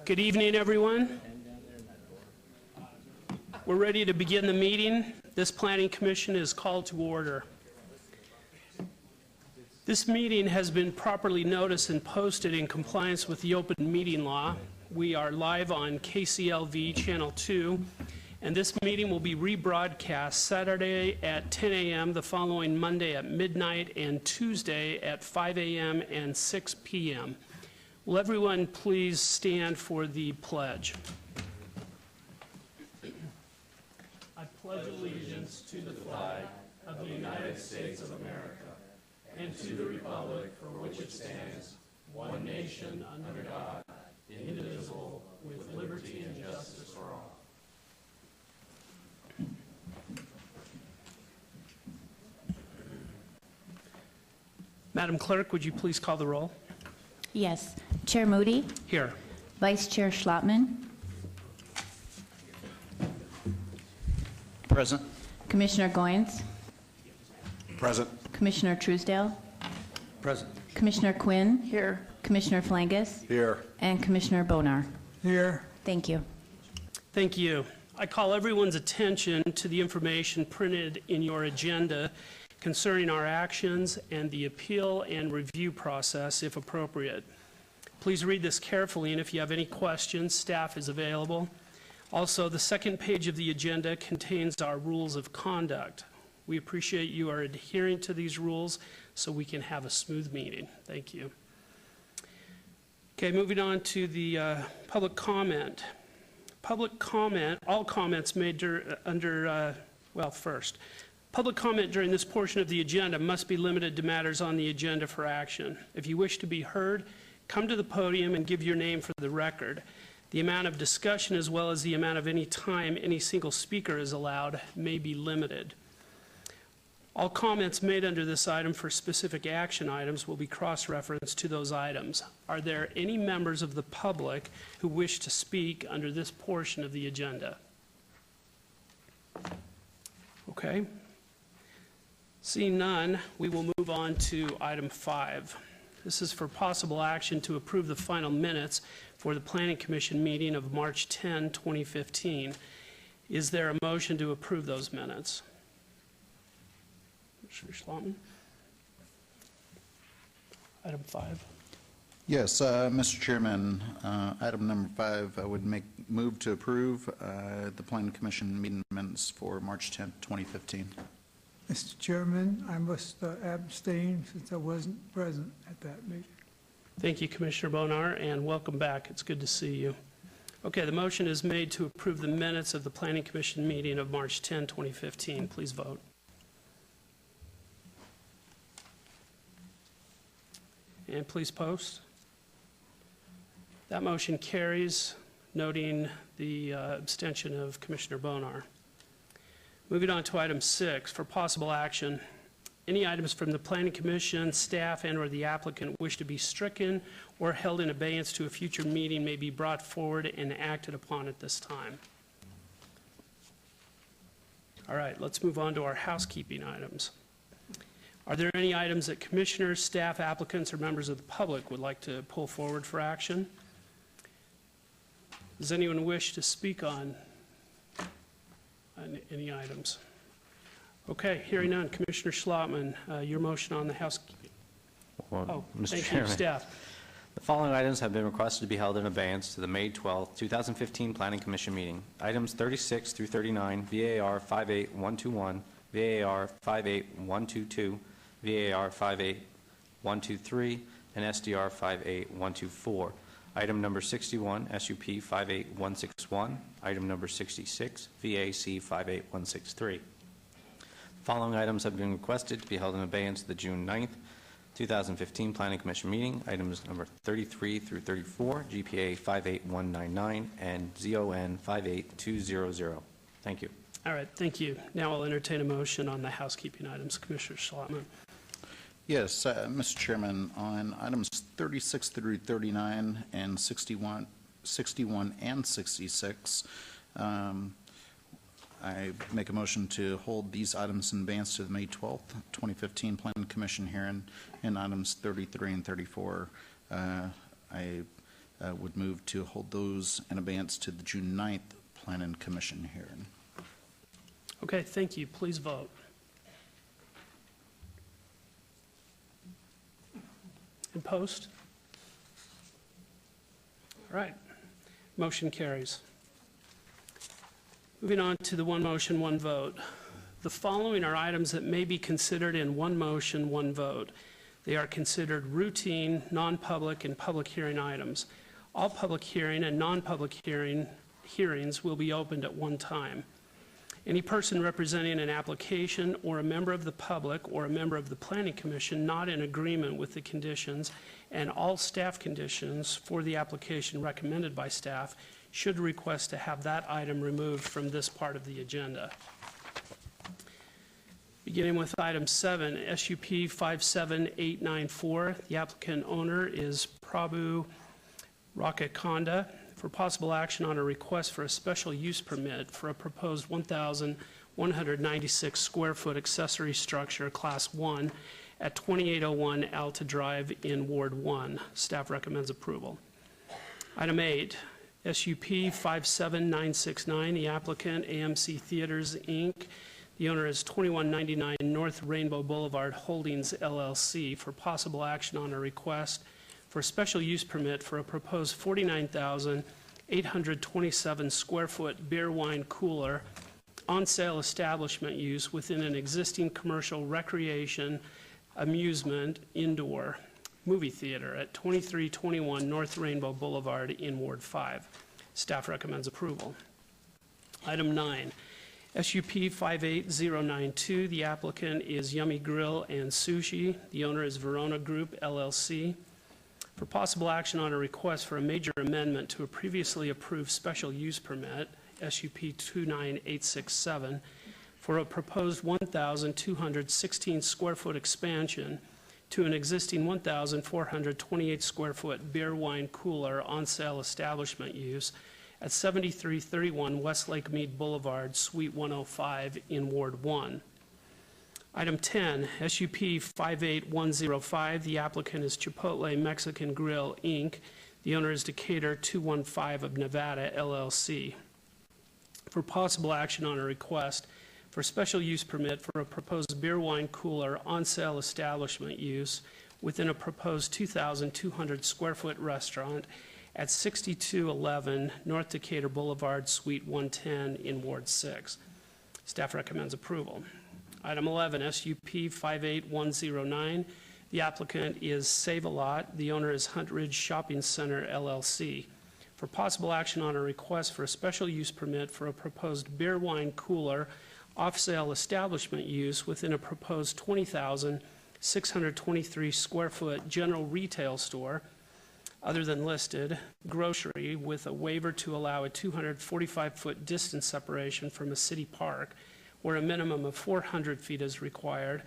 Good evening, everyone. We're ready to begin the meeting. This Planning Commission is called to order. This meeting has been properly noticed and posted in compliance with the open meeting law. We are live on KCLV Channel 2, and this meeting will be rebroadcast Saturday at 10 a.m., the following Monday at midnight, and Tuesday at 5 a.m. and 6 p.m. Will everyone please stand for the pledge? I pledge allegiance to the flag of the United States of America and to the republic for which it stands, one nation under God, indivisible, with liberty and justice for all. Madam Clerk, would you please call the roll? Yes. Chair Moody? Here. Vice Chair Schlotman? Present. Commissioner Goins? Present. Commissioner Truesdale? Present. Commissioner Quinn? Here. Commissioner Flangus? Here. And Commissioner Bonar? Here. Thank you. Thank you. I call everyone's attention to the information printed in your agenda concerning our actions and the appeal and review process, if appropriate. Please read this carefully, and if you have any questions, staff is available. Also, the second page of the agenda contains our rules of conduct. We appreciate you are adhering to these rules so we can have a smooth meeting. Thank you. Okay, moving on to the public comment. Public comment, all comments made first. Public comment during this portion of the agenda must be limited to matters on the agenda for action. If you wish to be heard, come to the podium and give your name for the record. The amount of discussion, as well as the amount of any time any single speaker is allowed, may be limited. All comments made under this item for specific action items will be cross-referenced to those items. Are there any members of the public who wish to speak under this portion of the agenda? Okay. Seeing none, we will move on to item 5. This is for possible action to approve the final minutes for the Planning Commission meeting of March 10, 2015. Is there a motion to approve those minutes? Mr. Schlotman? Item 5. Yes, Mr. Chairman, item number 5, I would move to approve the Planning Commission meeting minutes for March 10, 2015. Mr. Chairman, I must abstain since I wasn't present at that meeting. Thank you, Commissioner Bonar, and welcome back. It's good to see you. Okay, the motion is made to approve the minutes of the Planning Commission meeting of March 10, 2015. Please vote. And please post. That motion carries, noting the abstention of Commissioner Bonar. Moving on to item 6, for possible action. Any items from the Planning Commission, staff, and/or the applicant wish to be stricken or held in abeyance to a future meeting may be brought forward and acted upon at this time. All right, let's move on to our housekeeping items. Are there any items that commissioners, staff, applicants, or members of the public would like to pull forward for action? Does anyone wish to speak on any items? Okay, hearing none. Commissioner Schlotman, your motion on the housekeeping. Mr. Thank Chairman, you, staff. the following items have been requested to be held in abeyance to the May 12, 2015 Planning Commission meeting. Items 36 through 39, VAR 58121, VAR 58122, VAR 58123, and SDR 58124. Item number 61, SUP 58161. Item number 66, VAC 58163. Following items have been requested to be held in abeyance to the June 9th, 2015 Planning Commission meeting. Items number 33 through 34, GPA 58199 and ZON 58200. Thank you. All right, thank you. Now I'll entertain a motion on the housekeeping items. Commissioner Schlotman. Yes, Mr. Chairman, on items 36 through 39 and 61 and 66, I make a motion to hold these items in advance to the May 12th, 2015 Planning Commission hearing, and items 33 and 34. I would move to hold those in abeyance to the June 9th Planning Commission hearing. Okay, thank you. Please vote. And post? All right. Motion carries. Moving on to the one motion, one vote. The following are items that may be considered in one motion, one vote. They are considered routine, non-public, and public hearing items. All public hearing and non-public hearings will be opened at one time. Any person representing an application or a member of the public or a member of the Planning Commission not in agreement with the conditions and all staff conditions for the application recommended by staff should request to have that item removed from this part of the agenda. Beginning with item 7, SUP 57894. The applicant owner is Prabhu Rakakonda for possible action on a request for a special use permit for a proposed 1,196 square foot accessory structure, Class 1, at 2801 Alta Drive in Ward 1. Staff recommends approval. Item 8, SUP 57969. The applicant, AMC Theaters, Inc. The owner is 2199 North Rainbow Boulevard Holdings, LLC, for possible action on a request for a special use permit for a proposed 49,827 square foot beer wine cooler on-sale establishment use within an existing commercial recreation amusement indoor movie theater at 2321 North Rainbow Boulevard in Ward 5. Staff recommends approval. Item 9, SUP 58092. The applicant is Yummy Grill and Sushi. The owner is Verona Group, LLC. For possible action on a request for a major amendment to a previously approved special use permit, SUP 29867, for a proposed 1,216 square foot expansion to an existing 1,428 square foot beer wine cooler on sale establishment use at 7331 Westlake Mead Boulevard, Suite 105 in Ward 1. Item 10, SUP 58105. The applicant is Chipotle Mexican Grill, Inc. The owner is Decatur 215 of Nevada, LLC. For possible action on a request for special use permit for a proposed beer wine cooler on-sale establishment use within a proposed 2,200 square foot restaurant at 6211 North Decatur Boulevard, Suite 110 in Ward 6. Staff recommends approval. Item 11, SUP 58109. The applicant is Save-A-Lot. The owner is Hunt Ridge Shopping Center, LLC. For possible action on a request for a special use permit for a proposed beer wine cooler off-sale establishment use within a proposed 20,623 square foot general retail store, other than listed, grocery, with a waiver to allow a 245-foot distance separation from a city park, where a minimum of 400 feet is required,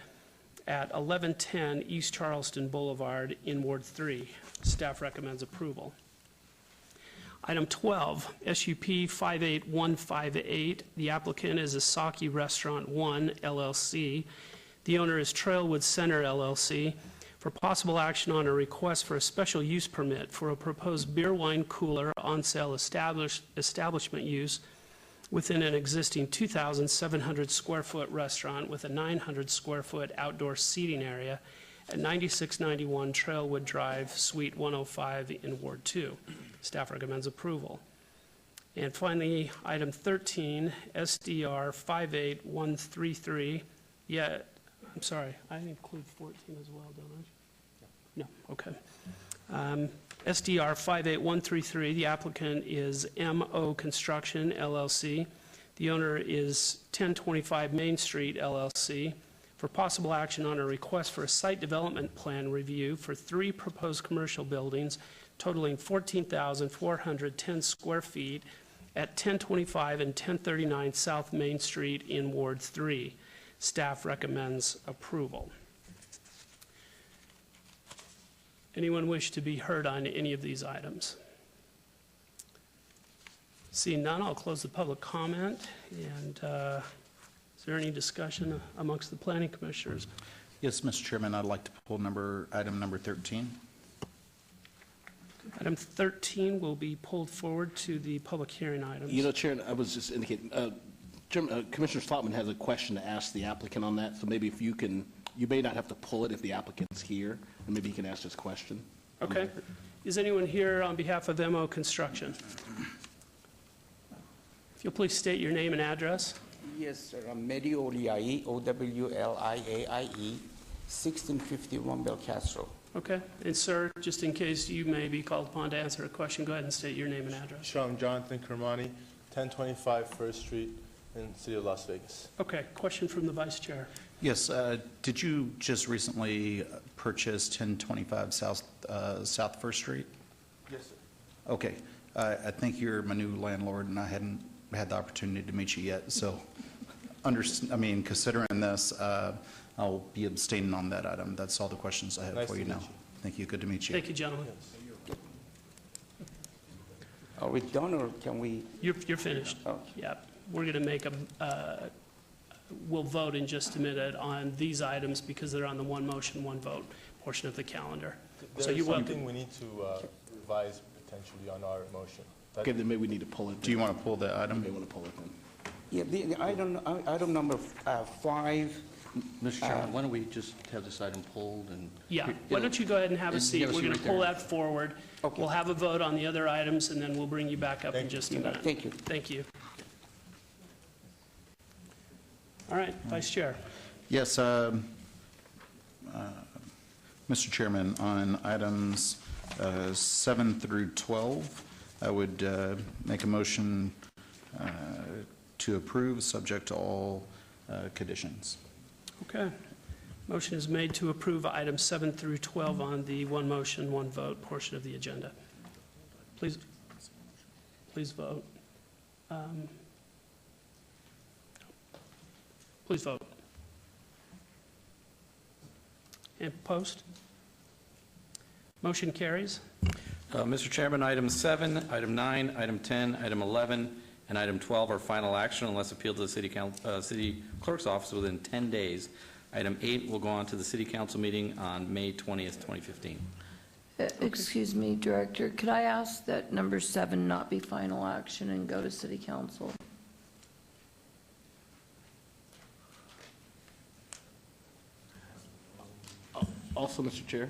at 1110 East Charleston Boulevard in Ward 3. Staff recommends approval. Item 12, SUP 58158. The applicant is Asaki Restaurant 1, LLC. The owner is Trailwood Center, LLC. For possible action on a request for a special use permit for a proposed beer wine cooler on-sale establishment use within an existing 2,700 square foot restaurant with a 900 square foot outdoor seating area at 9691 Trailwood Drive, Suite 105 in Ward 2. Staff recommends approval. And finally, item 13, SDR 58133. Yeah, I'm sorry, I include 14 as well, don't I? No, okay. SDR 58133, the applicant is MO Construction, LLC. The owner is 1025 Main Street, LLC. For possible action on a request for a site development plan review for 3 proposed commercial buildings totaling 14,410 square feet at 1025 and 1039 South Main Street in Ward 3. Staff recommends approval. Anyone wish to be heard on any of these items? Seeing none, I'll close the public comment. And is there any discussion amongst the planning commissioners? Yes, Mr. Chairman, I'd like to pull item number 13. Item 13 will be pulled forward to the public hearing items. You know, Chair, I was just indicating, Commissioner Slotman has a question to ask the applicant on that, so maybe if you can, you may not have to pull it if the applicant's here, and maybe you can ask his question. Okay. Is anyone here on behalf of MO Construction? If you'll please state your name and address. Yes, sir. I'm Mehdi Oliai, Owliaie, 1651 Belcastro. Okay. And sir, just in case you may be called upon to answer a question, go ahead and state your name and address. Sure, I'm Jonathan Kermani, 1025 First Street in the city of Las Vegas. Okay. Question from the vice chair. Yes, did you just recently purchase 1025 South First Street? Yes, sir. Okay. I think you're my new landlord, and I hadn't had the opportunity to meet you yet, so, considering this, I'll be abstaining on that item. That's all the questions I have Nice for to you meet now. you. Thank you, good to meet you. Thank you, gentlemen. Are we done, or can we? You're finished. Okay. Yeah. We're going to make we'll vote in just a minute on these items because they're on the one motion, one vote portion of the calendar. So There is you will, something we need to revise potentially on our motion. That- Okay, then maybe we need to pull it. Do you want to pull the You item? may want to pull it then. Yeah, the item number 5. Mr. Chairman, why don't we just have this item pulled and... yeah. Why don't you go ahead and have a And seat? have a We're seat going right to pull there. that forward. Okay. We'll have a vote on the other items, and then we'll bring you back up in Thank you. just a minute. Thank you. Thank you. All right, Vice Chair. Yes, Mr. Chairman, on items 7 through 12, I would make a motion to approve, subject to all conditions. Okay. Motion is made to approve items 7 through 12 on the one motion, one vote portion of the agenda. Please vote. Please vote. And post. Motion carries. Mr. Chairman, item 7, item 9, item 10, item 11, and item 12 are final action unless appealed to the city clerk's office within 10 days. Item 8 will go on to the city council meeting on May 20th, 2015. Excuse me, Director, could I ask that number 7 not be final action and go to City Council? Also, Mr. Chair,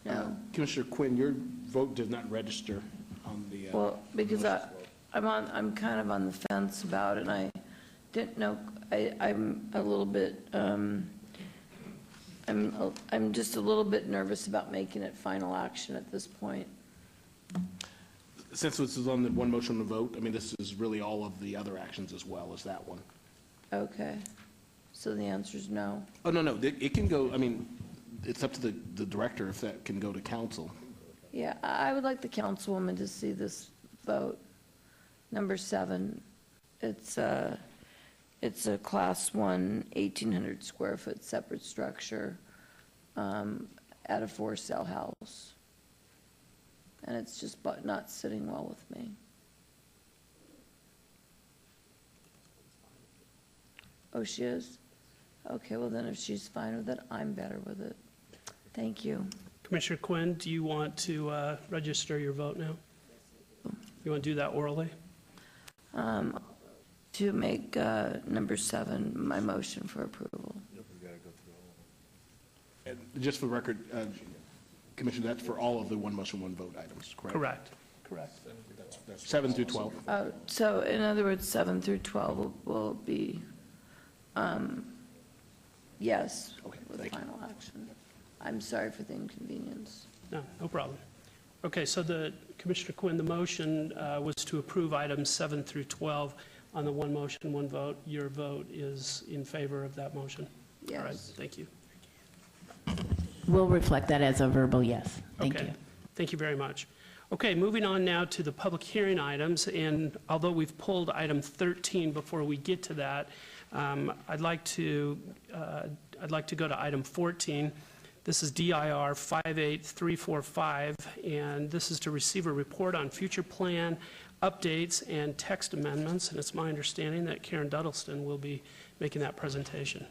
No? Commissioner Quinn, your vote does not register on the... Well, because I'm kind of on the fence about it, and I didn't know, I'm a little bit, I'm just a little bit nervous about making it final action at this point. Since this is on the one motion to vote, this is really all of the other actions as well as that one. Okay, so the answer is no. Oh, no, it can go, it's up to the director if that can go to council. Yeah, I would like the councilwoman to see this vote. Number 7, it's a Class 1, 1,800 square foot separate structure at a for-sale house. And it's just not sitting well with me. Oh, she is? Okay, well then if she's fine with it, I'm better with it. Thank you. Commissioner Quinn, do you want to register your vote now? You want to do that orally? To make number 7 my motion for approval. And just for the record, Commissioner, that's for all of the one motion, one vote items, correct? Correct. 7 through 12. So in other words, 7 through 12 will be yes Okay, with thank you. final action. I'm sorry for the inconvenience. No problem. Okay, so Commissioner Quinn, the motion was to approve items 7 through 12 on the one motion, one vote. Your vote is in favor of that motion? Yes. All right, thank you. We'll reflect that as a verbal yes. Thank Okay, you. thank you very much. Okay, moving on now to the public hearing items, and although we've pulled item 13 before we get to that, I'd like to go to item 14. This is DIR 58345, and this is to receive a report on future plan updates and text amendments, and it's my understanding that Karen Duddleston will be making that presentation.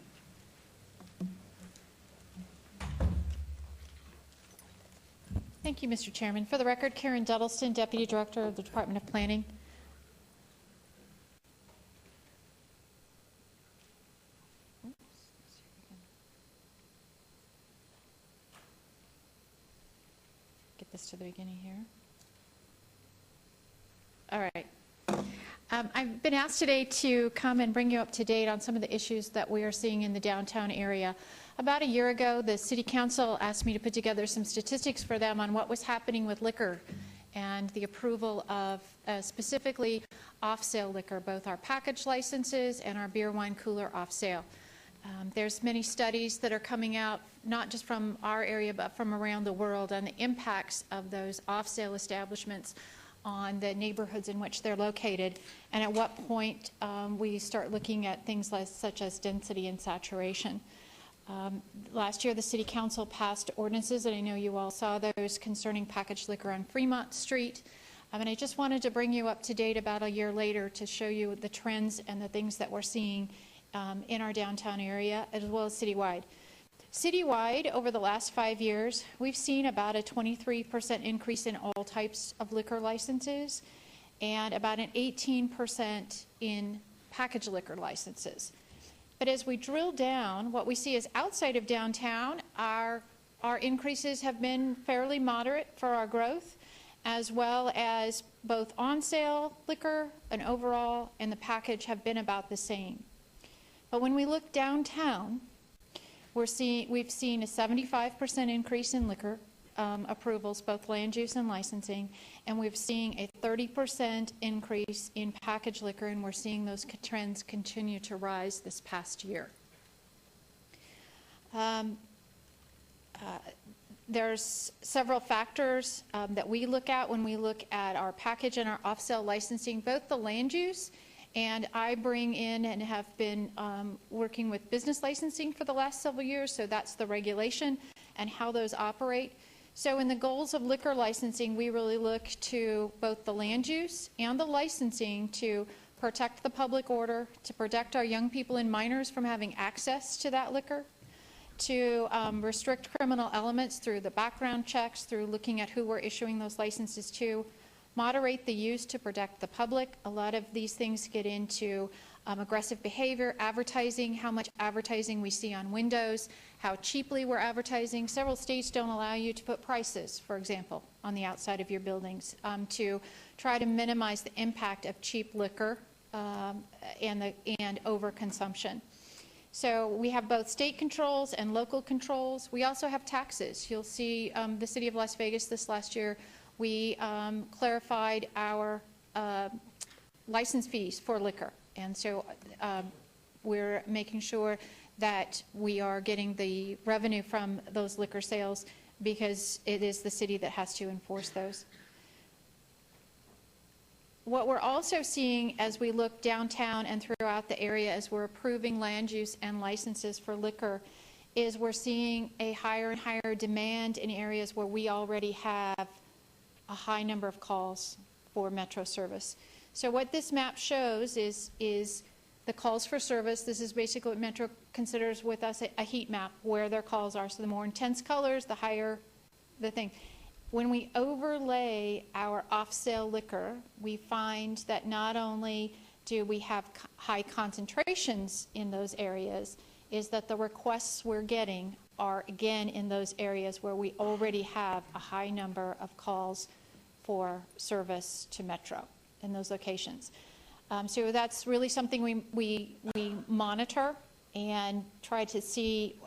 Thank you, Mr. Chairman. For the record, Karen Duddleston, Deputy Director of the Department of Planning. Get this to the beginning here. All right. I've been asked today to come and bring you up to date on some of the issues that we are seeing in the downtown area. About a year ago, the City Council asked me to put together some statistics for them on what was happening with liquor and the approval of specifically off-sale liquor, both our package licenses and our beer, wine, cooler off-sale. There's many studies that are coming out, not just from our area, but from around the world, on the impacts of those off-sale establishments on the neighborhoods in which they're located, and at what point we start looking at things such as density and saturation. Last year, the City Council passed ordinances, and I know you all saw those, concerning packaged liquor on Fremont Street. And I just wanted to bring you up to date about a year later to show you the trends and the things that we're seeing in our downtown area, as well as citywide. Citywide, over the last 5 years, we've seen about a 23% increase in all types of liquor licenses and about an 18% in packaged liquor licenses. But as we drill down, what we see is outside of downtown, our increases have been fairly moderate for our growth, as well as both on-sale liquor and overall and the package have been about the same. But when we look downtown, we've seen a 75% increase in liquor approvals, both land use and licensing, and we've seen a 30% increase in packaged liquor, and we're seeing those trends continue to rise this past year. There's several factors that we look at when we look at our package and our off-sale licensing, both the land use, and I bring in and have been working with business licensing for the last several years, so that's the regulation and how those operate. So in the goals of liquor licensing, we really look to both the land use and the licensing to protect the public order, to protect our young people and minors from having access to that liquor, to restrict criminal elements through the background checks, through looking at who we're issuing those licenses to, moderate the use to protect the public. A lot of these things get into aggressive behavior, advertising, how much advertising we see on windows, how cheaply we're advertising. Several states don't allow you to put prices, for example, on the outside of your buildings to try to minimize the impact of cheap liquor and overconsumption. So we have both state controls and local controls. We also have taxes. You'll see the City of Las Vegas this last year, we clarified our license fees for liquor. And so we're making sure that we are getting the revenue from those liquor sales because it is the city that has to enforce those. What we're also seeing as we look downtown and throughout the area as we're approving land use and licenses for liquor is we're seeing a higher and higher demand in areas where we already have a high number of calls for Metro service. So what this map shows is the calls for service. This is basically what Metro considers with us a heat map where their calls are. So the more intense colors, the higher the thing. When we overlay our off-sale liquor, we find that not only do we have high concentrations in those areas, is that the requests we're getting are again in those areas where we already have a high number of calls for service to Metro in those locations. So that's really something we monitor and try to see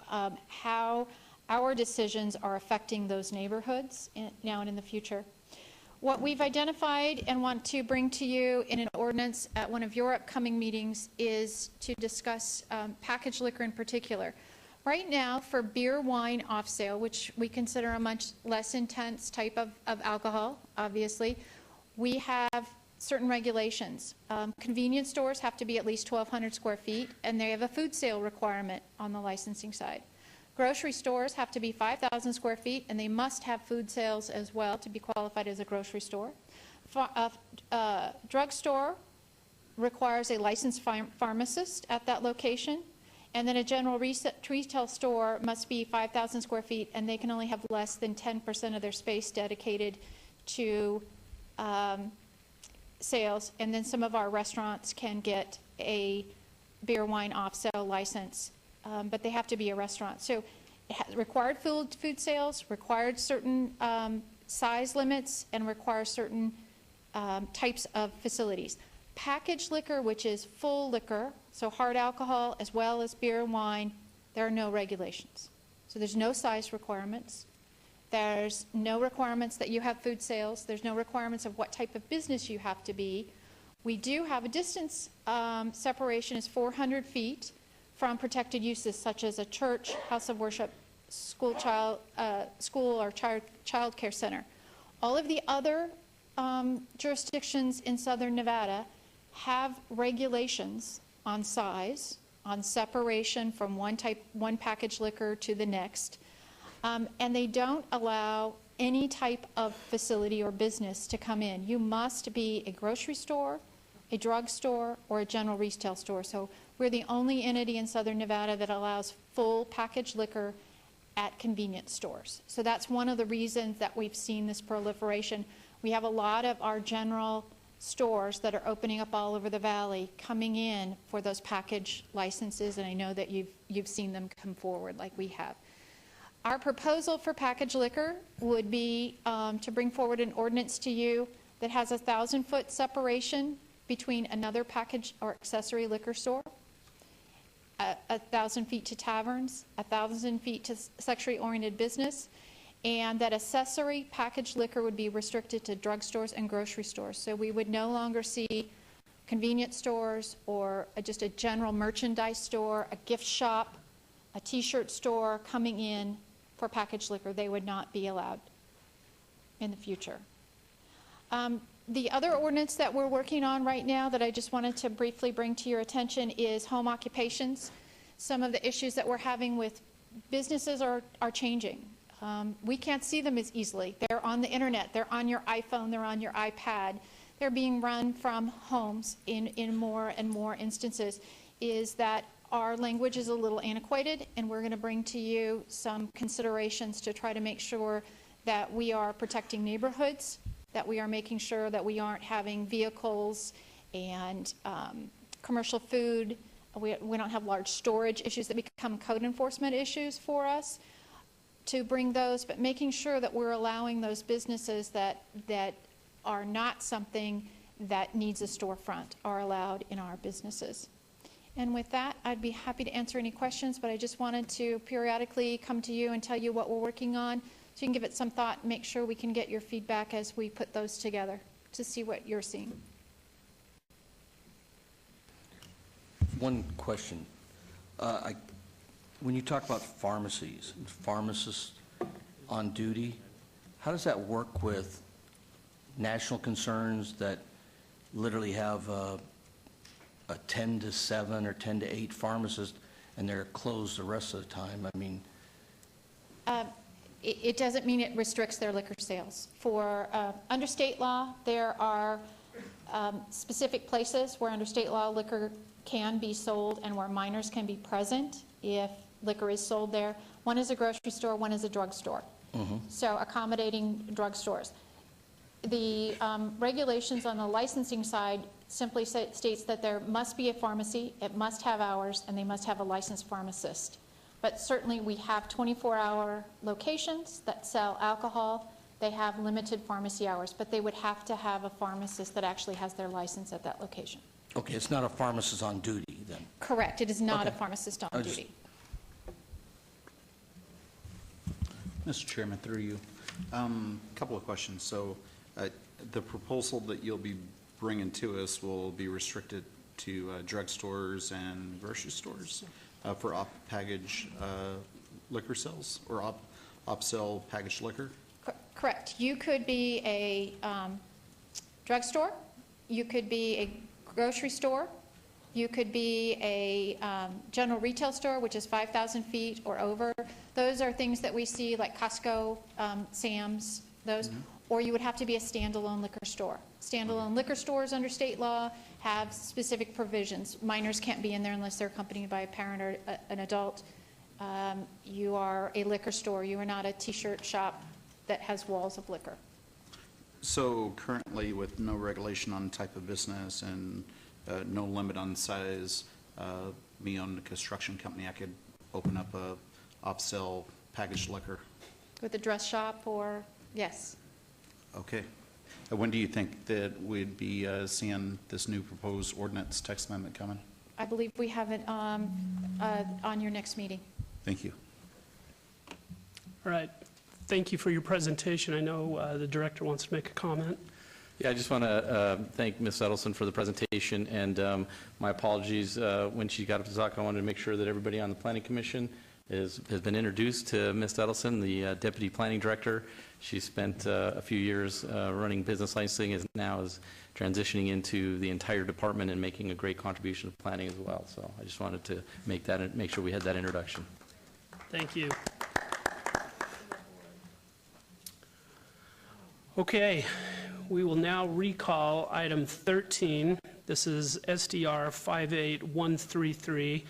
how our decisions are affecting those neighborhoods now and in the future. What we've identified and want to bring to you in an ordinance at one of your upcoming meetings is to discuss packaged liquor in particular. Right now, for beer, wine off sale, which we consider a much less intense type of alcohol, obviously, we have certain regulations. Convenience stores have to be at least 1,200 square feet, and they have a food sale requirement on the licensing side. Grocery stores have to be 5,000 square feet, and they must have food sales as well to be qualified as a grocery store. Drugstore requires a licensed pharmacist at that location, And then a general retail store must be 5,000 square feet, and they can only have less than 10% of their space dedicated to sales. And then some of our restaurants can get a beer, wine off-sale license, but they have to be a restaurant. So it has required food sales, required certain size limits, and requires certain types of facilities. Packaged liquor, which is full liquor, so hard alcohol as well as beer and wine, there are no regulations. So there's no size requirements. There's no requirements that you have food sales. There's no requirements of what type of business you have to be. We do have a distance separation is 400 feet from protected uses such as a church, house of worship, school or child care center. All of the other jurisdictions in Southern Nevada have regulations on size, on separation from one packaged liquor to the next, and they don't allow any type of facility or business to come in. You must be a grocery store, a drugstore, or a general retail store. So we're the only entity in Southern Nevada that allows full packaged liquor at convenience stores. So that's one of the reasons that we've seen this proliferation. We have a lot of our general stores that are opening up all over the valley coming in for those package licenses, and I know that you've seen them come forward like we have. Our proposal for packaged liquor would be to bring forward an ordinance to you that has a 1,000-foot separation between another package or accessory liquor store, 1,000 feet to taverns, 1,000 feet to sexually oriented business, and that accessory packaged liquor would be restricted to drugstores and grocery stores. So we would no longer see convenience stores or just a general merchandise store, a gift shop, a t-shirt store coming in for packaged liquor. They would not be allowed in the future. The other ordinance that we're working on right now that I just wanted to briefly bring to your attention is home occupations. Some of the issues that we're having with businesses are changing. We can't see them as easily. They're on the internet, they're on your iPhone, they're on your iPad. They're being run from homes in more and more instances. Is that our language is a little antiquated, and we're going to bring to you some considerations to try to make sure that we are protecting neighborhoods, that we are making sure that we aren't having vehicles and commercial food. We don't have large storage issues that become code enforcement issues for us to bring those, but making sure that we're allowing those businesses that are not something that needs a storefront are allowed in our businesses. And with that, I'd be happy to answer any questions, but I just wanted to periodically come to you and tell you what we're working on so you can give it some thought and make sure we can get your feedback as we put those together to see what you're seeing. One question. When you talk about pharmacies, pharmacists on duty, how does that work with national concerns that literally have a 10 to 7 or 10 to 8 pharmacists and they're closed the rest of the time? I mean, it doesn't mean it restricts their liquor sales. For under state law, there are specific places where under state law liquor can be sold and where minors can be present if liquor is sold there. One is a grocery store, one is a drugstore. So accommodating drugstores. The regulations on the licensing side simply states that there must be a pharmacy, it must have hours, and they must have a licensed pharmacist. But certainly we have 24-hour locations that sell alcohol. They have limited pharmacy hours, but they would have to have a pharmacist that actually has their license at that location. okay, it's not a pharmacist on duty then? Correct. It is not a Okay. pharmacist on duty. Mr. Chairman, through you, couple of questions. So the proposal that you'll be bringing to us will be restricted to drugstores and grocery stores for op-package liquor sales or op-sell packaged liquor? Correct. You could be a drugstore, you could be a grocery store, you could be a general retail store, which is 5,000 feet or over. Those are things that we see like Costco, Sam's, those. Or you would have to be a standalone liquor store. Standalone liquor stores under state law have specific provisions. Minors can't be in there unless they're accompanied by a parent or an adult. You are a liquor store. You are not a T-shirt shop that has walls of liquor. So currently, with no regulation on type of business and no limit on size, me owning a construction company, I could open up a off-sale packaged liquor. With a dress shop or, yes. Okay. When do you think that we'd be seeing this new proposed ordinance text amendment coming? I believe we have it on your next meeting. Thank you. All right. Thank you for your presentation. I know the director wants to make a comment. Yeah, I just want to thank Ms. Edelson for the presentation, and my apologies when she got up to talk. I wanted to make sure that everybody on the Planning Commission has been introduced to Ms. Edelson, the Deputy Planning Director. She spent a few years running business licensing, is now transitioning into the entire department and making a great contribution to planning as well. So I just wanted to make sure we had that introduction. Thank you. Okay, we will now recall item 13. This is SDR 58133.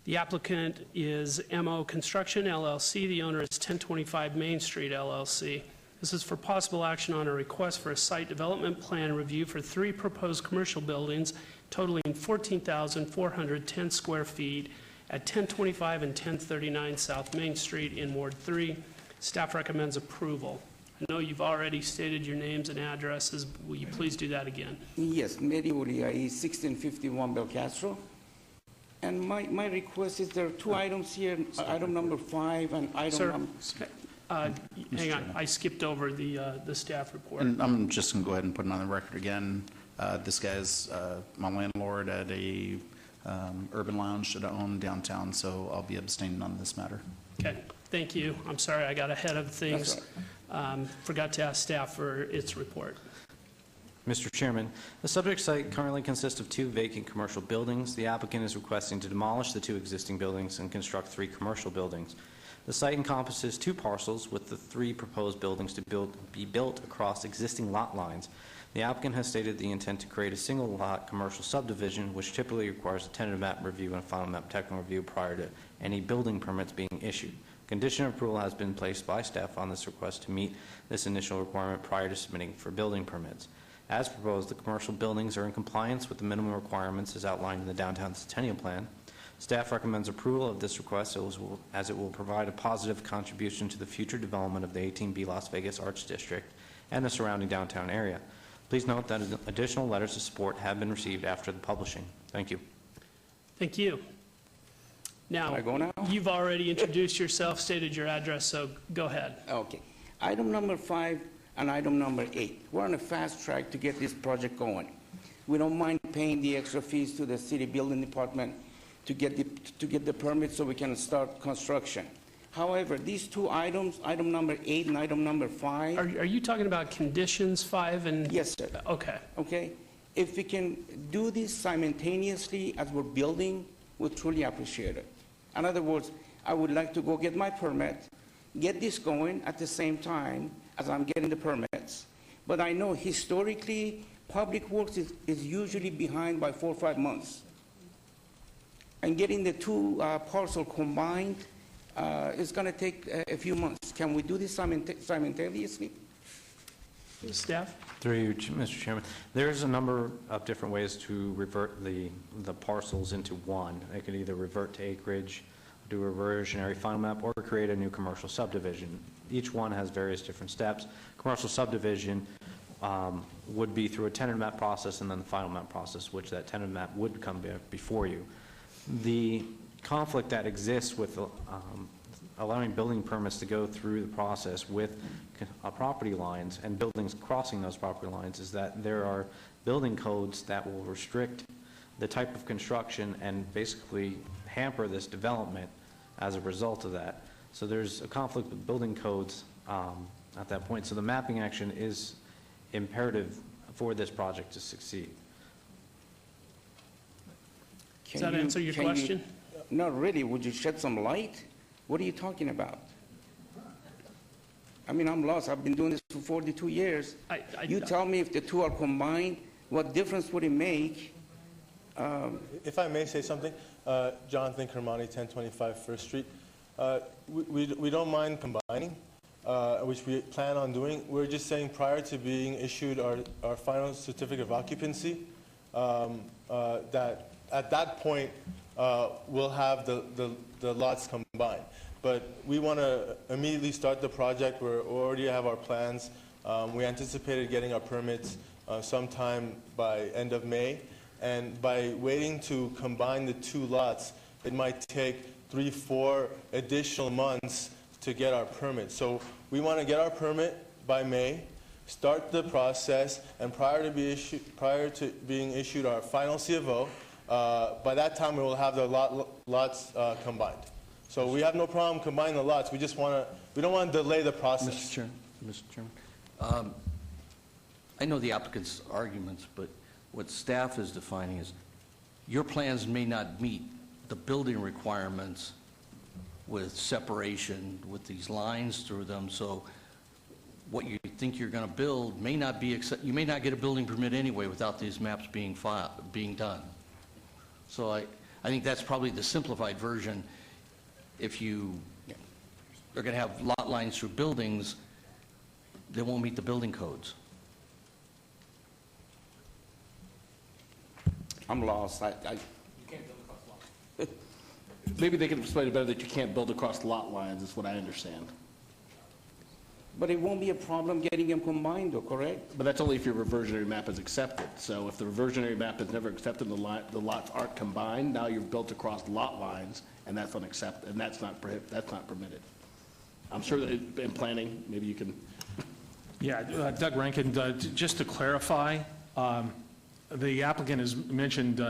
The applicant is MO Construction LLC. The owner is 1025 Main Street LLC. This is for possible action on a request for a site development plan review for 3 proposed commercial buildings totaling 14,410 square feet at 1025 and 1039 South Main Street in Ward 3. Staff recommends approval. I know you've already stated your names and addresses. Will you please do that again? Yes, Mary Uliai, 1651 Belcastro. And my request is there are 2 items here, item number 5 and item Sir, number... hang on. I skipped over the staff report. And I'm just going to go ahead and put it on the record again. This guy's my landlord at a urban lounge that I own downtown, so I'll be abstaining on this matter. Okay, thank you. I'm sorry I got ahead of things. That's Forgot to ask staff for its report. Mr. Chairman, the subject site currently consists of 2 vacant commercial buildings. The applicant is requesting to demolish the 2 existing buildings and construct 3 commercial buildings. The site encompasses 2 parcels with the 3 proposed buildings to be built across existing lot lines. The applicant has stated the intent to create a single lot commercial subdivision, which typically requires a tentative map review and final map technical review prior to any building permits being issued. Condition of approval has been placed by staff on this request to meet this initial requirement prior to submitting for building permits. As proposed, the commercial buildings are in compliance with the minimum requirements as outlined in the Downtown Centennial Plan. Staff recommends approval of this request as it will provide a positive contribution to the future development of the 18B Las Vegas Arts District and the surrounding downtown area. Please note that additional letters of support have been received after the publishing. Thank you. Thank you. Now, Can I go now? you've already introduced yourself, stated your address, so go ahead. Okay. Item number 5 and item number 8. We're on a fast track to get this project going. We don't mind paying the extra fees to the city building department to get the permit so we can start construction. However, these 2 items, item number 8 and item number 5. Are you talking about conditions 5 and? Yes, sir. Okay. Okay? If we can do this simultaneously as we're building, we'll truly appreciate it. In other words, I would like to go get my permit, get this going at the same time as I'm getting the permits. But I know historically, Public Works is usually behind by 4 or 5 months. And getting the 2 parcels combined is going to take a few months. Can we do this simultaneously? Staff? Through you, Mr. Chairman, there's a number of different ways to revert the parcels into one. They could either revert to acreage, do a reversionary final map, or create a new commercial subdivision. Each one has various different steps. Commercial subdivision would be through a tentative map process and then the final map process, which that tentative map would come before you. The conflict that exists with allowing building permits to go through the process with property lines and buildings crossing those property lines is that there are building codes that will restrict the type of construction and basically hamper this development as a result of that. So there's a conflict with building codes at that point. So the mapping action is imperative for this project to succeed. Does that answer your question? Not really. Would you shed some light? What are you talking about? I mean, I'm lost. I've been doing this for 42 years. You tell me if the two are combined, what difference would it make? If I may say something, Jonathan Kermani, 1025 First Street. We don't mind combining, which we plan on doing. We're just saying prior to being issued our final certificate of occupancy, that at that point, we'll have the lots combined. But we want to immediately start the project. We already have our plans. We anticipated getting our permits sometime by end of May. And by waiting to combine the two lots, it might take 3-4 additional months to get our permit. So we want to get our permit by May, start the process, and prior to being issued our final C of O, by that time we will have the lots combined. So we have no problem combining the lots. We just we don't want to delay the process. Mr. Chairman, I know the applicant's arguments, but what staff is defining is your plans may not meet the building requirements with separation, with these lines through them, so what you think you're going to build may not be, you may not get a building permit anyway without these maps being done. So I think that's probably the simplified version. If you are going to have lot lines through buildings, they won't meet the building codes. I'm lost. You can't build across lot. Maybe they can explain it better that you can't build across lot lines, is what I understand. But it won't be a problem getting them combined, though, correct? But that's only if your reversionary map is accepted. So if the reversionary map is never accepted, the lots aren't combined, now you're built across lot lines, and that's unacceptable, and that's not permitted. I'm sure that in planning, maybe you can. Yeah, Doug Rankin, just to clarify, the applicant has mentioned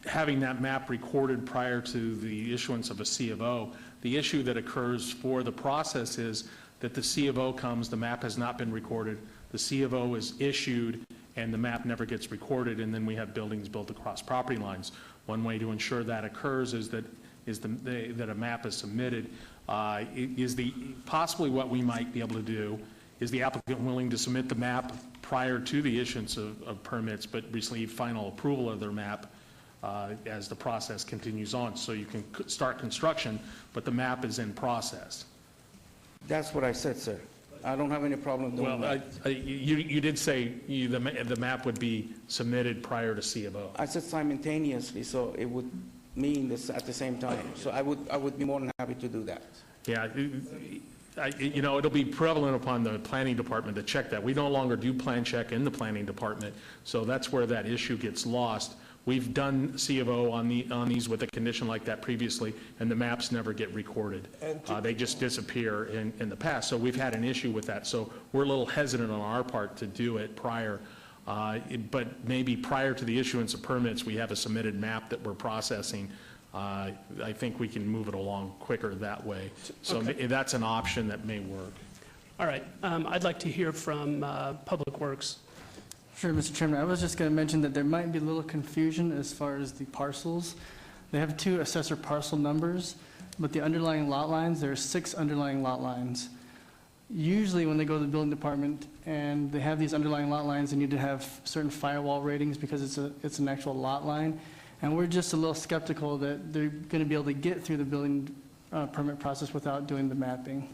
having that map recorded prior to the issuance of a C of O. The issue that occurs for the process is that the C of O comes, the map has not been recorded, the C of O is issued, and the map never gets recorded, and then we have buildings built across property lines. One way to ensure that occurs is that a map is submitted. Possibly what we might be able to do is the applicant willing to submit the map prior to the issuance of permits, but receive final approval of their map as the process continues on. So you can start construction, but the map is in process. That's what I said, sir. I don't have any problem doing that. Well, you did say the map would be submitted prior to C of O. I said simultaneously, so it would mean this at the same time. So I would be more than happy to do that. Yeah, it'll be prevalent upon the planning department to check that. We no longer do plan check in the planning department, so that's where that issue gets lost. We've done C of O on these with a condition like that previously, and the maps never get recorded. They just disappear in the past, so we've had an issue with that. So we're a little hesitant on our part to do it prior, but maybe prior to the issuance of permits, we have a submitted map that we're processing. I think we can move it along quicker that way. So that's an option that may work. All right, I'd like to hear from Public Works. Sure, Mr. Chairman. I was just going to mention that there might be a little confusion as far as the parcels. They have 2 assessor parcel numbers, but the underlying lot lines, there are 6 underlying lot lines. Usually when they go to the building department and they have these underlying lot lines, they need to have certain firewall ratings because it's an actual lot line. And we're just a little skeptical that they're going to be able to get through the building permit process without doing the mapping.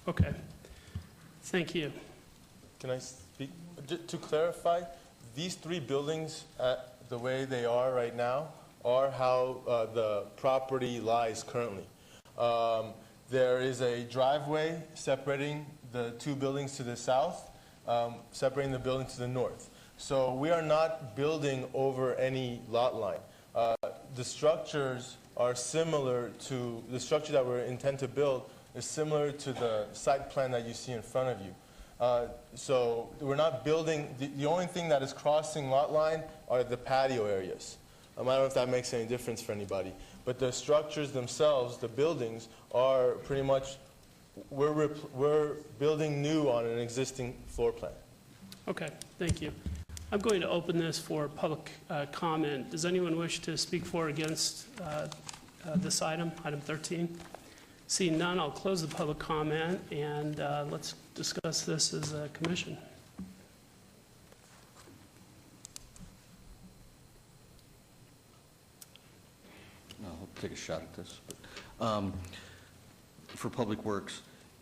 Okay. Thank you. Can I speak? To clarify, these 3 buildings, the way they are right now, are how the property lies currently. There is a driveway separating the 2 buildings to the south, separating the building to the north. So we are not building over any lot line. The structures are similar to, the structure that we intend to build is similar to the site plan that you see in front of you. So we're not building, the only thing that is crossing lot line are the patio areas. I don't know if that makes any difference for anybody. But the structures themselves, the buildings, are pretty much, we're building new on an existing floor plan. Okay, thank you. I'm going to open this for public comment. Does anyone wish to speak for or against this item, item 13? Seeing none, I'll close the public comment, and let's discuss this as a commission. I'll take a shot at this. But, for Public Works,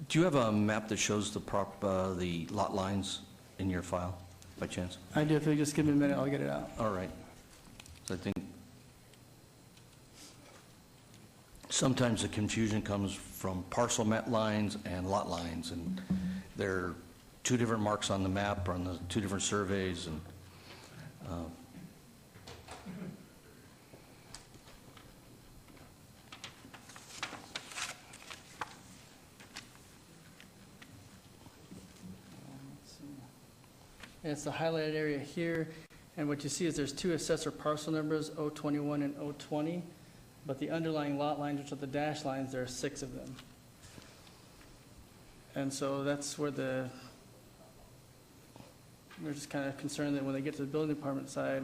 do you have a map that shows the lot lines in your file, by chance? I do. If you just give me a minute, I'll get it out. All right. So I think sometimes the confusion comes from parcel map lines and lot lines, and there are two different marks on the map or on the two different surveys, and It's the highlighted area here, and what you see is there's two assessor parcel numbers, 021 and 020, but the underlying lot lines, which are the dash lines, there are 6 of them. And so that's where we're just kind of concerned that when they get to the building department side,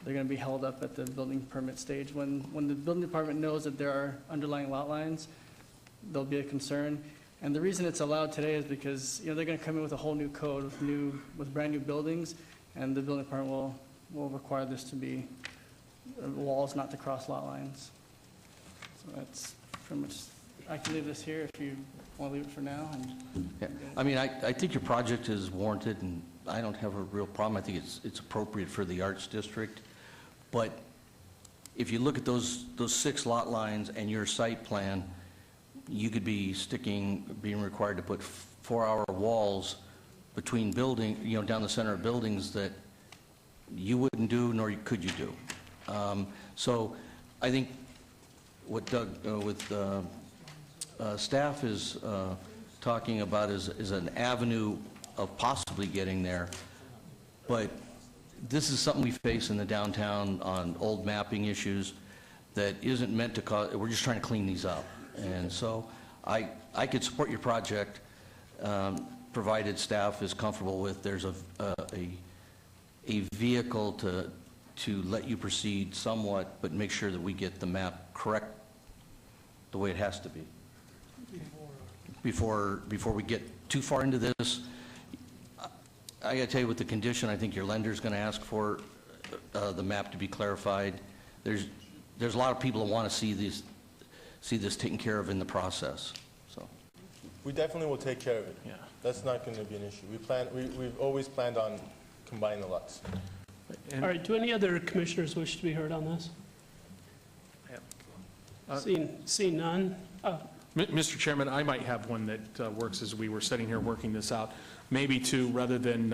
they're going to be held up at the building permit stage. When the building department knows that there are underlying lot lines, there'll be a concern. And the reason it's allowed today is because, they're going to come in with a whole new code with brand new buildings, and the building department will require this to be walls not to cross lot lines. So that's pretty much, I can leave this here if you want to leave it for now. yeah. I mean, I think your project is warranted, and I don't have a real problem. I think it's appropriate for the Arts District. But if you look at those 6 lot lines and your site plan, you could be being required to put 4-hour walls between down the center of buildings that you wouldn't do, nor could you do. So I think what Doug, with staff is talking about is an avenue of possibly getting there. But this is something we face in the downtown on old mapping issues that isn't meant to cause, we're just trying to clean these up. And so I could support your project, provided staff is comfortable with there's a vehicle to let you proceed somewhat, but make sure that we get the map correct the way it has to be. Before we get too far into this, I got to tell you, with the condition, I think your lender's going to ask for the map to be clarified. There's a lot of people that want to see this taken care of in the process. So We definitely will take care of it. Yeah. That's not going to be an issue. We've always planned on combining the lots. All right, do any other commissioners wish to be heard on this? Seeing none? Oh, Mr. Chairman, I might have one that works as we were sitting here working this out. Maybe rather than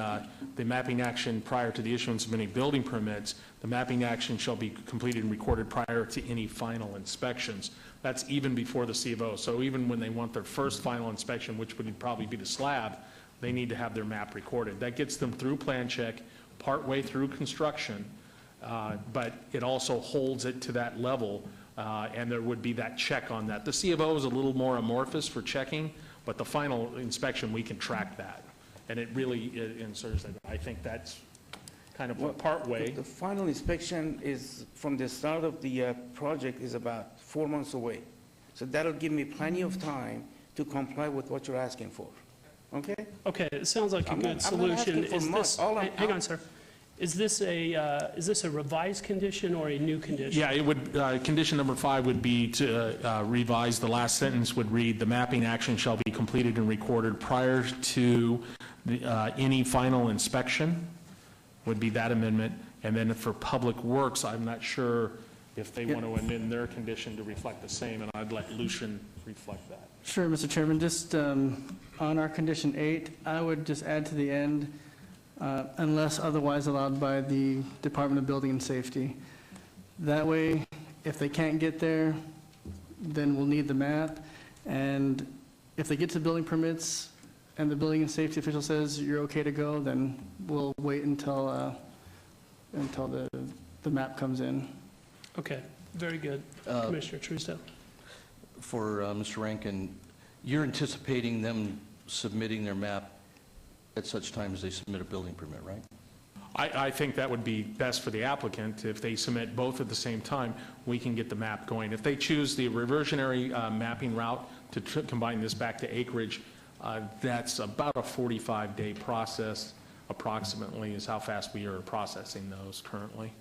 the mapping action prior to the issuance of any building permits, the mapping action shall be completed and recorded prior to any final inspections. That's even before the C of O. So even when they want their first final inspection, which would probably be the slab, they need to have their map recorded. That gets them through plan check, partway through construction, but it also holds it to that level, and there would be that check on that. The C of O is a little more amorphous for checking, but the final inspection, we can track that. And it really inserts that. I think that's kind of part way. The final inspection is, from the start of the project, is about 4 months away. So that'll give me plenty of time to comply with what you're asking for. Okay? okay, it sounds like a I'm good not solution. asking for Is much. this, All I'm- hang on, sir. Is this a revised condition or a new condition? Yeah, it would, condition number 5 would be to revise, the last sentence would read, "The mapping action shall be completed and recorded prior to any final inspection," would be that amendment. And then for Public Works, I'm not sure if they want to amend their condition to reflect the same, and I'd let Lucian reflect that. Sure, Mr. Chairman, just on our condition 8, I would just add to the end, unless otherwise allowed by the Department of Building and Safety. That way, if they can't get there, then we'll need the map. And if they get to building permits and the building and safety official says you're okay to go, then we'll wait until the map comes in. Okay, very good. Commissioner Truesdale. For Mr. Rankin, you're anticipating them submitting their map at such time as they submit a building permit, right? I think that would be best for the applicant. If they submit both at the same time, we can get the map going. If they choose the reversionary mapping route, to combine this back to acreage. That's about a 45-day process, approximately, is how fast we are processing those currently.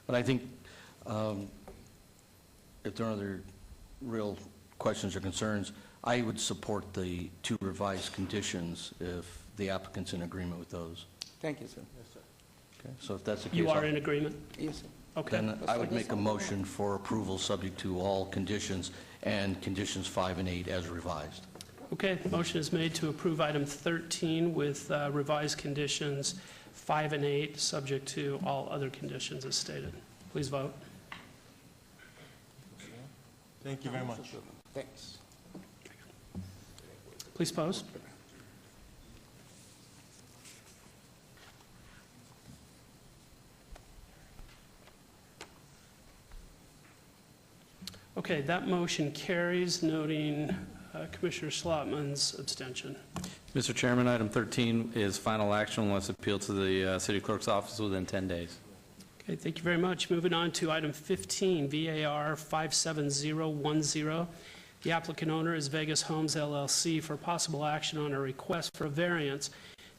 But I think if there are other real questions or concerns, I would support the 2 revised conditions if the applicant's in agreement with those. Thank you, sir. Okay, so if that's the case. You are in agreement? Yes, sir. Okay. Then I would make a motion for approval subject to all conditions and conditions 5 and 8 as revised. Okay, motion is made to approve item 13 with revised conditions 5 and 8, subject to all other conditions as stated. Please vote. Thank you very much. Thanks. Please pose. Okay, that motion carries, noting Commissioner Slotman's abstention. Mr. Chairman, item 13 is final action unless appealed to the city clerk's office within 10 days. Okay, thank you very much. Moving on to item 15, VAR 57010. The applicant owner is Vegas Homes LLC for possible action on a request for a variance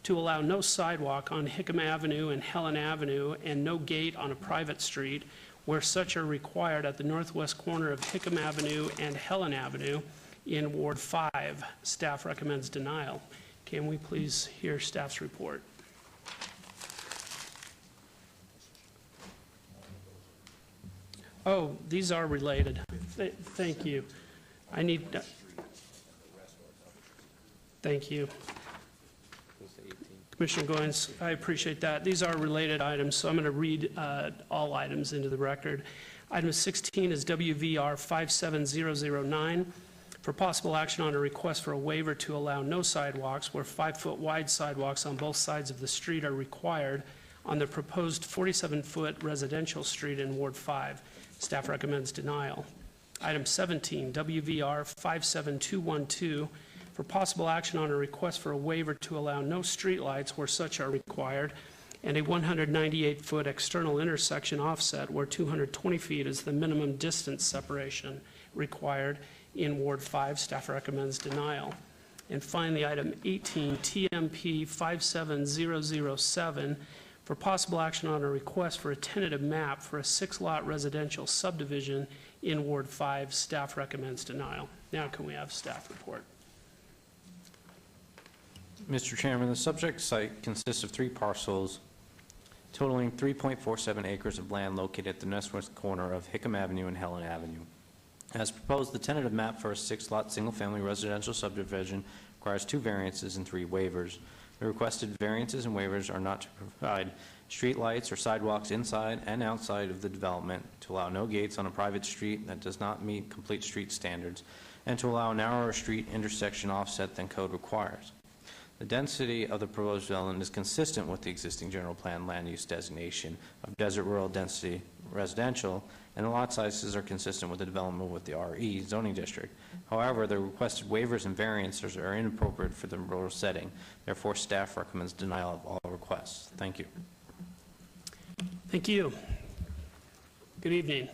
to allow no sidewalk on Hickam Avenue and Helen Avenue and no gate on a private street where such are required at the northwest corner of Hickam Avenue and Helen Avenue in Ward 5. Staff recommends denial. Can we please hear staff's report? Oh, these are related. Thank you. I need, thank you. Commissioner Goins, I appreciate that. These are related items, so I'm going to read all items into the record. Item 16 is WVR 57009 for possible action on a request for a waiver to allow no sidewalks where 5-foot wide sidewalks on both sides of the street are required on the proposed 47-foot residential street in Ward 5. Staff recommends denial. Item 17, WVR 57212, for possible action on a request for a waiver to allow no streetlights where such are required, and a 198-foot external intersection offset where 220 feet is the minimum distance separation required in Ward 5. Staff recommends denial. And finally, item 18, TMP 57007, for possible action on a request for a tentative map for a 6-lot residential subdivision in Ward 5. Staff recommends denial. Now can we have staff report? Mr. Chairman, the subject site consists of 3 parcels totaling 3.47 acres of land located at the northwest corner of Hickam Avenue and Helen Avenue. As proposed, the tentative map for a 6-lot single-family residential subdivision requires 2 variances and 3 waivers. The requested variances and waivers are not to provide streetlights or sidewalks inside and outside of the development, to allow no gates on a private street that does not meet complete street standards, and to allow a narrower street intersection offset than code requires. The density of the proposed development is consistent with the existing general plan land use designation of desert rural density residential, and the lot sizes are consistent with the development with the RE zoning district. However, the requested waivers and variances are inappropriate for the rural setting. Therefore, staff recommends denial of all requests. Thank you. Thank you. Good evening.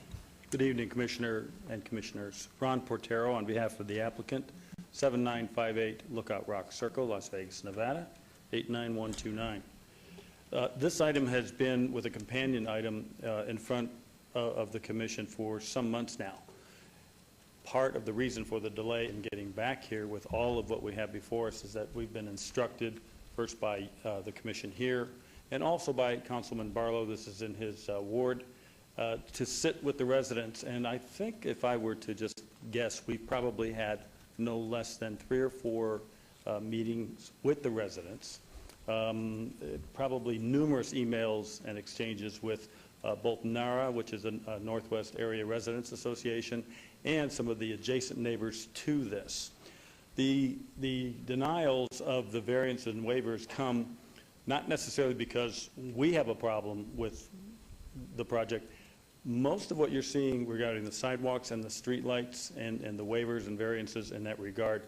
Good evening, Commissioner and Commissioners. Ron Portero on behalf of the applicant, 7958 Lookout Rock Circle, Las Vegas, Nevada, 89129. This item has been with a companion item in front of the Commission for some months now. Part of the reason for the delay in getting back here with all of what we have before us is that we've been instructed first by the Commission here and also by Councilman Barlow, this is in his ward, to sit with the residents. And I think if I were to just guess, we've probably had no less than 3 or 4 meetings with the residents, probably numerous emails and exchanges with both NARA, which is a Northwest Area Residents Association, and some of the adjacent neighbors to this. The denials of the variances and waivers come not necessarily because we have a problem with the project. Most of what you're seeing regarding the sidewalks and the streetlights and the waivers and variances in that regard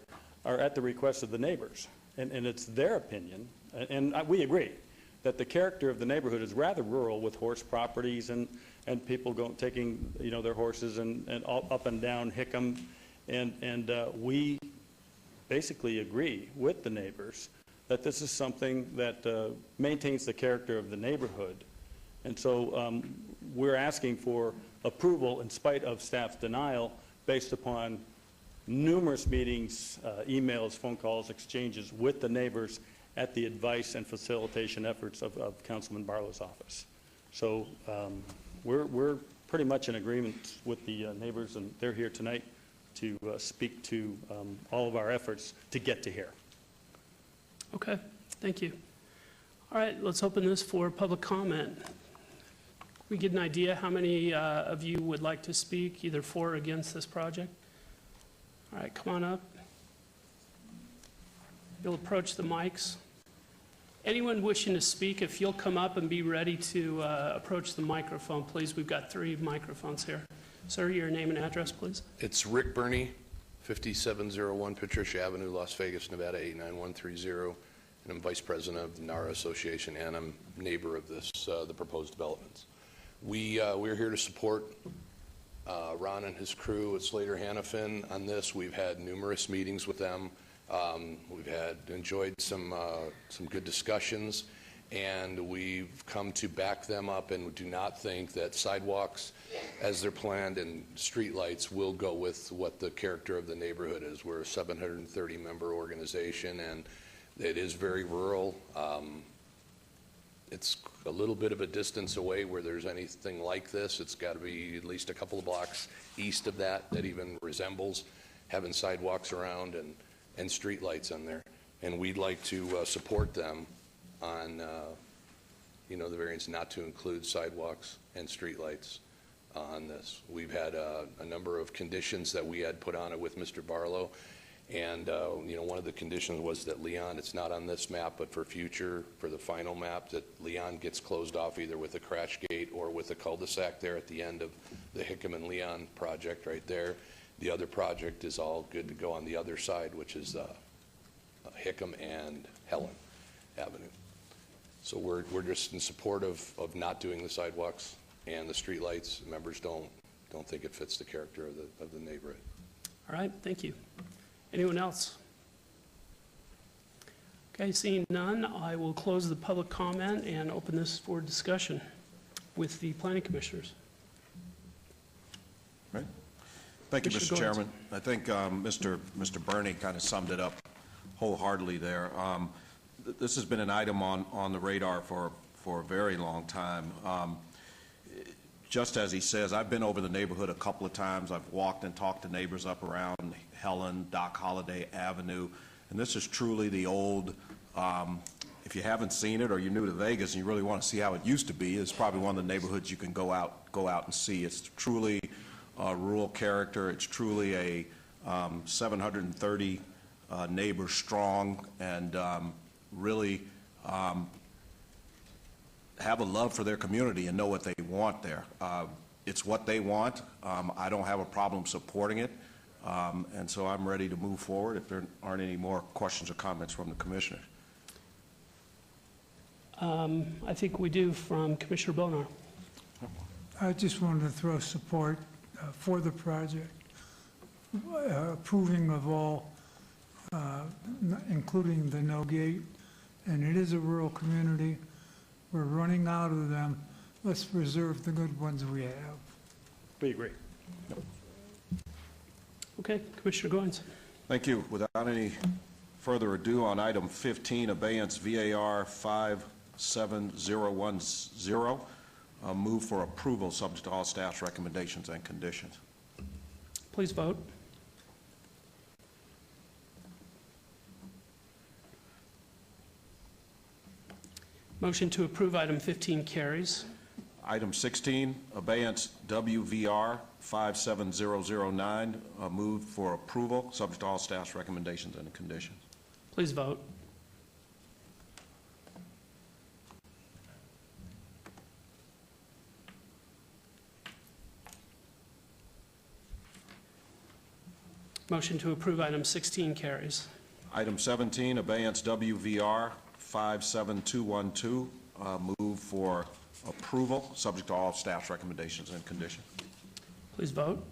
are at the request of the neighbors. And it's their opinion, and we agree, that the character of the neighborhood is rather rural with horse properties and people taking their horses and up and down Hickam. And we basically agree with the neighbors that this is something that maintains the character of the neighborhood. And so we're asking for approval in spite of staff's denial based upon numerous meetings, emails, phone calls, exchanges with the neighbors at the advice and facilitation efforts of Councilman Barlow's office. So we're pretty much in agreement with the neighbors, and they're here tonight to speak to all of our efforts to get to here. Okay, thank you. All right, let's open this for public comment. We get an idea how many of you would like to speak either for or against this project? All right, come on up. You'll approach the mics. Anyone wishing to speak, if you'll come up and be ready to approach the microphone, please. We've got 3 microphones here. Sir, your name and address, please. It's Rick Burney, 5701 Patricia Avenue, Las Vegas, Nevada, 89130. And I'm Vice President of the NARA Association, and I'm neighbor of this, the proposed developments. We're here to support Ron and his crew at Slater Hannafin on this. We've had numerous meetings with them. We've enjoyed some good discussions, and we've come to back them up and do not think that sidewalks as they're planned and streetlights will go with what the character of the neighborhood is. We're a 730-member organization, and it is very rural. It's a little bit of a distance away where there's anything like this. It's got to be at least a couple of blocks east of that even resembles having sidewalks around and street lights on there. And we'd like to support them on, the variance not to include sidewalks and street lights on this. We've had a number of conditions that we had put on it with Mr. Barlow. And, one of the conditions was that Leon, it's not on this map, but for the final map, that Leon gets closed off either with a crash gate or with a cul-de-sac there at the end of the Hickam and Leon project right there. The other project is all good to go on the other side, which is Hickam and Helen Avenue. So we're just in support of not doing the sidewalks and the streetlights. Members don't think it fits the character of the neighborhood. All right, thank you. Anyone else? Okay, seeing none, I will close the public comment and open this for discussion with the planning commissioners. Right. Thank you, Mr. Chairman. I think Mr. Burney kind of summed it up wholeheartedly there. This has been an item on the radar for a very long time. Just as he says, I've been over the neighborhood a couple of times. I've walked and talked to neighbors up around Helen, Doc Holliday Avenue, and this is truly the old, if you haven't seen it or you're new to Vegas and you really want to see how it used to be, it's probably one of the neighborhoods you can go out and see. It's truly rural character. It's truly a 730 neighbors strong, and really have a love for their community and know what they want there. It's what they want. I don't have a problem supporting it, and so I'm ready to move forward if there aren't any more questions or comments from the commissioners. I think we do from Commissioner Bonar. I just wanted to throw support for the project, approving of all, including the no gate, and it is a rural community. We're running out of them. Let's preserve the good ones we have. We agree. Okay, Commissioner Goins. Thank you. Without any further ado, on item 15, abeyance VAR 57010, move for approval subject to all staff's recommendations and conditions. Please vote. Motion to approve item 15 carries. Item 16, abeyance WVR 57009, move for approval subject to all staff's recommendations and conditions. Please vote. Motion to approve item 16 carries. Item 17, abeyance WVR 57212, move for approval, subject to all staff's recommendations and conditions. Please vote.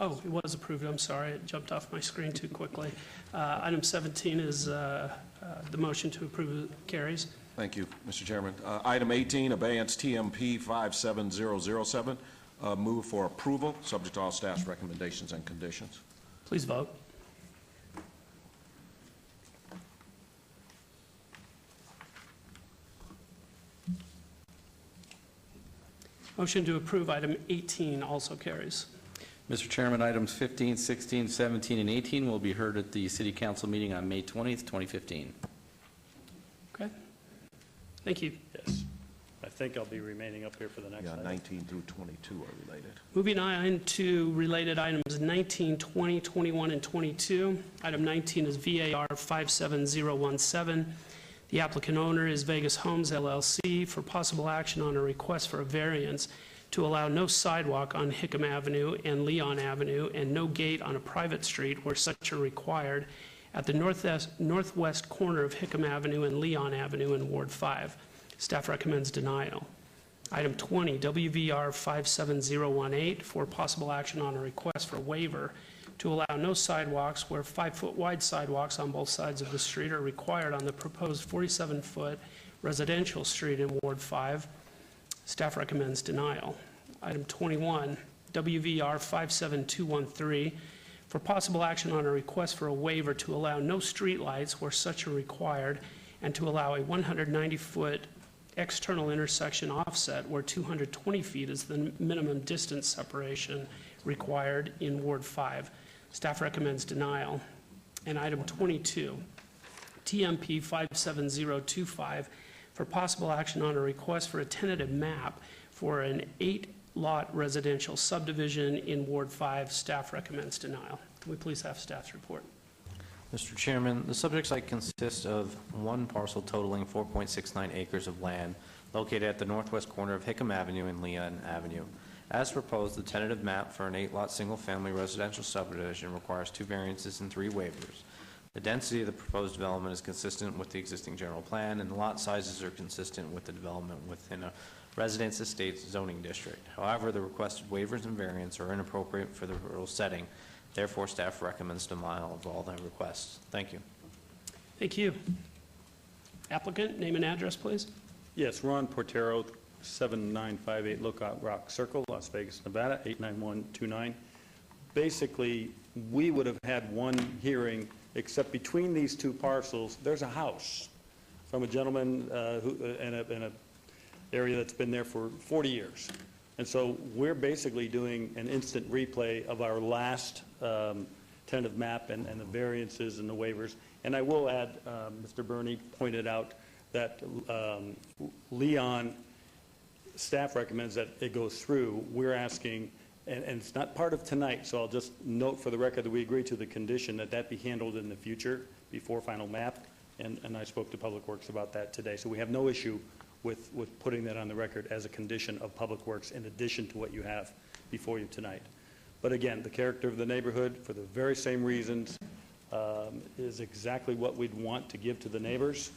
Oh, it was approved, I'm sorry, it jumped off my screen too quickly. Item 17 is the motion to approve carries. Thank you, Mr. Chairman. Item 18, abeyance TMP 57007. Move for approval, subject to all staff's recommendations and conditions. Please vote. Motion to approve item 18 also carries. Mr. Chairman, items 15, 16, 17, and 18 will be heard at the City Council meeting on May 20th, 2015. Okay. Thank you. Yes. I think I'll be remaining up here for the next Yeah, item. 19 through 22 are related. Moving on to related items 19, 20, 21, and 22. Item 19 is VAR 57017. The applicant owner is Vegas Homes LLC for possible action on a request for a variance to allow no sidewalk on Hickam Avenue and Leon Avenue and no gate on a private street where such are required at the northwest corner of Hickam Avenue and Leon Avenue in Ward 5. Staff recommends denial. Item 20, WVR 57018 for possible action on a request for waiver to allow no sidewalks where 5-foot wide sidewalks on both sides of the street are required on the proposed 47-foot residential street in Ward 5. Staff recommends denial. Item 21, WVR 57213 for possible action on a request for a waiver to allow no streetlights where such are required and to allow a 190-foot external intersection offset where 220 feet is the minimum distance separation required in Ward 5. Staff recommends denial. And item 22, TMP 57025 for possible action on a request for a tentative map for an 8-lot residential subdivision in Ward 5. Staff recommends denial. Can we please have staff's report? Mr. Chairman, the subject site consists of one parcel totaling 4.69 acres of land located at the northwest corner of Hickam Avenue and Leon Avenue. As proposed, the tentative map for an 8-lot single-family residential subdivision requires 2 variances and 3 waivers. The density of the proposed development is consistent with the existing general plan, and the lot sizes are consistent with the development within a residence estates zoning district. However, the requested waivers and variants are inappropriate for the rural setting. Therefore, staff recommends denial of all the requests. Thank you. Thank you. Applicant, name and address, please. Yes, Ron Portero, 7958 Lookout Rock Circle, Las Vegas, Nevada, 89129. Basically, we would have had one hearing, except between these two parcels, there's a house from a gentleman in an area that's been there for 40 years. And so we're basically doing an instant replay of our last tentative map and the variances and the waivers. And I will add, Mr. Burney pointed out that Leon staff recommends that it goes through. We're asking, and it's not part of tonight, so I'll just note for the record that we agree to the condition that that be handled in the future before final map. And I spoke to Public Works about that today. So we have no issue with putting that on the record as a condition of Public Works in addition to what you have before you tonight. But again, the character of the neighborhood, for the very same reasons, is exactly what we'd want to give to the neighbors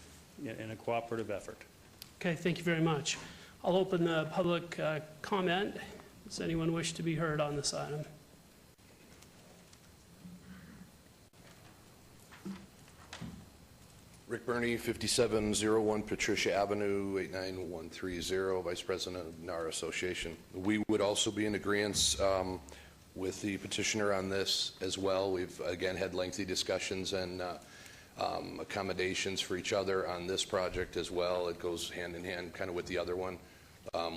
in a cooperative effort. Okay, thank you very much. I'll open the public comment. Does anyone wish to be heard on this item? Rick Burney, 5701 Patricia Avenue, 89130, Vice President of NAR Association. We would also be in agreement with the petitioner on this as well. We've, again, had lengthy discussions and accommodations for each other on this project as well. It goes hand in hand kind of with the other one.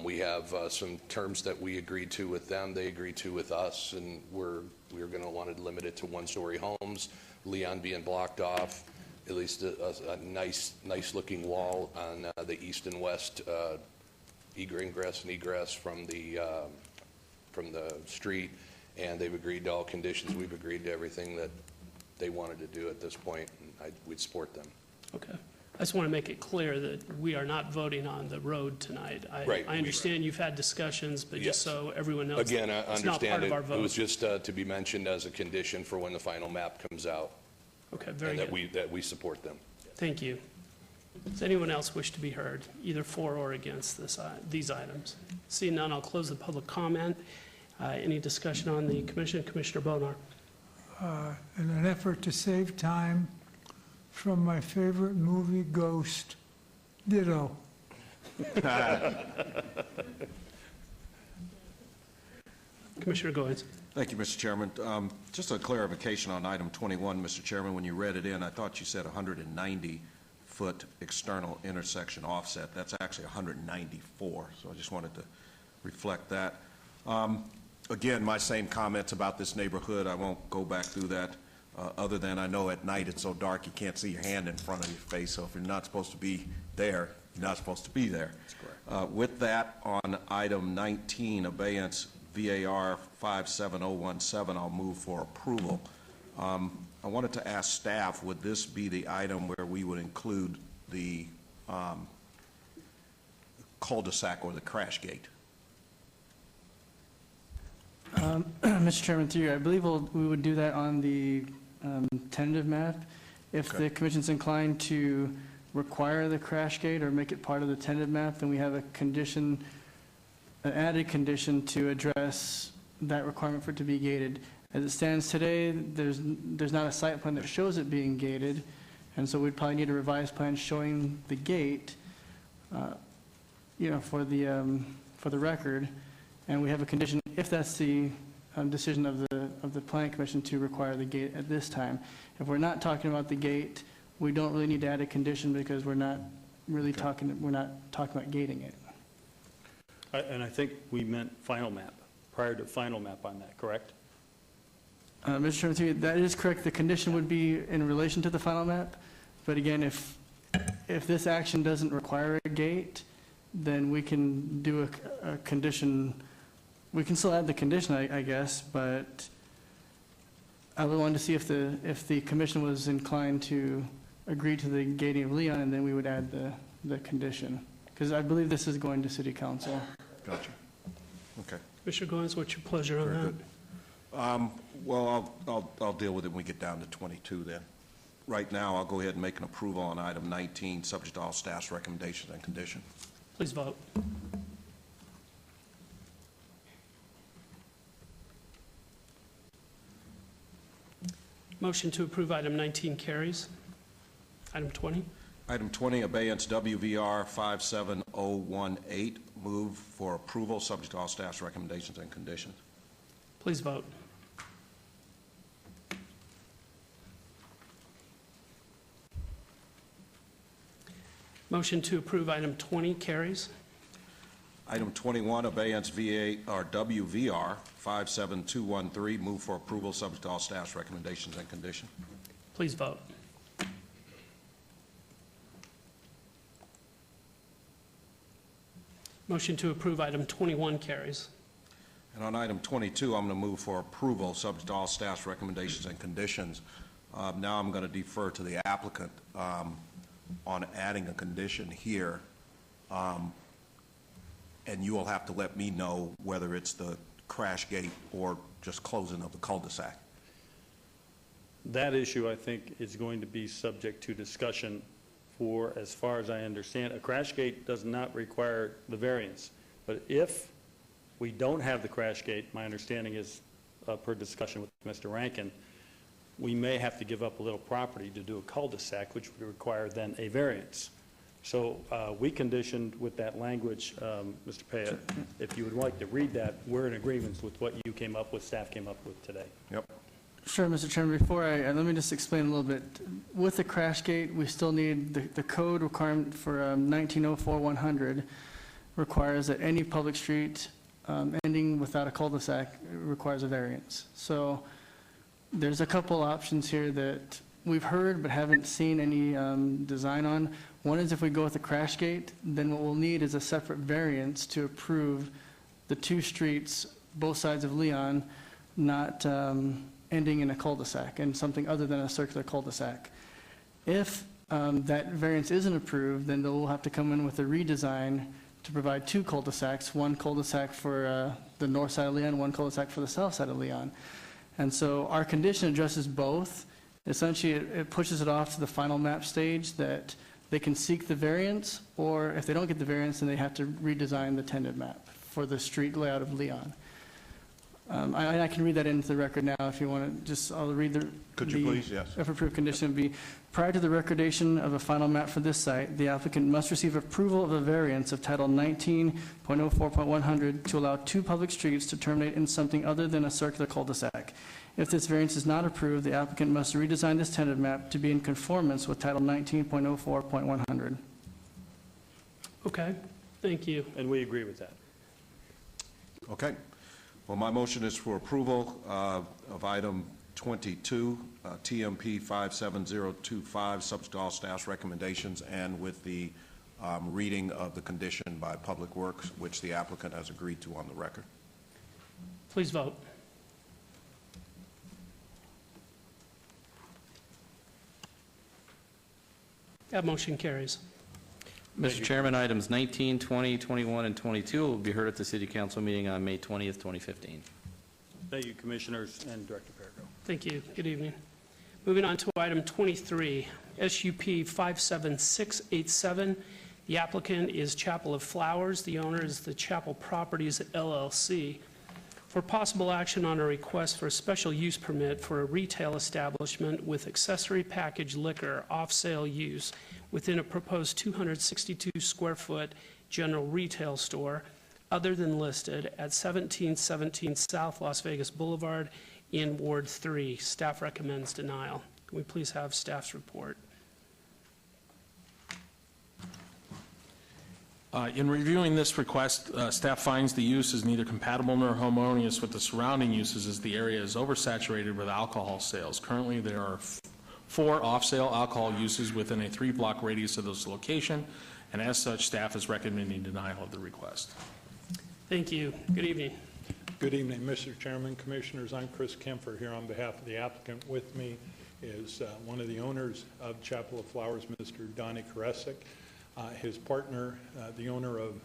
We have some terms that we agreed to with them, they agreed to with us, and we're going to want to limit it to 1-story homes, Leon being blocked off, at least a nice looking wall on the east and west ingress and egress from the street, and they've agreed to all conditions. We've agreed to everything that they wanted to do at this point, and we'd support them. Okay. I just want to make it clear that we are not voting on the road tonight. Right. I understand you've had discussions, but Yes. just so everyone knows, Again, I it's not part understand of our it. vote. It was just to be mentioned as a condition for when the final map comes out. Okay, very and good. that we support them. Thank you. Does anyone else wish to be heard, either for or against these items? Seeing none, I'll close the public comment. Any discussion on the commission? Commissioner Bonar. In an effort to save time from my favorite movie, Ghost, ditto. Commissioner Goins. Thank you, Mr. Chairman. Just a clarification on item 21, Mr. Chairman. When you read it in, I thought you said 190-foot external intersection offset. That's actually 194, so I just wanted to reflect that. Again, my same comments about this neighborhood. I won't go back through that, other than I know at night it's so dark you can't see your hand in front of your face, so if you're not supposed to be there, you're not supposed to be there. That's correct. With that, on item 19, abeyance VAR 57017, I'll move for approval. I wanted to ask staff, would this be the item where we would include the cul-de-sac or the crash gate? Mr. Chairman, through you, I believe we would do that on the tentative map. If Okay. the commission's inclined to require the crash gate or make it part of the tentative map, then we have a condition, an added condition to address that requirement for it to be gated. As it stands today, there's not a site plan that shows it being gated, and so we'd probably need a revised plan showing the gate, for the record. And we have a condition, if that's the decision of the Planning Commission, to require the gate at this time. If we're not talking about the gate, we don't really need to add a condition because we're not really talking about gating it. And I think we meant final map, prior to final map on that, correct? Mr. Chairman, through you, that is correct. The condition would be in relation to the final map. But again, if this action doesn't require a gate, then we can do a condition. We can still add the condition, I guess, but I would want to see if the commission was inclined to agree to the gating of Leon, and then we would add the condition. Because I believe this is going to City Council. Gotcha. Okay. Commissioner Goins, what's your pleasure on Very that? good. Well, I'll deal with it when we get down to 22 then. Right now, I'll go ahead and make an approval on item 19, subject to all staff's recommendations and condition. Please vote. Motion to approve item 19 carries. Item 20. Item 20, abeyance WVR 57018, move for approval, subject to all staff's recommendations and conditions. Please vote. Motion to approve item 20 carries. Item 21, abeyance WVR 57213, move for approval, subject to all staff's recommendations and conditions. Please vote. Motion to approve item 21 carries. And on item 22, I'm going to move for approval, subject to all staff's recommendations and conditions. Now I'm going to defer to the applicant on adding a condition here, and you will have to let me know whether it's the crash gate or just closing of the cul-de-sac. That issue, I think, is going to be subject to discussion for, as far as I understand, a crash gate does not require the variance. But if we don't have the crash gate, my understanding is, per discussion with Mr. Rankin, we may have to give up a little property to do a cul-de-sac, which would require then a variance. So we conditioned with that language, Mr. Paya, if you would like to read that, we're in agreement with what you came up with, staff came up with today. Yep. Sure, Mr. Chairman. Before let me just explain a little bit. With the crash gate, we still need the code requirement for 1904-100 requires that any public street ending without a cul-de-sac requires a variance. So there's a couple options here that we've heard but haven't seen any design on. One is if we go with the crash gate, then what we'll need is a separate variance to approve the two streets, both sides of Leon, not ending in a cul-de-sac and something other than a circular cul-de-sac. If that variance isn't approved, then they'll have to come in with a redesign to provide two cul-de-sacs, one cul-de-sac for the north side of Leon, one cul-de-sac for the south side of Leon. And so our condition addresses both. Essentially, it pushes it off to the final map stage that they can seek the variance, or if they don't get the variance, then they have to redesign the tentative map for the street layout of Leon. I can read that into the record now if you want to. I'll read the. Could you please? Yes. If approved condition would be, prior to the recordation of a final map for this site, the applicant must receive approval of a variance of Title 19.04.100 to allow 2 public streets to terminate in something other than a circular cul-de-sac. If this variance is not approved, the applicant must redesign this tentative map to be in conformance with Title 19.04.100. Okay, thank you. And we agree with that. Okay. Well, my motion is for approval of item 22, TMP 57025, subject to all staff's recommendations and with the reading of the condition by Public Works, which the applicant has agreed to on the record. Please vote. That motion carries. Mr. Chairman, items 19, 20, 21, and 22 will be heard at the City Council meeting on May 20th, 2015. Thank you, Commissioners and Director Perrigo. Thank you. Good evening. Moving on to item 23, SUP 57687. The applicant is Chapel of Flowers. The owner is the Chapel Properties LLC. For possible action on a request for a special use permit for a retail establishment with accessory packaged liquor off-sale use within a proposed 262 square foot general retail store other than listed at 1717 South Las Vegas Boulevard in Ward 3. Staff recommends denial. Can we please have staff's report? In reviewing this request, staff finds the use is neither compatible nor harmonious with the surrounding uses as the area is oversaturated with alcohol sales. Currently, there are 4 off-sale alcohol uses within a 3-block radius of this location, and as such, staff is recommending denial of the request. Thank you. Good evening. Good evening, Mr. Chairman, Commissioners. I'm Chris Kempfer here on behalf of the applicant. With me is one of the owners of Chapel of Flowers, Mr. Donnie Karesic. His partner, the owner of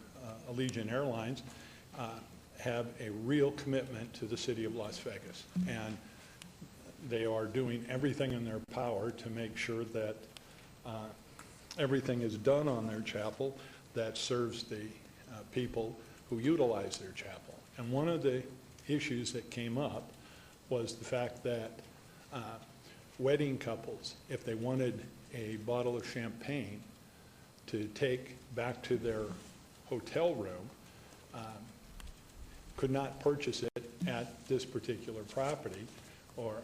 Allegiant Airlines, have a real commitment to the city of Las Vegas. And they are doing everything in their power to make sure that everything is done on their chapel that serves the people who utilize their chapel. And one of the issues that came up was the fact that wedding couples, if they wanted a bottle of champagne to take back to their hotel room, could not purchase it at this particular property or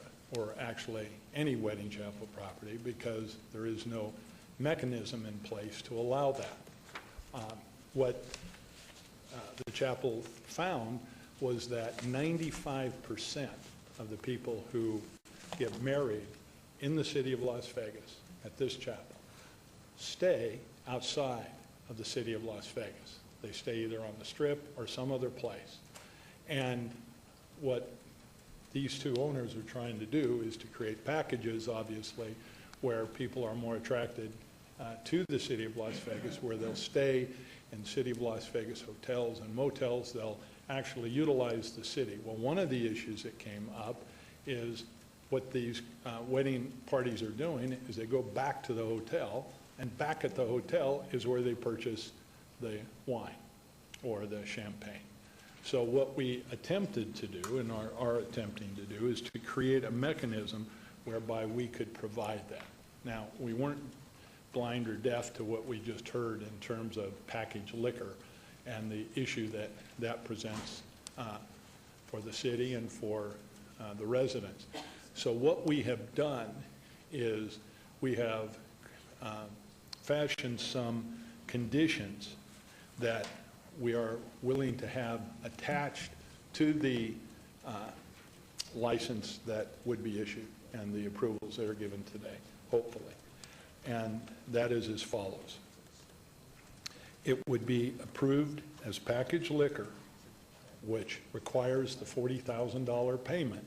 actually any wedding chapel property because there is no mechanism in place to allow that. What the chapel found was that 95% of the people who get married in the city of Las Vegas at this chapel stay outside of the city of Las Vegas. They stay either on the Strip or some other place. And what these 2 owners are trying to do is to create packages, obviously, where people are more attracted to the city of Las Vegas, where they'll stay in city of Las Vegas hotels and motels. They'll actually utilize the city. Well, one of the issues that came up is what these wedding parties are doing is they go back to the hotel, and back at the hotel is where they purchase the wine or the champagne. So what we attempted to do and are attempting to do is to create a mechanism whereby we could provide that. Now, we weren't blind or deaf to what we just heard in terms of packaged liquor and the issue that that presents for the city and for the residents. So what we have done is we have fashioned some conditions that we are willing to have attached to the license that would be issued and the approvals that are given today, hopefully. And that is as follows. It would be approved as packaged liquor, which requires the $40,000 payment,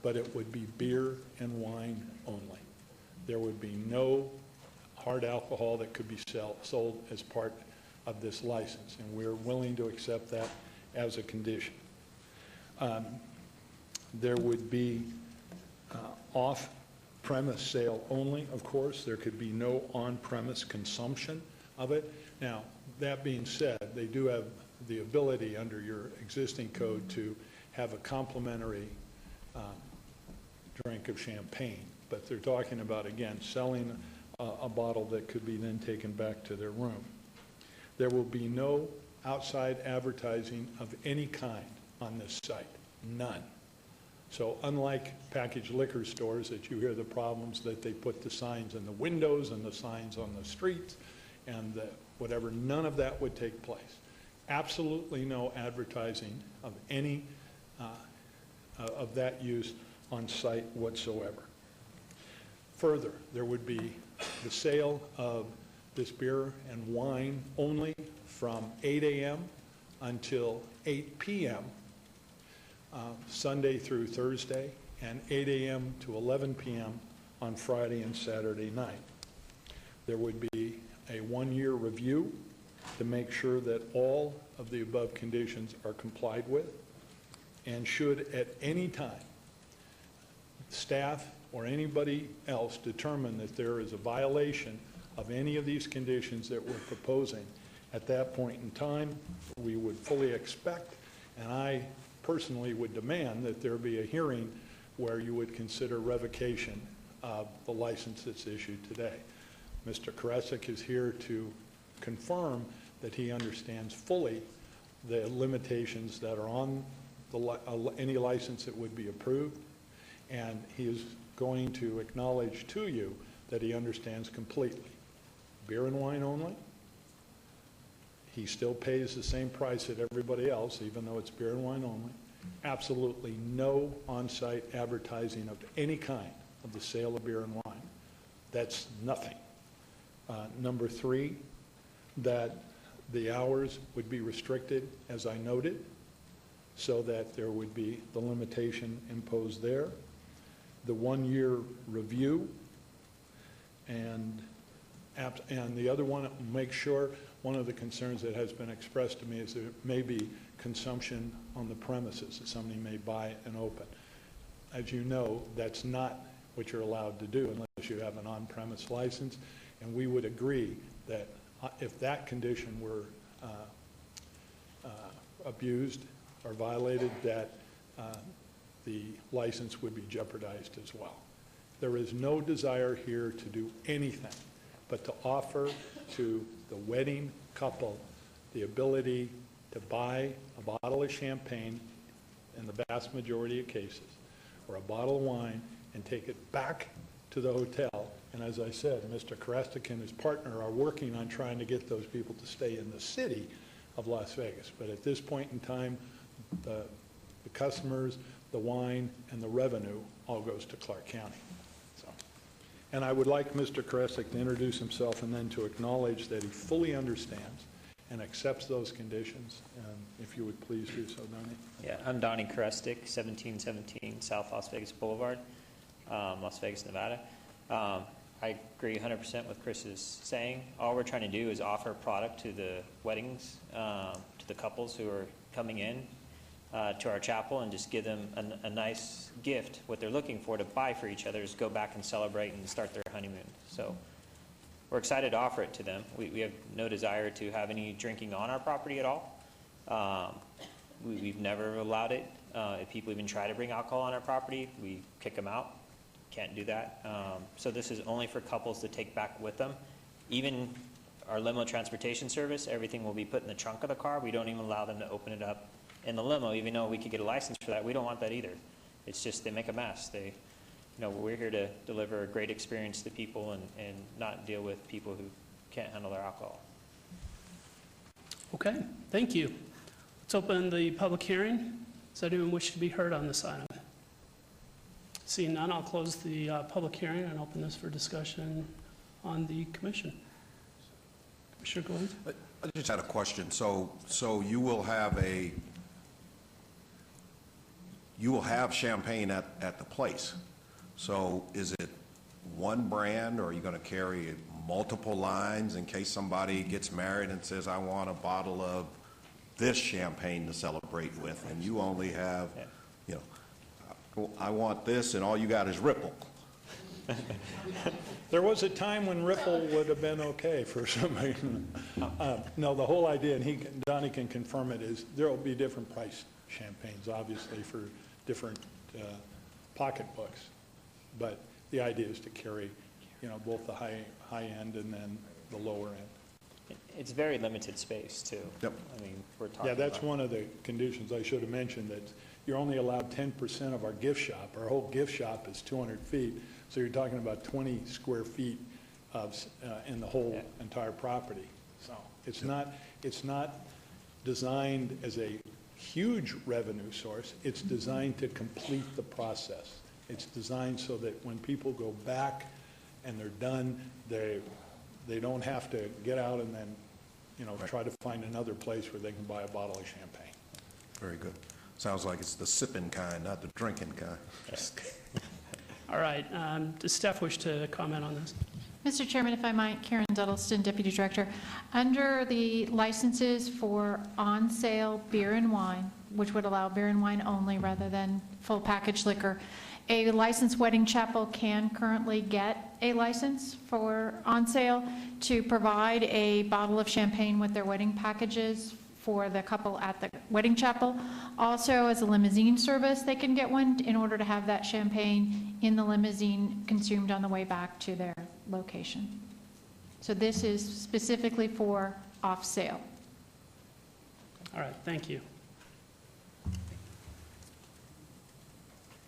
but it would be beer and wine only. There would be no hard alcohol that could be sold as part of this license, and we're willing to accept that as a condition. There would be off-premise sale only, of course. There could be no on-premise consumption of it. Now, that being said, they do have the ability under your existing code to have a complimentary drink of champagne. But they're talking about, again, selling a bottle that could be then taken back to their room. There will be no outside advertising of any kind on this site, none. So unlike packaged liquor stores that you hear the problems that they put the signs in the windows and the signs on the streets and whatever, none of that would take place. Absolutely no advertising of any of that use on site whatsoever. Further, there would be the sale of this beer and wine only from 8 a.m. until 8 p.m. Sunday through Thursday, and 8 a.m. to 11 p.m. on Friday and Saturday night. There would be a one-year review to make sure that all of the above conditions are complied with, and should at any time staff or anybody else determine that there is a violation of any of these conditions that we're proposing, at that point in time, we would fully expect, and I personally would demand, that there be a hearing where you would consider revocation of the license that's issued today. Mr. Karasik is here to confirm that he understands fully the limitations that are on any license that would be approved, and he is going to acknowledge to you that he understands completely. Beer and wine only. He still pays the same price that everybody else, even though it's beer and wine only. Absolutely no on-site advertising of any kind of the sale of beer and wine. That's nothing. Number three, that the hours would be restricted, as I noted, so that there would be the limitation imposed there. The one-year review, and the other one, make sure, one of the concerns that has been expressed to me is there may be consumption on the premises, that somebody may buy and open. As you know, that's not what you're allowed to do unless you have an on-premise license, and we would agree that if that condition were abused or violated, that the license would be jeopardized as well. There is no desire here to do anything but to offer to the wedding couple the ability to buy a bottle of champagne in the vast majority of cases, or a bottle of wine, and take it back to the hotel. And as I said, Mr. Karasik and his partner are working on trying to get those people to stay in the city of Las Vegas. But at this point in time, the customers, the wine, and the revenue all goes to Clark County. So, and I would like Mr. Karasik to introduce himself and then to acknowledge that he fully understands and accepts those conditions. And if you would please do so, Donnie. Yeah, I'm Donnie Karestik, 1717 South Las Vegas Boulevard, Las Vegas, Nevada. I agree 100% with Chris is saying. All we're trying to do is offer a product to the weddings, to the couples who are coming in to our chapel, and just give them a nice gift. What they're looking for to buy for each other is go back and celebrate and start their honeymoon. So we're excited to offer it to them. We have no desire to have any drinking on our property at all. We've never allowed it. If people even try to bring alcohol on our property, we kick them out. Can't do that. So this is only for couples to take back with them. Even our limo transportation service, everything will be put in the trunk of the car. We don't even allow them to open it up in the limo, even though we could get a license for that. We don't want that either. It's just they make a mess. We're here to deliver a great experience to people and not deal with people who can't handle their alcohol. Okay, thank you. Let's open the public hearing. Does anyone wish to be heard on this item? Seeing none, I'll close the public hearing and open this for discussion on the commission. Commissioner Goins? I just had a question. So you will have champagne at the place. So is it one brand, or are you going to carry multiple lines in case somebody gets married and says, I want a bottle of this champagne to celebrate with, and you only have, I want this, and all you got is Ripple. There was a time when Ripple would have been okay for some reason. No, the whole idea, and Donnie can confirm it, is there will be different price champagnes, obviously, for different pocketbooks. But the idea is to carry, both the high end and then the lower end. It's very limited space, too. Yep. I mean, we're talking Yeah, that's about- one of the conditions I should have mentioned, that you're only allowed 10% of our gift shop. Our whole gift shop is 200 feet, so you're talking about 20 square feet in the whole entire property. So it's not designed as a huge revenue source. It's designed to complete the process. It's designed so that when people go back and they're done, they don't have to get out and then, try to find another place where they can buy a bottle of champagne. Very good. Sounds like it's the sipping kind, not the drinking kind. All right, does staff wish to comment on this? Mr. Chairman, if I might, Karen Duddleston, Deputy Director. Under the licenses for on-sale beer and wine, which would allow beer and wine only rather than full package liquor, a licensed wedding chapel can currently get a license for on-sale to provide a bottle of champagne with their wedding packages for the couple at the wedding chapel. Also, as a limousine service, they can get one in order to have that champagne in the limousine consumed on the way back to their location. So this is specifically for off-sale. All right, thank you.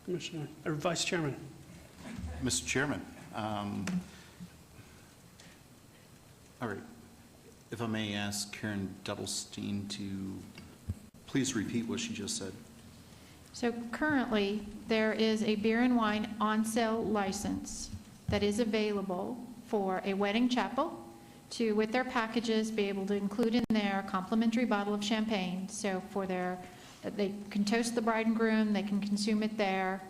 Commissioner, or Vice Chairman. Mr. Chairman, all right, if I may ask Karen Duddlesteen to please repeat what she just said. So currently, there is a beer and wine on-sale license that is available for a wedding chapel to, with their packages, be able to include in there a complimentary bottle of champagne. So for they can toast the bride and groom, they can consume it there.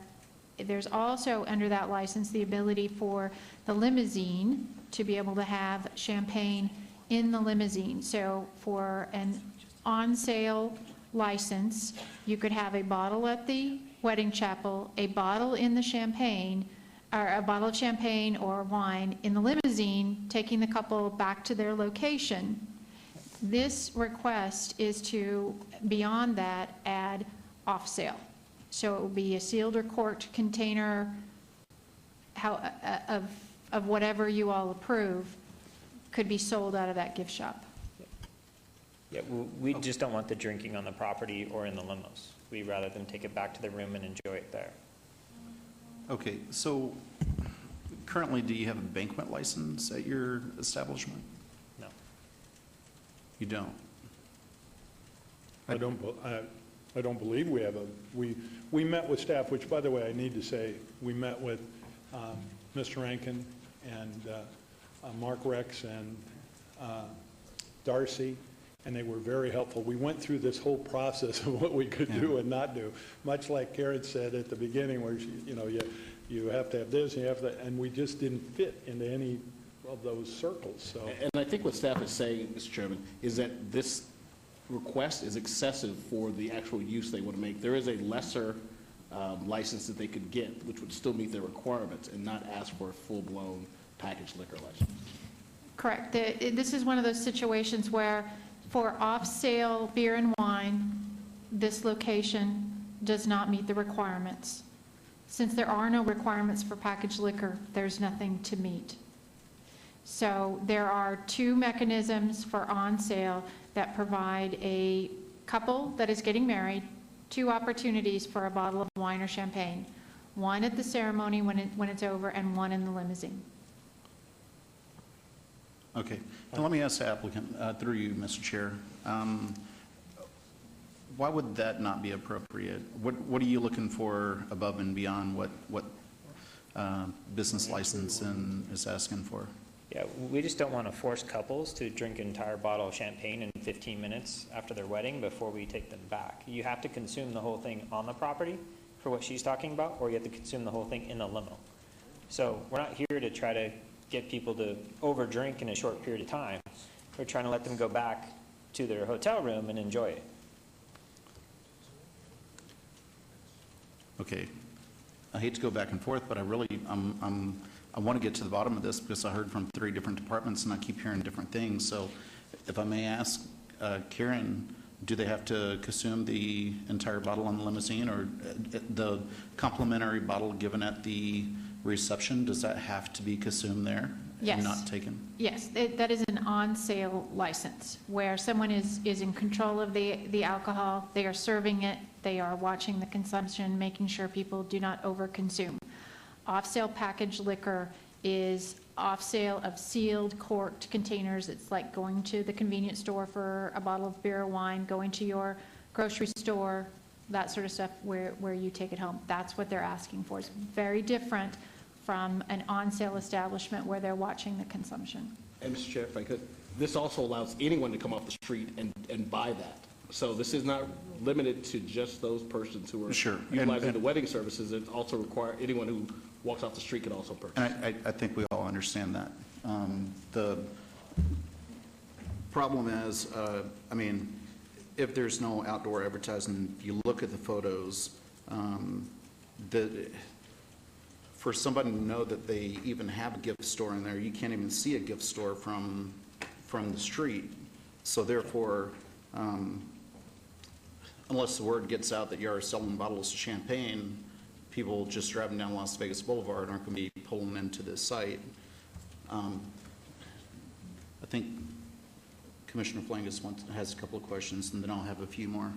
There's also, under that license, the ability for the limousine to be able to have champagne in the limousine. So for an on-sale license, you could have a bottle at the wedding chapel, a bottle in the champagne, or a bottle of champagne or wine in the limousine, taking the couple back to their location. This request is to, beyond that, add off-sale. So it will be a sealed or corked container of whatever you all approve could be sold out of that gift shop. Yeah, we just don't want the drinking on the property or in the limos. We'd rather them take it back to the room and enjoy it there. Okay, so currently, do you have a banquet license at your establishment? No. You don't? I don't believe we have we met with staff, which, by the way, I need to say, we met with Mr. Rankin and Mark Rex and Darcy, and they were very helpful. We went through this whole process of what we could do and not do, much like Karen said at the beginning, where you have to have this, and you have that, and we just didn't fit into any of those circles. So, And I think what staff is saying, Mr. Chairman, is that this request is excessive for the actual use they want to make. There is a lesser license that they could get, which would still meet their requirements and not ask for a full-blown packaged liquor license. Correct. This is one of those situations where for off-sale beer and wine, this location does not meet the requirements. Since there are no requirements for packaged liquor, there's nothing to meet. So there are two mechanisms for on-sale that provide a couple that is getting married two opportunities for a bottle of wine or champagne. One at the ceremony when it's over, and one in the limousine. Okay. Now, let me ask the applicant, through you, Mr. Chair. Why would that not be appropriate? What are you looking for above and beyond what business license is asking for? Yeah, we just don't want to force couples to drink an entire bottle of champagne in 15 minutes after their wedding before we take them back. You have to consume the whole thing on the property for what she's talking about, or you have to consume the whole thing in the limo. So we're not here to try to get people to overdrink in a short period of time. We're trying to let them go back to their hotel room and enjoy it. Okay. I hate to go back and forth, but I'm I want to get to the bottom of this because I heard from 3 different departments and I keep hearing different things. So if I may ask, Karen, do they have to consume the entire bottle on the limousine, or the complimentary bottle given at the reception, does that have to be consumed there? Yes. And not taken? Yes, that is an on-sale license, where someone is in control of the alcohol, they are serving it, they are watching the consumption, making sure people do not overconsume. Off-sale packaged liquor is off-sale of sealed, corked containers. It's like going to the convenience store for a bottle of beer or wine, going to your grocery store, that sort of stuff, where you take it home. That's what they're asking for. It's very different from an on-sale establishment where they're watching the consumption. And Mr. Chair, if I could, this also allows anyone to come off the street and buy that. So this is not limited to just those persons who are Sure. utilizing the wedding services. It also requires anyone who walks off the street can also purchase. And I think we all understand that. The problem is, I mean, if there's no outdoor advertising, if you look at the photos, for somebody to know that they even have a gift store in there, you can't even see a gift store from the street. So therefore, unless the word gets out that you are selling bottles of champagne, people just driving down Las Vegas Boulevard aren't going to be pulling into this site. I think Commissioner Flangus has a couple of questions, and then I'll have a few more.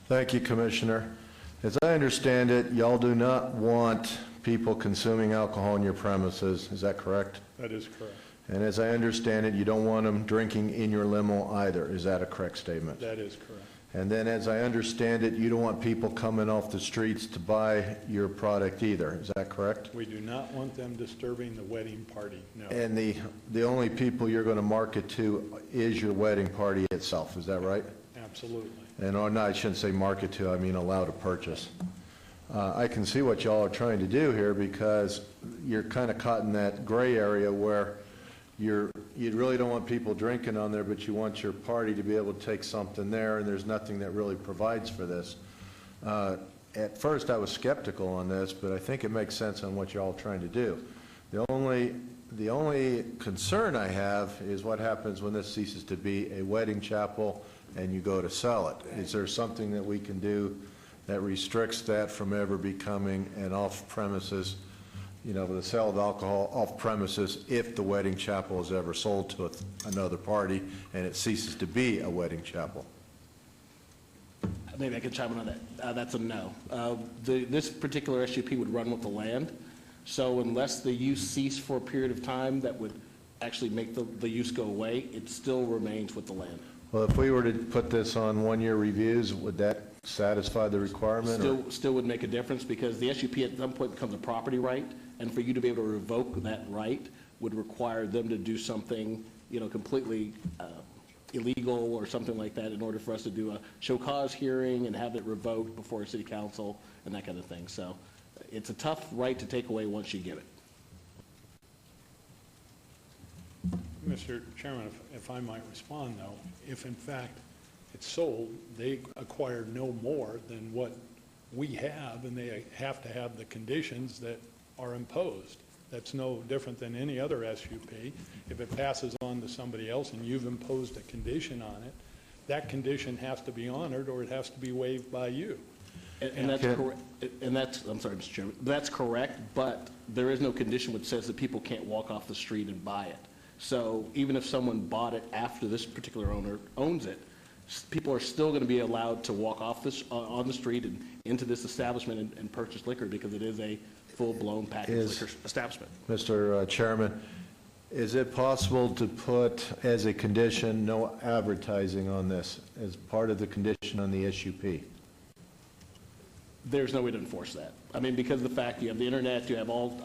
Thank you, Commissioner. As I understand it, y'all do not want people consuming alcohol on your premises. Is that correct? That is correct. And as I understand it, you don't want them drinking in your limo either. Is that a correct statement? That is correct. And then, as I understand it, you don't want people coming off the streets to buy your product either. Is that correct? We do not want them disturbing the wedding party, no. And the only people you're going to market to is your wedding party itself. Is that right? Absolutely. And, or no, I shouldn't say market to, I mean allow to purchase. I can see what y'all are trying to do here, because you're kind of caught in that gray area where you really don't want people drinking on there, but you want your party to be able to take something there, and there's nothing that really provides for this. At first, I was skeptical on this, but I think it makes sense on what y'all are trying to do. The only concern I have is what happens when this ceases to be a wedding chapel and you go to sell it. Is there something that we can do that restricts that from ever becoming an off-premises, the sale of alcohol off-premises, if the wedding chapel is ever sold to another party and it ceases to be a wedding chapel? Maybe I could chime in on that. That's a no. This particular SUP would run with the land, so unless the use ceased for a period of time that would actually make the use go away, it still remains with the land. Well, if we were to put this on one-year reviews, would that satisfy the requirement? Still would make a difference, because the SUP at some point becomes a property right, and for you to be able to revoke that right would require them to do something, completely illegal or something like that in order for us to do a show cause hearing and have it revoked before a city council and that kind of thing. So it's a tough right to take away once you give it. Mr. Chairman, if I might respond, though, if in fact it's sold, they acquire no more than what we have, and they have to have the conditions that are imposed. That's no different than any other SUP. If it passes on to somebody else and you've imposed a condition on it, that condition has to be honored, or it has to be waived by you. And that's correct. And that's, I'm sorry, Mr. Chairman, that's correct, but there is no condition which says that people can't walk off the street and buy it. So even if someone bought it after this particular owner owns it, people are still going to be allowed to walk off on the street and into this establishment and purchase liquor, because it is a full-blown packaged liquor establishment. Mr. Chairman, is it possible to put as a condition no advertising on this as part of the condition on the SUP? There's no way to enforce that. I mean, because of the fact you have the internet, you have all,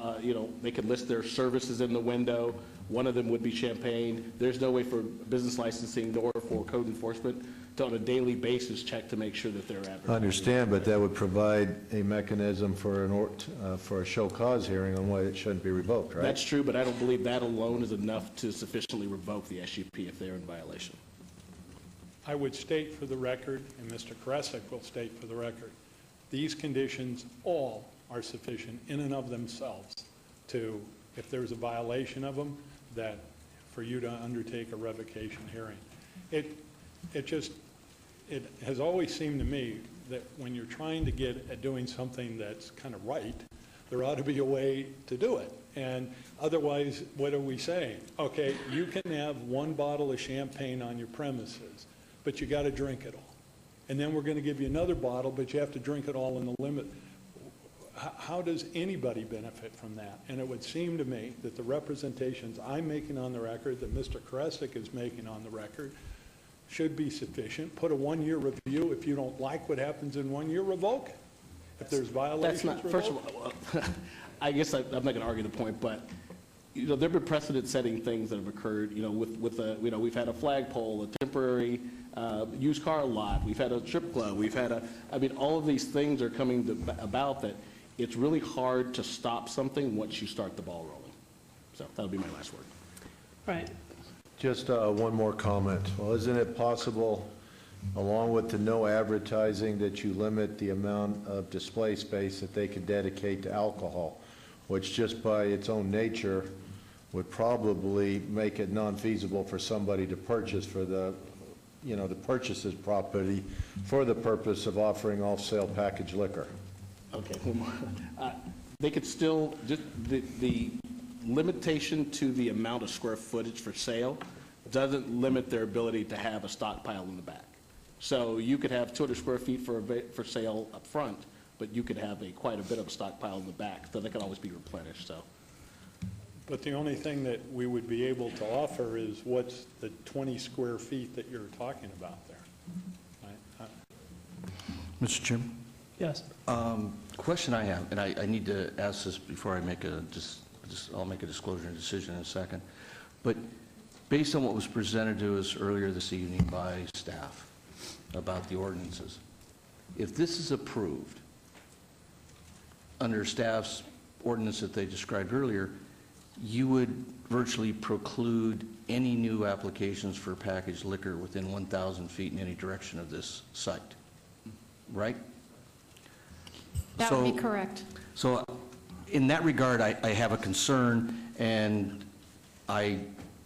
they can list their services in the window. One of them would be champagne. There's no way for business licensing nor for code enforcement to, on a daily basis, check to make sure that they're advertising. I understand, but that would provide a mechanism for a show cause hearing on why it shouldn't be revoked, right? That's true, but I don't believe that alone is enough to sufficiently revoke the SUP if they're in violation. I would state for the record, and Mr. Karasik will state for the record, these conditions all are sufficient in and of themselves to, if there's a violation of them, that for you to undertake a revocation hearing. It has always seemed to me that when you're trying to get at doing something that's kind of right, there ought to be a way to do it. And otherwise, what are we saying? Okay, you can have one bottle of champagne on your premises, but you got to drink it all. And then we're going to give you another bottle, but you have to drink it all in the limit. How does anybody benefit from that? And it would seem to me that the representations I'm making on the record, that Mr. Karesick is making on the record, should be sufficient. Put a one-year review. If you don't like what happens in 1 year, revoke it. If there's violations, That's not, first of all, I guess I'm not going to argue the point, but, you know, there have been precedent-setting things that have occurred, you know, we've had a flagpole, a temporary used car lot, we've had a strip club, we've had all of these things are coming about that it's really hard to stop something once you start the ball rolling. So that'll be my last word. Right. Just one more comment. Well, isn't it possible, along with the no advertising, that you limit the amount of display space that they can dedicate to alcohol, which just by its own nature would probably make it non-feasible for somebody to purchase for the, you know, to purchase this property for the purpose of offering off-sale packaged liquor? Okay. They could still, just the limitation to the amount of square footage for sale doesn't limit their ability to have a stockpile in the back. So you could have 200 square feet for sale up front, but you could have quite a bit of a stockpile in the back, so they can always be replenished. So. But the only thing that we would be able to offer is what's the 20 square feet that you're talking about there. Mr. Chairman? Yes. Question I have, and I need to ask this before I make I'll make a disclosure and decision in a second. But based on what was presented to us earlier this evening by staff about the ordinances, if this is approved under staff's ordinance that they described earlier, you would virtually preclude any new applications for packaged liquor within 1,000 feet in any direction of this site, right? That would be correct. So in that regard, I have a concern, and I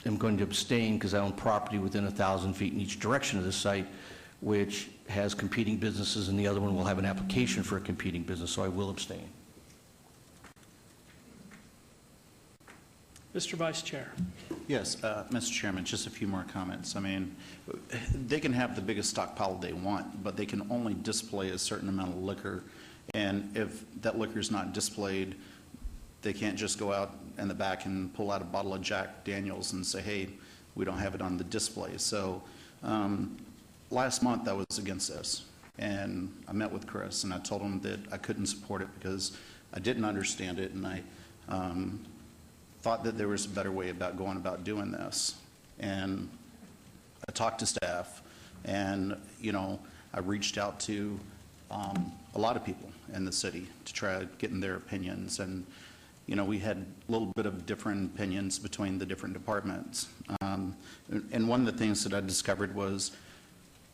am going to abstain because I own property within 1,000 feet in each direction of this site, which has competing businesses, and the other one will have an application for a competing business, so I will abstain. Mr. Vice Chair. Yes, Mr. Chairman, just a few more comments. I mean, they can have the biggest stockpile they want, but they can only display a certain amount of liquor. And if that liquor is not displayed, they can't just go out in the back and pull out a bottle of Jack Daniels and say, hey, we don't have it on the display. So last month I was against this, and I met with Chris, and I told him that I couldn't support it because I didn't understand it, and I thought that there was a better way about going about doing this. And I talked to staff, and, you know, I reached out to a lot of people in the city to try getting their opinions. And, you know, we had a little bit of different opinions between the different departments. And one of the things that I discovered was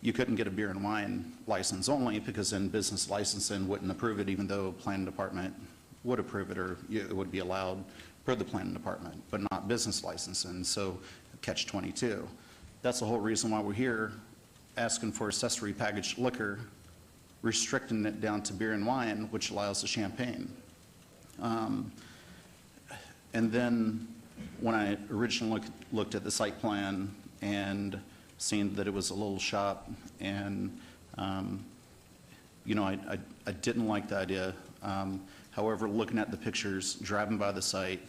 you couldn't get a beer and wine license only because then business licensing wouldn't approve it, even though planning department would approve it, or it would be allowed per the planning department, but not business licensing. So catch-22. That's the whole reason why we're here, asking for accessory packaged liquor, restricting it down to beer and wine, which allows the champagne. And then when I originally looked at the site plan and seen that it was a little shop, and you know, I didn't like the idea. However, looking at the pictures, driving by the site,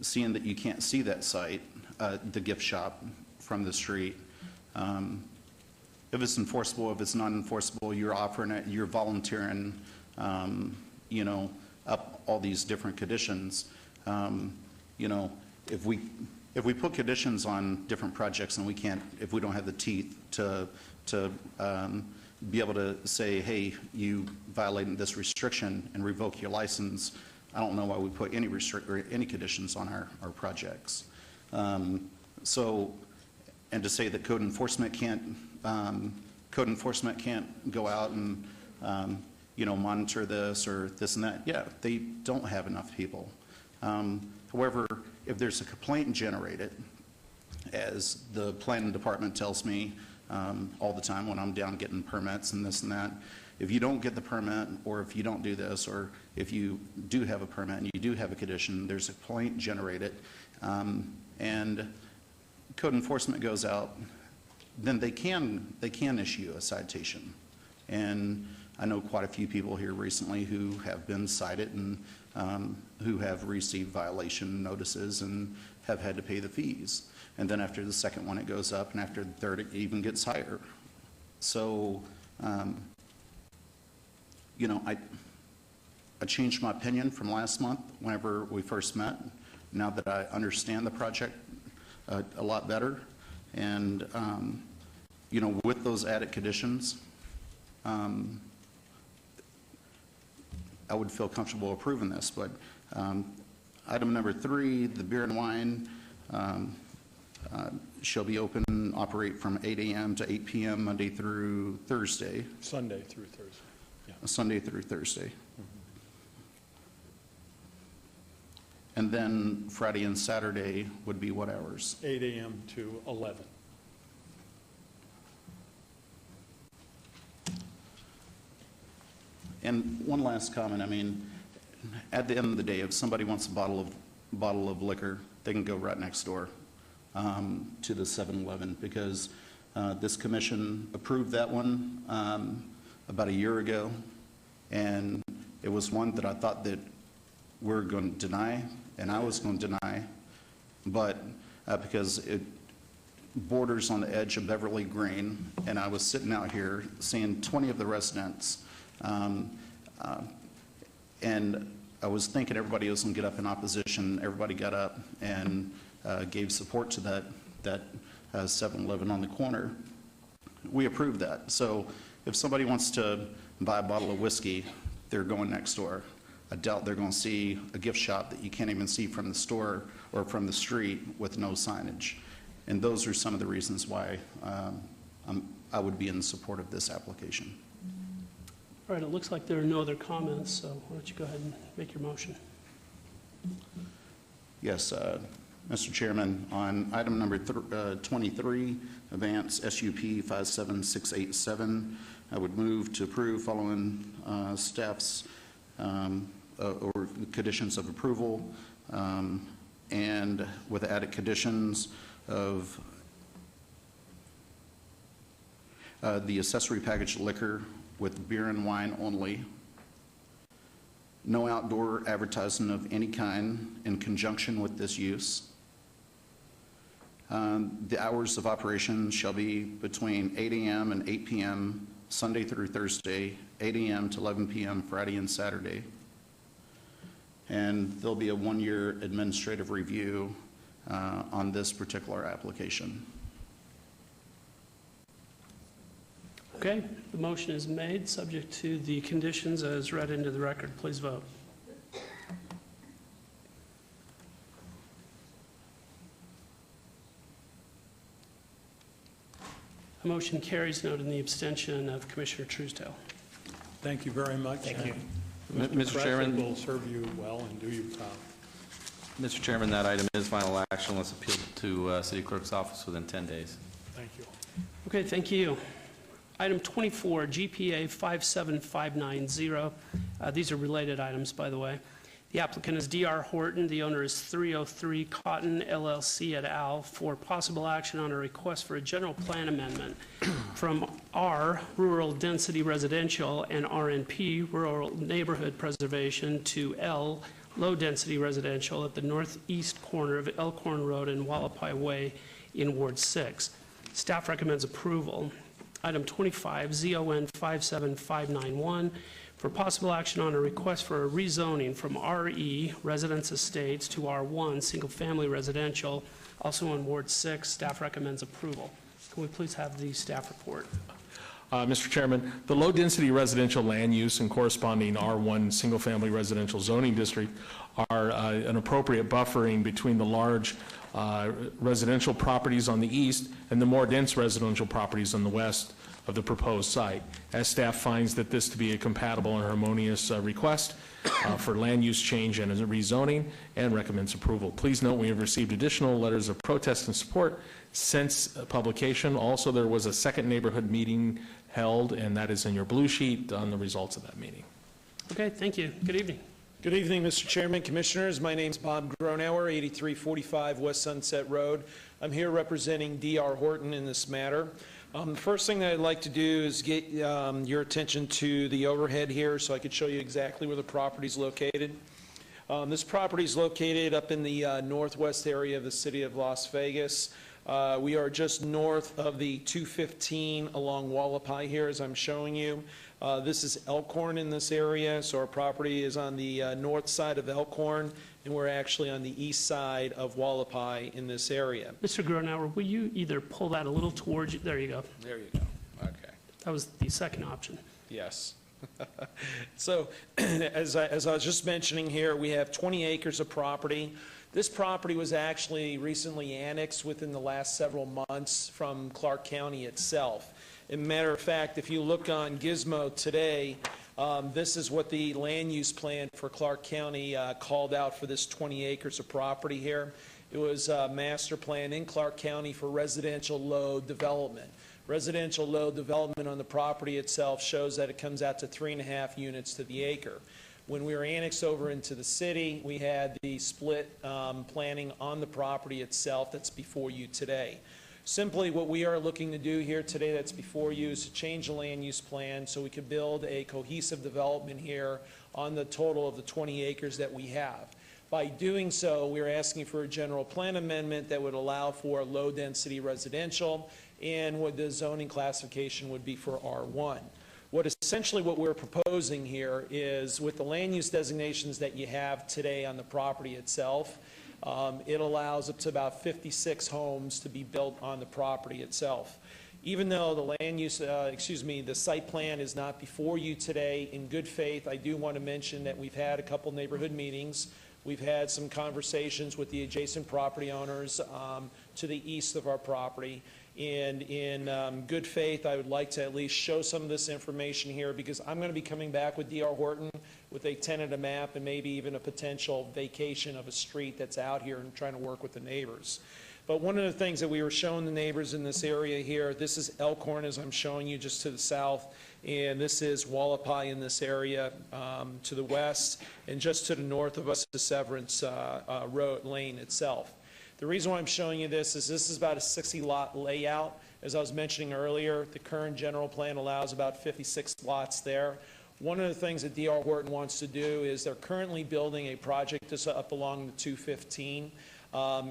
seeing that you can't see that site, the gift shop, from the street. If it's enforceable, if it's not enforceable, you're offering it, you're volunteering, you know, up all these different conditions. You know, if we put conditions on different projects and we can't, if we don't have the teeth to be able to say, hey, you violated this restriction and revoke your license, I don't know why we put any conditions on our projects. So, and to say that code enforcement can't go out and you know, monitor this or this and that. Yeah, they don't have enough people. However, if there's a complaint generated, as the planning department tells me all the time when I'm down getting permits and this and that, if you don't get the permit, or if you don't do this, or if you do have a permit and you do have a condition, there's a complaint generated, and code enforcement goes out, then they can issue a citation. And I know quite a few people here recently who have been cited and who have received violation notices and have had to pay the fees. And then after the second one, it goes up, and after the third, it even gets higher. So, you know, I changed my opinion from last month whenever we first met, now that I understand the project a lot better. And, you know, with those added conditions, I would feel comfortable approving this. But item number 3, the beer and wine shall be open, operate from 8 a.m. to 8 p.m. Monday through Thursday. Sunday through Thursday. Yeah. Sunday through Thursday. And then Friday and Saturday would be what hours? 8 a.m. to 11. And one last comment. I mean, at the end of the day, if somebody wants a bottle of liquor, they can go right next door to the 7-Eleven, because this commission approved that one about a year ago, and it was one that I thought that we're going to deny, and I was going to deny, but because it borders on the edge of Beverly Green, and I was sitting out here seeing 20 of the residents, and I was thinking everybody was going to get up in opposition. Everybody got up and gave support to that 7-Eleven on the corner. We approved that. So if somebody wants to buy a bottle of whiskey, they're going next door. I doubt they're going to see a gift shop that you can't even see from the store or from the street with no signage. And those are some of the reasons why I would be in support of this application. All right, it looks like there are no other comments, so why don't you go ahead and make your motion. Yes, Mr. Chairman, on item number 23, Advance SUP 57687, I would move to approve following staff's or conditions of approval, and with added conditions of the accessory packaged liquor with beer and wine only, no outdoor advertising of any kind in conjunction with this use. The hours of operation shall be between 8 a.m. and 8 p.m. Sunday through Thursday, 8 a.m. to 11 p.m. Friday and Saturday. And there'll be a 1-year administrative review on this particular application. Okay, the motion is made, subject to the conditions as read into the record. Please vote. The motion carries, noting the abstention of Commissioner Truesdale. Thank you very much. Thank you. Mr. Chairman. Will serve you well and do you proud. Mr. Chairman, that item is final action unless appealed to City Clerk's office within 10 days. Thank you. Okay, thank you. Item 24, GPA 57590. These are related items, by the way. The applicant is D.R. Horton. The owner is 303 Cotton LLC et al. For possible action on a request for a general plan amendment from R, Rural Density Residential, and RNP, Rural Neighborhood Preservation, to L, Low Density Residential at the northeast corner of Elkhorn Road and Wallapai Way in Ward 6. Staff recommends approval. Item 25, ZON 57591, for possible action on a request for a rezoning from RE Residence Estates to R1 Single Family Residential, also in Ward 6. Staff recommends approval. Can we please have the staff report? Mr. Chairman, the low-density residential land use and corresponding R1 single-family residential zoning district are an appropriate buffering between the large residential properties on the east and the more dense residential properties on the west of the proposed site. As staff finds that this to be a compatible and harmonious request for land use change and rezoning, and recommends approval. Please note we have received additional letters of protest and support since publication. Also, there was a second neighborhood meeting held, and that is in your blue sheet on the results of that meeting. Okay, thank you. Good evening. Good evening, Mr. Chairman, Commissioners. My name's Bob Gronauer, 8345 West Sunset Road. I'm here representing D.R. Horton in this matter. The first thing that I'd like to do is get your attention to the overhead here so I could show you exactly where the property is located. This property is located up in the northwest area of the city of Las Vegas. We are just north of the 215 along Wallapai here, as I'm showing you. This is Elkhorn in this area, so our property is on the north side of Elkhorn, and we're actually on the east side of Wallapai in this area. Mr. Gronauer, will you either pull that a little towards you? There you go. There you go. Okay. That was the second option. Yes. So, as I was just mentioning here, we have 20 acres of property. This property was actually recently annexed within the last several months from Clark County itself. As a matter of fact, if you look on Gizmo today, this is what the land use plan for Clark County called out for this 20 acres of property here. It was a master plan in Clark County for residential load development. Residential load development on the property itself shows that it comes out to 3.5 units to the acre. When we were annexed over into the city, we had the split planning on the property itself that's before you today. Simply what we are looking to do here today that's before you is to change the land use plan so we could build a cohesive development here on the total of the 20 acres that we have. By doing so, we're asking for a general plan amendment that would allow for low-density residential, and what the zoning classification would be for R1. Essentially what we're proposing here is, with the land use designations that you have today on the property itself, it allows up to about 56 homes to be built on the property itself. Even though the land use, the site plan is not before you today, in good faith, I do want to mention that we've had a couple neighborhood meetings. We've had some conversations with the adjacent property owners to the east of our property. And in good faith, I would like to at least show some of this information here, because I'm going to be coming back with D.R. Horton with a tentative map and maybe even a potential vacation of a street that's out here and trying to work with the neighbors. But one of the things that we were showing the neighbors in this area here, this is Elkhorn, as I'm showing you, just to the south, and this is Wallapai in this area to the west, and just to the north of us is Severance Road Lane itself. The reason why I'm showing you this is about a 60-lot layout. As I was mentioning earlier, the current general plan allows about 56 lots there. One of the things that D.R. Horton wants to do is they're currently building a project that's up along the 215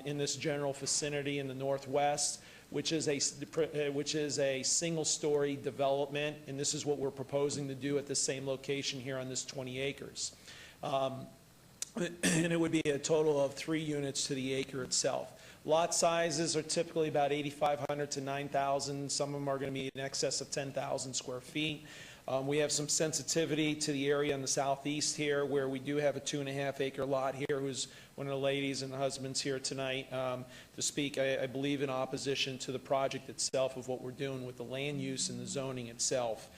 in this general vicinity in the northwest, which is a single-story development, and this is what we're proposing to do at the same location here on this 20 acres. And it would be a total of 3 units to the acre itself. Lot sizes are typically about 8,500 to 9,000. Some of them are going to be in excess of 10,000 square feet. We have some sensitivity to the area in the southeast here, where we do have a 2.5 acre lot here, who's one of the ladies and the husbands here tonight to speak, I believe, in opposition to the project itself of what we're doing with the land use and the zoning itself.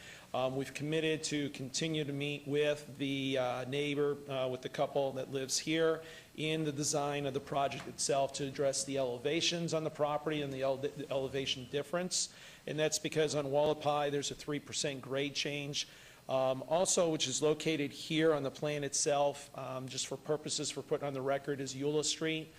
We've committed to continue to meet with the neighbor, with the couple that lives here, in the design of the project itself to address the elevations on the property and the elevation difference. And that's because on Wallapai there's a 3% grade change. Also, which is located here on the plan itself, just for purposes for putting on the record, is Eula Street.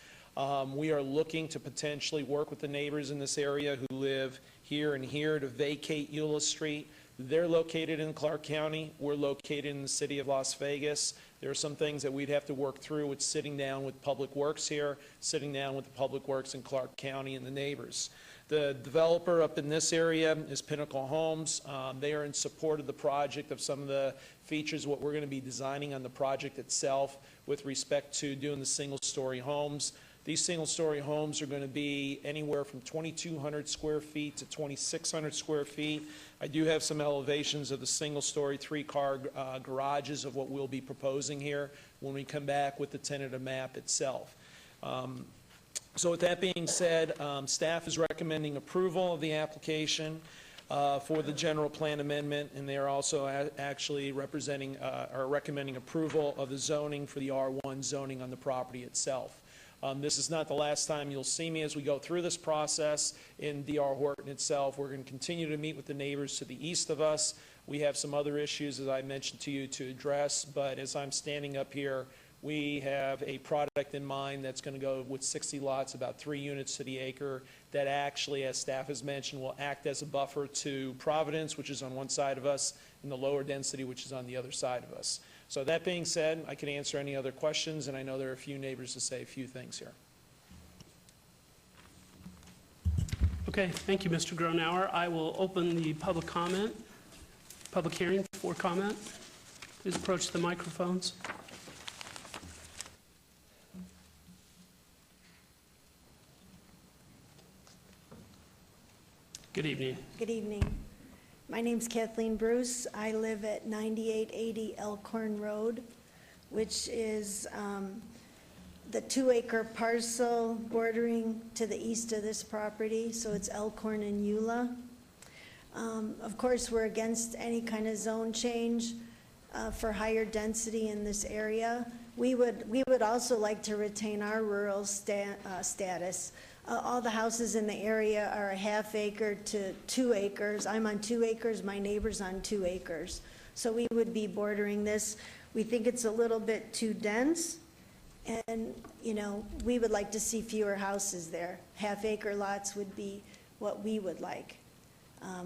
We are looking to potentially work with the neighbors in this area who live here and here to vacate Eula Street. They're located in Clark County. We're located in the city of Las Vegas. There are some things that we'd have to work through with sitting down with Public Works here, sitting down with the Public Works in Clark County and the neighbors. The developer up in this area is Pinnacle Homes. They are in support of the project, of some of the features, what we're going to be designing on the project itself with respect to doing the single-story homes. These single-story homes are going to be anywhere from 2,200 square feet to 2,600 square feet. I do have some elevations of the single-story 3-car garages of what we'll be proposing here when we come back with the tentative map itself. So with that being said, staff is recommending approval of the application. for the general plan amendment, and they are also actually representing or recommending approval of the zoning for the R1 zoning on the property itself. This is not the last time you'll see me as we go through this process in D.R. Horton itself. We're going to continue to meet with the neighbors to the east of us. We have some other issues, as I mentioned to you, to address, but as I'm standing up here, we have a product in mind that's going to go with 60 lots, about 3 units to the acre, that actually, as staff has mentioned, will act as a buffer to Providence, which is on one side of us, and the lower density, which is on the other side of us. So that being said, I can answer any other questions, and I know there are a few neighbors to say a few things here. Okay, thank you, Mr. Gronauer. I will open the public hearing for comment. Please approach the microphones. Good evening. Good evening. My name's Kathleen Bruce. I live at 9880 Elkhorn Road, which is the 2-acre parcel bordering to the east of this property, so it's Elkhorn and Eula. Of course, we're against any kind of zone change for higher density in this area. We would also like to retain our rural status. All the houses in the area are a ½ acre to 2 acres. I'm on 2 acres, my neighbor's on 2 acres. So we would be bordering this. We think it's a little bit too dense, and, you know, we would like to see fewer houses there. ½ acre lots would be what we would like.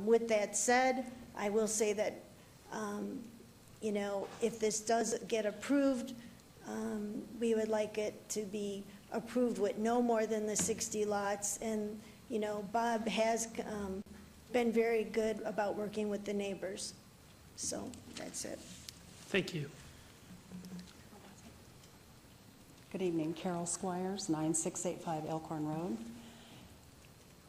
With that said, I will say that, you know, if this does get approved, we would like it to be approved with no more than the 60 lots. And, you know, Bob has been very good about working with the neighbors. So that's it. Thank you. Good evening, Carol Squires, 9685 Elkhorn Road.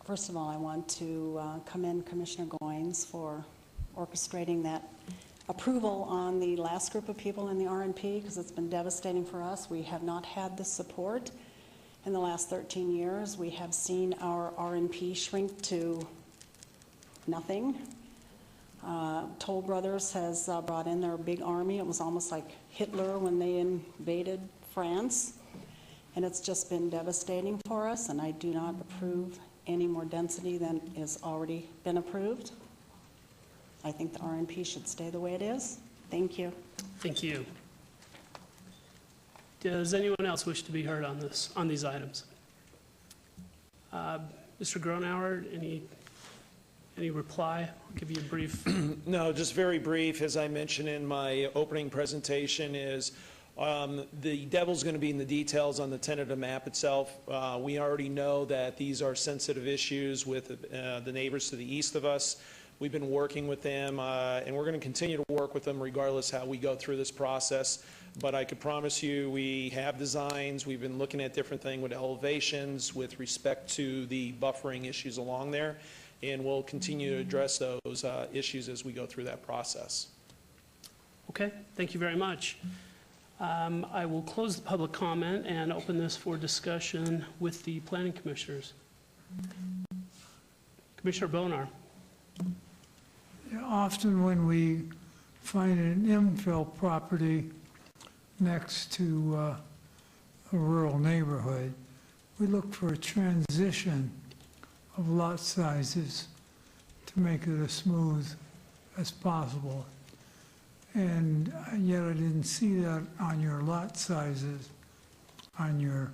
First of all, I want to commend Commissioner Goins for orchestrating that approval on the last group of people in the RNP, because it's been devastating for us. We have not had the support in the last 13 years. We have seen our RNP shrink to nothing. Toll Brothers has brought in their big army. It was almost like Hitler when they invaded France, and it's just been devastating for us, and I do not approve any more density than is already been approved. I think the RNP should stay the way it is. Thank you. Thank you. Does anyone else wish to be heard on this, on these items? Mr. Gronauer, any reply? I'll give you a brief. No, just very brief. As I mentioned in my opening presentation, is the devil's going to be in the details on the tentative map itself. We already know that these are sensitive issues with the neighbors to the east of us. We've been working with them, and we're going to continue to work with them regardless how we go through this process. But I could promise you we have designs. We've been looking at different things with elevations with respect to the buffering issues along there, and we'll continue to address those issues as we go through that process. Okay, thank you very much. I will close the public comment and open this for discussion with the planning commissioners. Commissioner Bonar. Often when we find an infill property next to a rural neighborhood, we look for a transition of lot sizes to make it as smooth as possible. And yet I didn't see that on your lot sizes, on your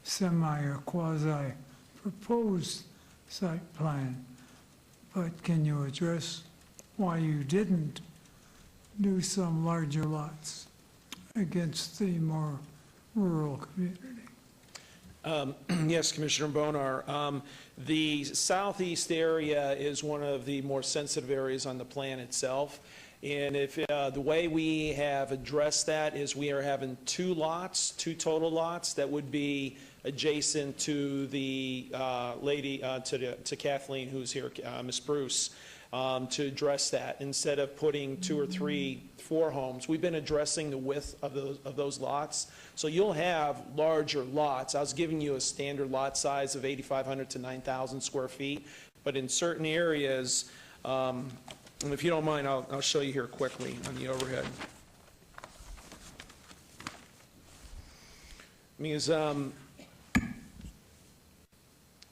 semi or quasi proposed site plan. But can you address why you didn't do some larger lots against the more rural community? Yes, Commissioner Bonar. The southeast area is one of the more sensitive areas on the plan itself. And if the way we have addressed that is we are having 2 lots, 2 total lots that would be adjacent to the lady, to Kathleen, who's here, Ms. Bruce, to address that. Instead of putting 2 or 3, 4 homes, we've been addressing the width of those lots. So you'll have larger lots. I was giving you a standard lot size of 8,500 to 9,000 square feet, but in certain areas, And if you don't mind, I'll show you here quickly on the overhead. Because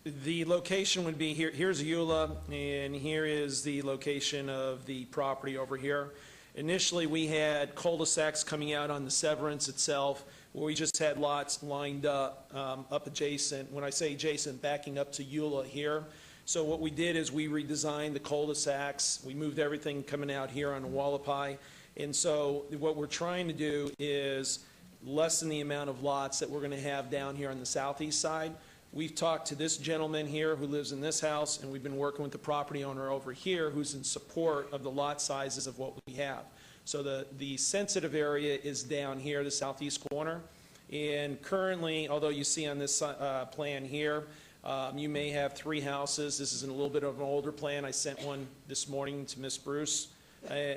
the location would be here. Here's Eula, and here is the location of the property over here. Initially, we had cul-de-sacs coming out on the Severance itself, where we just had lots lined up, up adjacent. When I say adjacent, backing up to Eula here. So what we did is we redesigned the cul-de-sacs. We moved everything coming out here on Wallapai. And so what we're trying to do is lessen the amount of lots that we're going to have down here on the southeast side. We've talked to this gentleman here who lives in this house, and we've been working with the property owner over here who's in support of the lot sizes of what we have. So the sensitive area is down here, the southeast corner. And currently, although you see on this plan here, you may have 3 houses. This is a little bit of an older plan. I sent one this morning to Ms. Bruce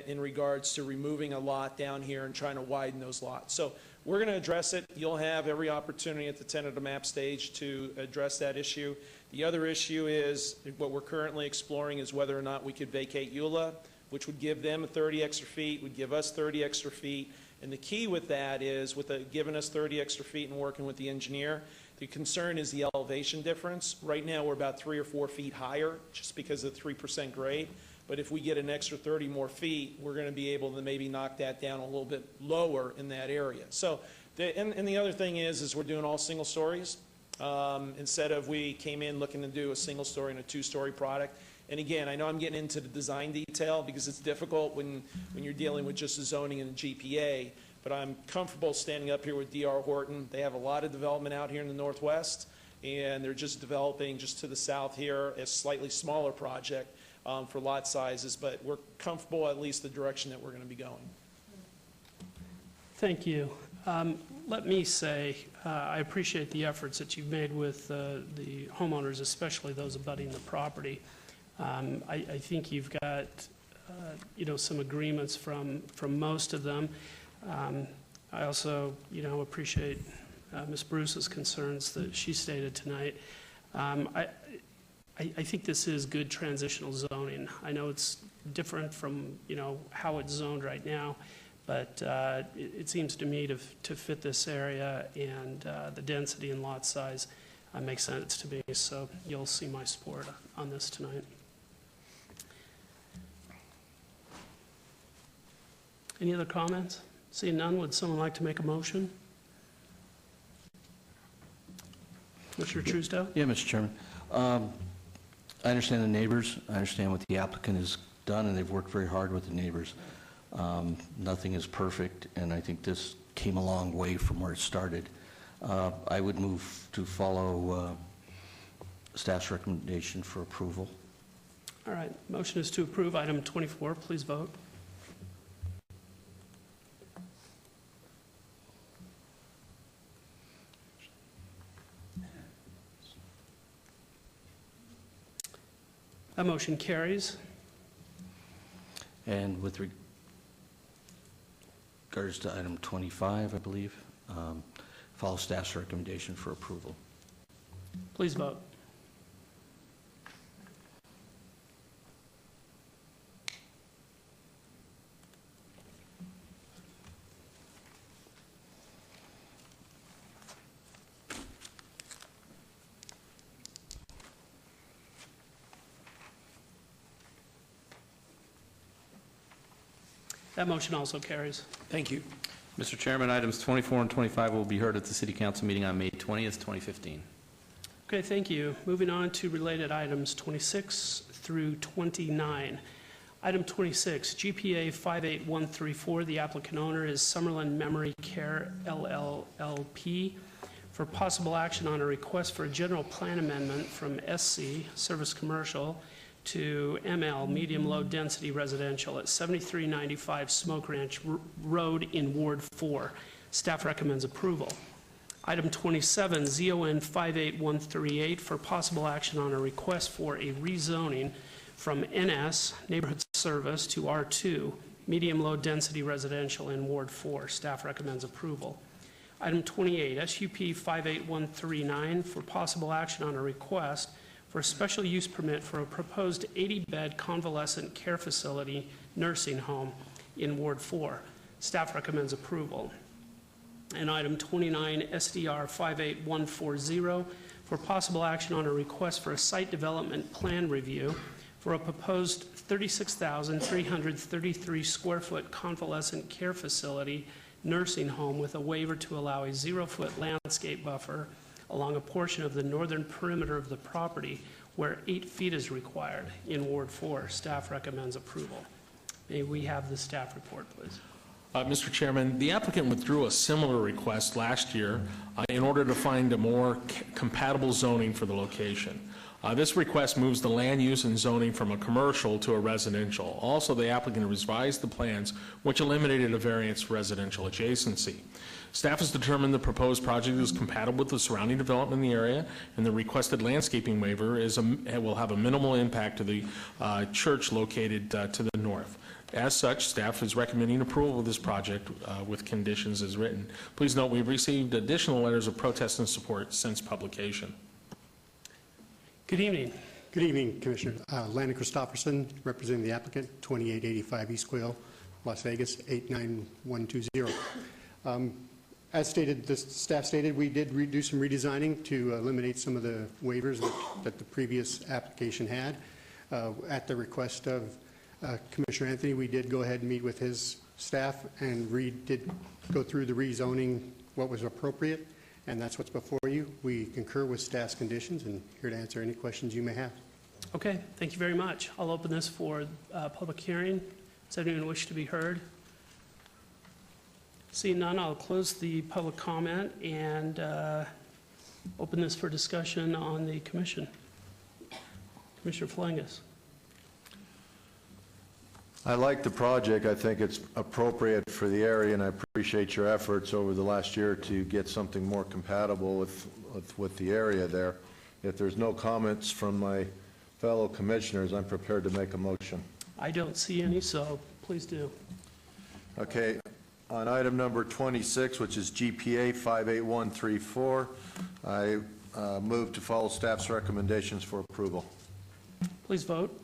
in regards to removing a lot down here and trying to widen those lots. So we're going to address it. You'll have every opportunity at the tentative map stage to address that issue. The other issue is what we're currently exploring is whether or not we could vacate Eula, which would give them 30 extra feet, would give us 30 extra feet. And the key with that is, with giving us 30 extra feet and working with the engineer, the concern is the elevation difference. Right now, we're about 3 or 4 feet higher just because of the 3% grade. But if we get an extra 30 more feet, we're going to be able to maybe knock that down a little bit lower in that area. So, and the other thing is we're doing all single stories. Instead of we came in looking to do a single story and a 2-story product. And again, I know I'm getting into the design detail because it's difficult when you're dealing with just the zoning and the GPA, but I'm comfortable standing up here with D.R. Horton. They have a lot of development out here in the Northwest, and they're just developing just to the south here a slightly smaller project for lot sizes, but we're comfortable at least the direction that we're going to be going. Thank you. Let me say, I appreciate the efforts that you've made with the homeowners, especially those abutting the property. I think you've got, some agreements from most of them. I also, appreciate Ms. Bruce's concerns that she stated tonight. I think this is good transitional zoning. I know it's different from, how it's zoned right now, but it seems to me to fit this area and the density and lot size makes sense to me. So you'll see my support on this tonight. Any other comments? Seeing none, would someone like to make a motion? Commissioner Truesdale? Yeah, Mr. Chairman. I understand the neighbors. I understand what the applicant has done, and they've worked very hard with the neighbors. Nothing is perfect, and I think this came a long way from where it started. I would move to follow staff's recommendation for approval. All right. Motion is to approve item 24. Please vote. That motion carries. And with regards to item 25, I believe, follow staff's recommendation for approval. Please vote. That motion also carries. Thank you. Mr. Chairman, items 24 and 25 will be heard at the City Council meeting on May 20th, 2015. Okay, thank you. Moving on to related items 26 through 29. Item 26, GPA 58134. The applicant owner is Summerlin Memory Care LLP for possible action on a request for a general plan amendment from SC, Service Commercial, to ML, Medium Low Density Residential at 7395 Smoke Ranch Road in Ward 4. Staff recommends approval. Item 27, ZON 58138 for possible action on a request for a rezoning from NS, Neighborhood Service, to R2, Medium Low Density Residential in Ward 4. Staff recommends approval. Item 28, SUP 58139 for possible action on a request for a special use permit for a proposed 80-bed convalescent care facility nursing home in Ward 4. Staff recommends approval. And item 29, SDR 58140, for possible action on a request for a site development plan review for a proposed 36,333 square foot convalescent care facility nursing home with a waiver to allow a 0-foot landscape buffer along a portion of the northern perimeter of the property where 8 feet is required in Ward 4. Staff recommends approval. May we have the staff report, please? Mr. Chairman, the applicant withdrew a similar request last year in order to find a more compatible zoning for the location. This request moves the land use and zoning from a commercial to a residential. Also, the applicant revised the plans, which eliminated a variance residential adjacency. Staff has determined the proposed project is compatible with the surrounding development in the area, and the requested landscaping waiver will have a minimal impact to the church located to the north. As such, staff is recommending approval of this project with conditions as written. Please note we've received additional letters of protest and support since publication. Good evening. Good evening, Commissioner. Landon Christopherson, representing the applicant, 2885 East Quail, Las Vegas, 89120. As stated, the staff stated, we did do some redesigning to eliminate some of the waivers that the previous application had. At the request of Commissioner Anthony, we did go ahead and meet with his staff and did go through the rezoning, what was appropriate, and that's what's before you. We concur with staff's conditions and here to answer any questions you may have. Okay, thank you very much. I'll open this for public hearing. Does anyone wish to be heard? Seeing none, I'll close the public comment and open this for discussion on the commission. Commissioner Flangus. I like the project. I think it's appropriate for the area, and I appreciate your efforts over the last year to get something more compatible with the area there. If there's no comments from my fellow commissioners, I'm prepared to make a motion. I don't see any, so please do. Okay. On item number 26, which is GPA 58134, I move to follow staff's recommendations for approval. Please vote.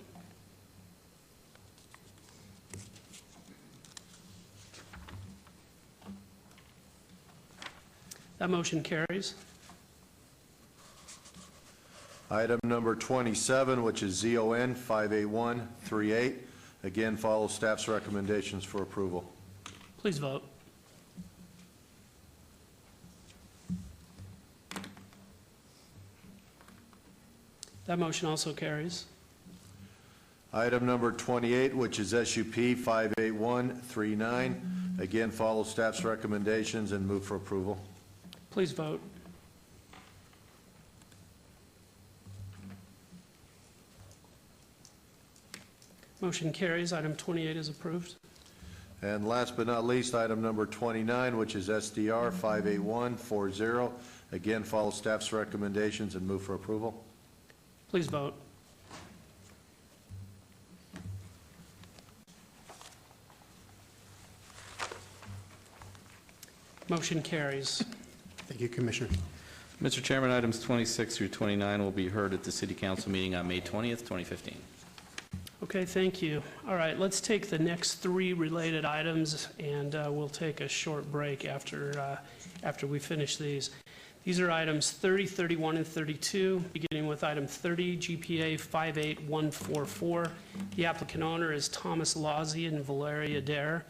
That motion carries. Item number 27, which is ZON 58138, again follow staff's recommendations for approval. Please vote. That motion also carries. Item number 28, which is SUP 58139, again follow staff's recommendations and move for approval. Please vote. Motion carries. Item 28 is approved. And last but not least, item number 29, which is SDR 58140, again follow staff's recommendations and move for approval. Please vote. Motion carries. Thank you, Commissioner. Mr. Chairman, items 26 through 29 will be heard at the City Council meeting on May 20th, 2015. Okay, thank you. All right, let's take the next 3 related items, and we'll take a short break after we finish these. These are items 30, 31, and 32, beginning with item 30, GPA 58144. The applicant owner is Thomas Lozzi and Valerie Adair,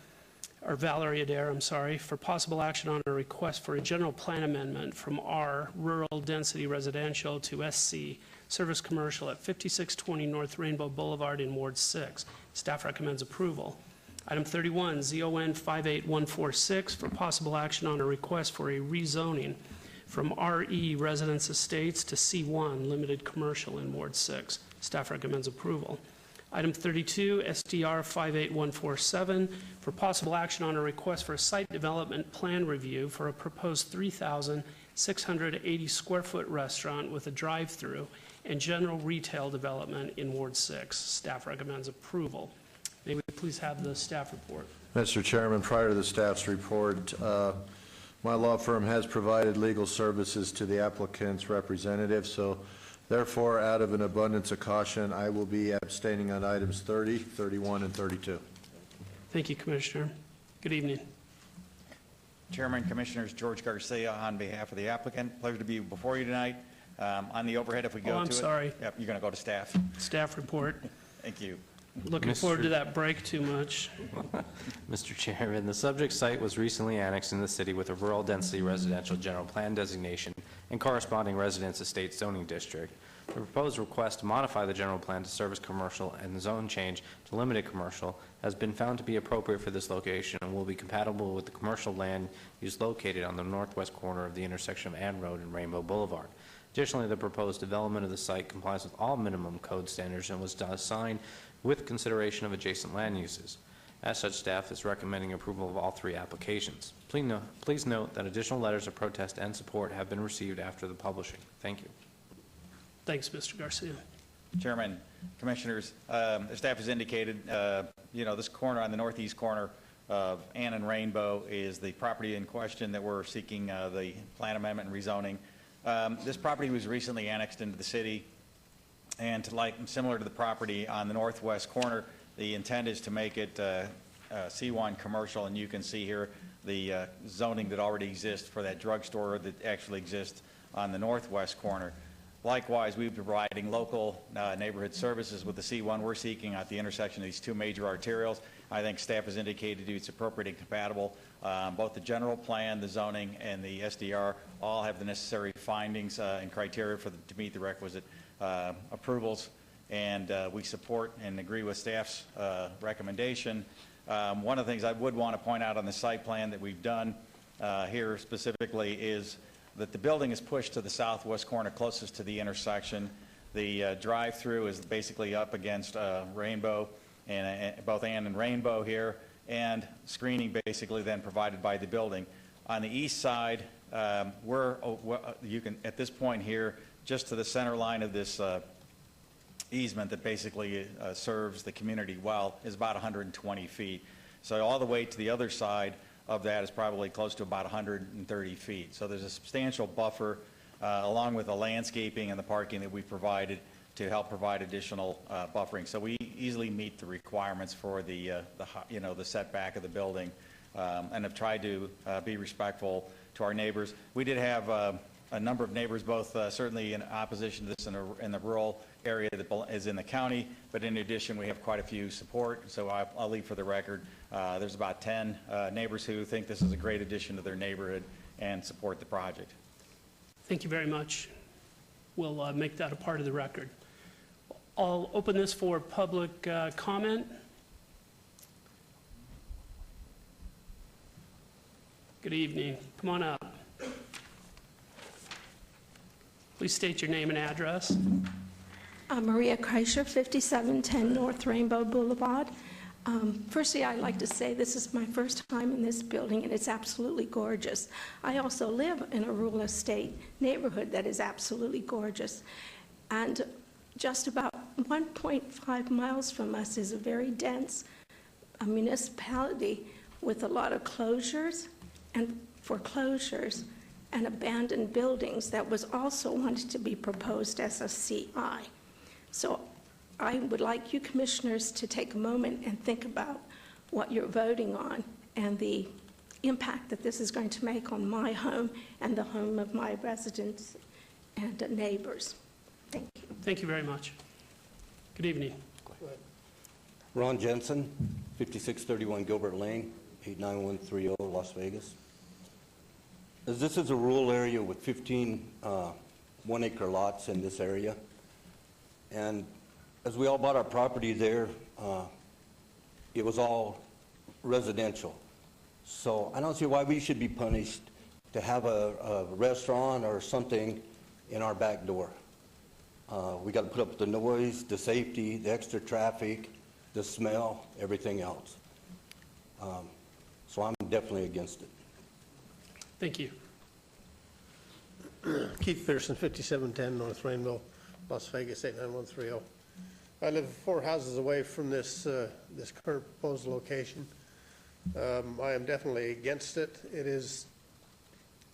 for possible action on a request for a general plan amendment from R, Rural Density Residential, to SC, Service Commercial at 5620 North Rainbow Boulevard in Ward 6. Staff recommends approval. Item 31, ZON 58146, for possible action on a request for a rezoning from RE Residence Estates to C1 Limited Commercial in Ward 6. Staff recommends approval. Item 32, SDR 58147, for possible action on a request for a site development plan review for a proposed 3,680 square foot restaurant with a drive-through and general retail development in Ward 6. Staff recommends approval. May we please have the staff report? Mr. Chairman, prior to the staff's report, my law firm has provided legal services to the applicant's representative, so Therefore, out of an abundance of caution, I will be abstaining on items 30, 31, and 32. Thank you, Commissioner. Good evening. Chairman, Commissioners, George Garcia on behalf of the applicant. Pleasure to be before you tonight. On the overhead, if we go to it. I'm sorry. Yep, you're going to go to staff. Staff report. Thank you. Looking forward to that break too much. Mr. Chairman, the subject site was recently annexed in the city with a rural density residential general plan designation and corresponding residence estate zoning district. The proposed request to modify the general plan to service commercial and the zone change to limited commercial has been found to be appropriate for this location and will be compatible with the commercial land use located on the northwest corner of the intersection of Ann Road and Rainbow Boulevard. Additionally, the proposed development of the site complies with all minimum code standards and was designed with consideration of adjacent land uses. As such, staff is recommending approval of all three applications. Please note that additional letters of protest and support have been received after the publishing. Thank you. Thanks, Mr. Garcia. Chairman, Commissioners, the staff has indicated, this corner on the northeast corner of Ann and Rainbow is the property in question that we're seeking the plan amendment and rezoning. This property was recently annexed into the city, and similar to the property on the northwest corner, the intent is to make it C1 commercial, and you can see here the zoning that already exists for that drugstore that actually exists on the northwest corner. Likewise, we've been providing local neighborhood services with the C1 we're seeking at the intersection of these two major arterials. I think staff has indicated it's appropriate and compatible. Both the general plan, the zoning, and the SDR all have the necessary findings and criteria to meet the requisite approvals, and we support and agree with staff's recommendation. One of the things I would want to point out on the site plan that we've done here specifically is that the building is pushed to the southwest corner closest to the intersection. The drive-through is basically up against Rainbow, and both Ann and Rainbow here, and screening basically then provided by the building. On the east side, you can, at this point here, just to the center line of this easement that basically serves the community well, is about 120 feet. So all the way to the other side of that is probably close to about 130 feet. So there's a substantial buffer along with the landscaping and the parking that we provided to help provide additional buffering. So we easily meet the requirements for the setback of the building, and have tried to be respectful to our neighbors. We did have a number of neighbors, both certainly in opposition to this in the rural area that is in the county, but in addition, we have quite a few support. So I'll leave for the record, there's about 10 neighbors who think this is a great addition to their neighborhood and support the project. Thank you very much. We'll make that a part of the record. I'll open this for public comment. Good evening. Come on up. Please state your name and address. Maria Kreischer, 5710 North Rainbow Boulevard. Firstly, I'd like to say this is my first time in this building, and it's absolutely gorgeous. I also live in a rural estate neighborhood that is absolutely gorgeous. And just about 1.5 miles from us is a very dense municipality with a lot of closures and foreclosures and abandoned buildings that was also wanted to be proposed as a CI. So I would like you commissioners to take a moment and think about what you're voting on and the impact that this is going to make on my home and the home of my residents and neighbors. Thank you. Thank you very much. Good evening. Ron Jensen, 5631 Gilbert Lane, 89130 Las Vegas. As this is a rural area with 15 one-acre lots in this area, and as we all bought our property there, it was all residential. So I don't see why we should be punished to have a restaurant or something in our back door. We got to put up with the noise, the safety, the extra traffic, the smell, everything else. So I'm definitely against it. Thank you. Keith Pearson, 5710 North Rainbow, Las Vegas, 89130. I live 4 houses away from this this current proposed location. I am definitely against it. It is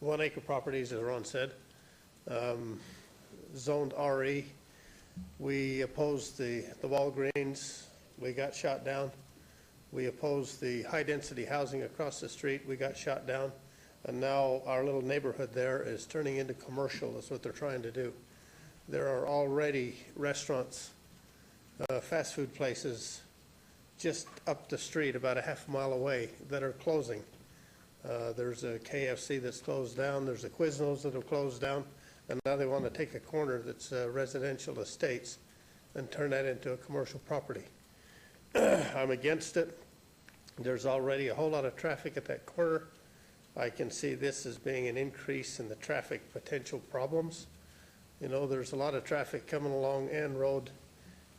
1-acre properties, as Ron said. zoned RE. We opposed the Walgreens. We got shot down. We opposed the high-density housing across the street. We got shot down. And now our little neighborhood there is turning into commercial. That's what they're trying to do. There are already restaurants, fast food places just up the street, about a half mile away, that are closing. There's a KFC that's closed down. There's a Quiznos that have closed down. And now they want to take a corner that's residential estates and turn that into a commercial property. I'm against it. There's already a whole lot of traffic at that corner. I can see this as being an increase in the traffic potential problems. You know, there's a lot of traffic coming along Ann Road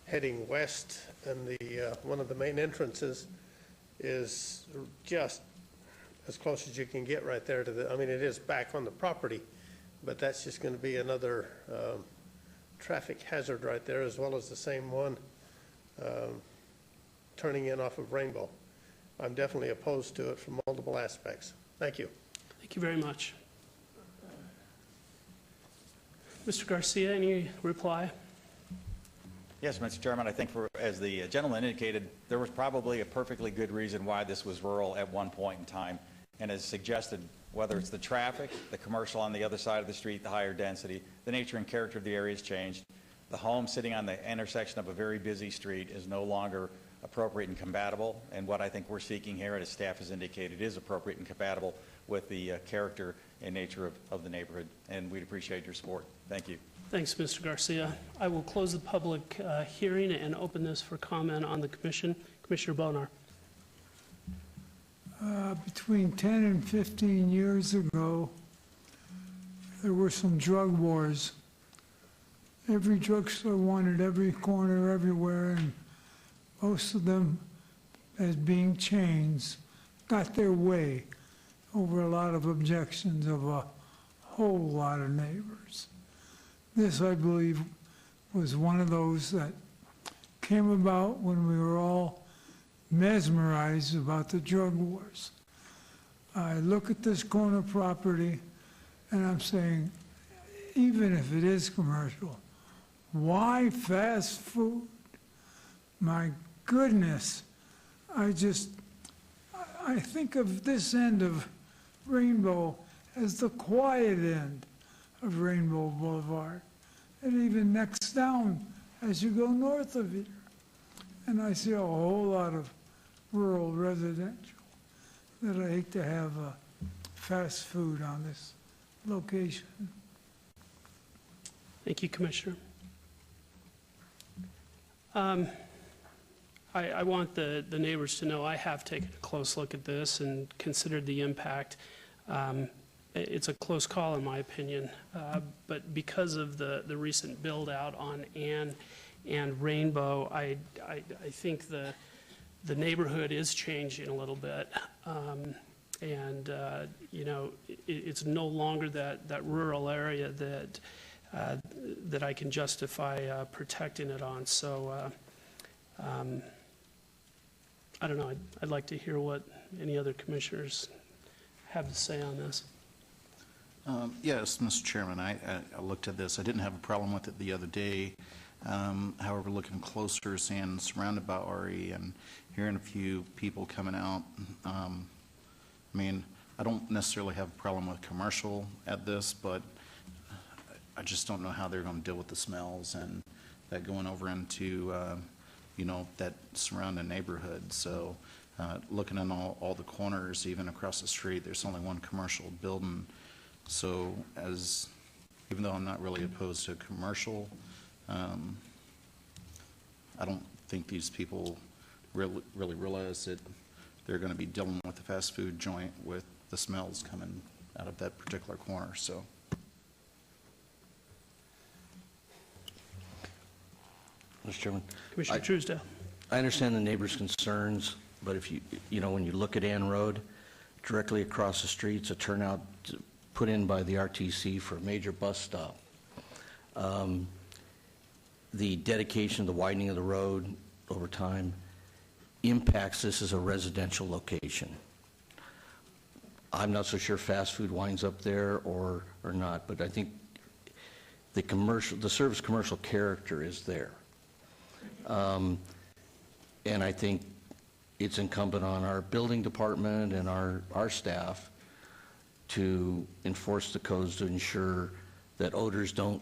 heading west, and the one of the main entrances is just as close as you can get right there to the, I mean, it is back on the property, but that's just going to be another traffic hazard right there, as well as the same one turning in off of Rainbow. I'm definitely opposed to it from multiple aspects. Thank you. Thank you very much. Mr. Garcia, any reply? Yes, Mr. Chairman, I think as the gentleman indicated, there was probably a perfectly good reason why this was rural at one point in time. And as suggested, whether it's the traffic, the commercial on the other side of the street, the higher density, the nature and character of the area has changed. The home sitting on the intersection of a very busy street is no longer appropriate and compatible. And what I think we're seeking here, as staff has indicated, is appropriate and compatible with the character and nature of the neighborhood. And we'd appreciate your support. Thank you. Thanks, Mr. Garcia. I will close the public hearing and open this for comment on the commission. Commissioner Bonar. Between 10 and 15 years ago, there were some drug wars. Every drugstore wanted every corner everywhere, and most of them, as being chains, got their way over a lot of objections of a whole lot of neighbors. This, I believe, was one of those that came about when we were all mesmerized about the drug wars. I look at this corner property and I'm saying, even if it is commercial, why fast food? My goodness, I think of this end of Rainbow as the quiet end of Rainbow Boulevard, and even next down as you go north of here. And I see a whole lot of rural residential that I hate to have fast food on this location. Thank you, Commissioner. I want the neighbors to know I have taken a close look at this and considered the impact. It's a close call in my opinion, but because of the recent build out on Ann and Rainbow, I think the neighborhood is changing a little bit. You know, it's no longer that rural area that I can justify protecting it on. So I don't know, I'd like to hear what any other commissioners have to say on this. Yes, Mr. Chairman, I looked at this. I didn't have a problem with it the other day. However, looking closer, seeing surrounded by RE and hearing a few people coming out, I mean, I don't necessarily have a problem with commercial at this, but I just don't know how they're going to deal with the smells and that going over into, you know, that surrounding neighborhood. So looking in all the corners, even across the street, there's only one commercial building. So even though I'm not really opposed to commercial, I don't think these people really realize that they're going to be dealing with the fast food joint with the smells coming out of that particular corner. So. Mr. Chairman. Commissioner Truesdale. I understand the neighbors' concerns, but if you know, when you look at Ann Road, directly across the street, it's a turnout put in by the RTC for a major bus stop. The dedication, the widening of the road over time impacts this as a residential location. I'm not so sure fast food winds up there or not, but I think the service commercial character is there. And I think it's incumbent on our building department and our staff to enforce the codes to ensure that odors don't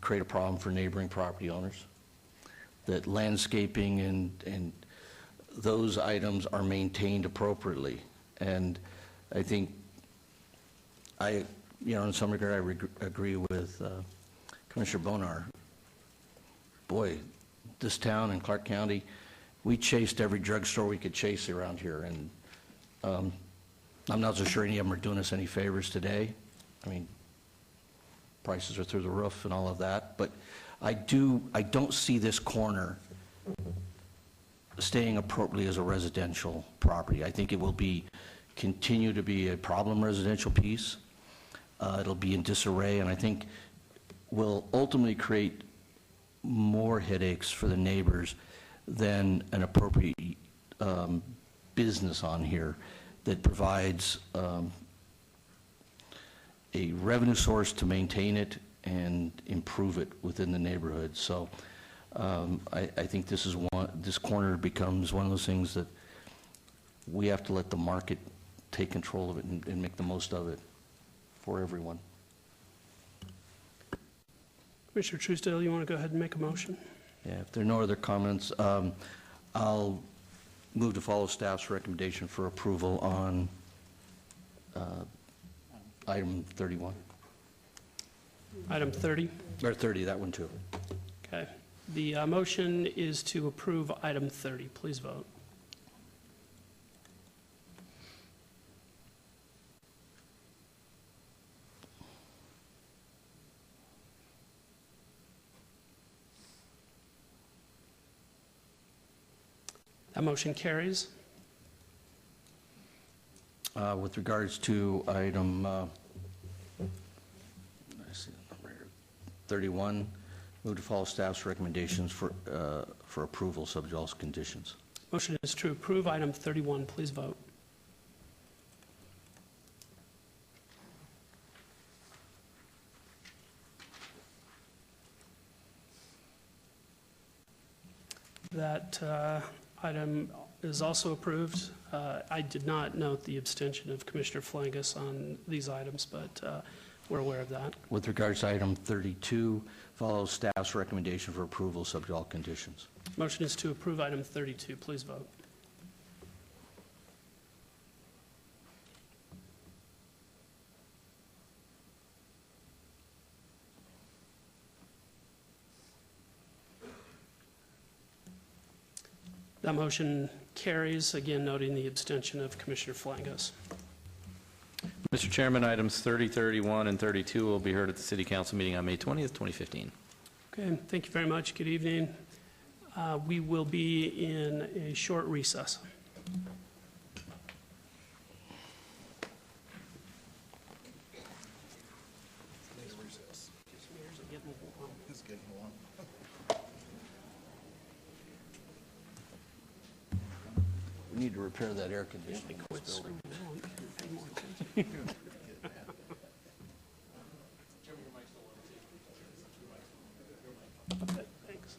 create a problem for neighboring property owners, that landscaping and those items are maintained appropriately. And I think in some regard, I agree with Commissioner Bonar. Boy, this town in Clark County, we chased every drugstore we could chase around here, and I'm not so sure any of them are doing us any favors today. I mean, prices are through the roof and all of that, but I don't see this corner staying appropriately as a residential property. I think it will continue to be a problem residential piece. It'll be in disarray, and I think will ultimately create more headaches for the neighbors than an appropriate business on here that provides a revenue source to maintain it and improve it within the neighborhood. So I think this corner becomes one of those things that we have to let the market take control of it and make the most of it for everyone. Commissioner Truesdale, you want to go ahead and make a motion? Yeah, if there are no other comments, I'll move to follow staff's recommendation for approval on item 31. Item 30? Or 30, that one too. Okay. The motion is to approve item 30. Please vote. That motion carries. With regards to item 31, move to follow staff's recommendations for approval subject to all conditions. Motion is to approve item 31. Please vote. That item is also approved. I did not note the abstention of Commissioner Flangus on these items, but we're aware of that. With regards to item 32, follow staff's recommendation for approval subject to all conditions. Motion is to approve item 32. Please vote. That motion carries, again noting the abstention of Commissioner Flangus. Mr. Chairman, items 30, 31, and 32 will be heard at the City Council meeting on May 20th, 2015. Okay, thank you very much. Good evening. We will be in a short recess. We need to repair that air conditioning in this building. Okay, thanks.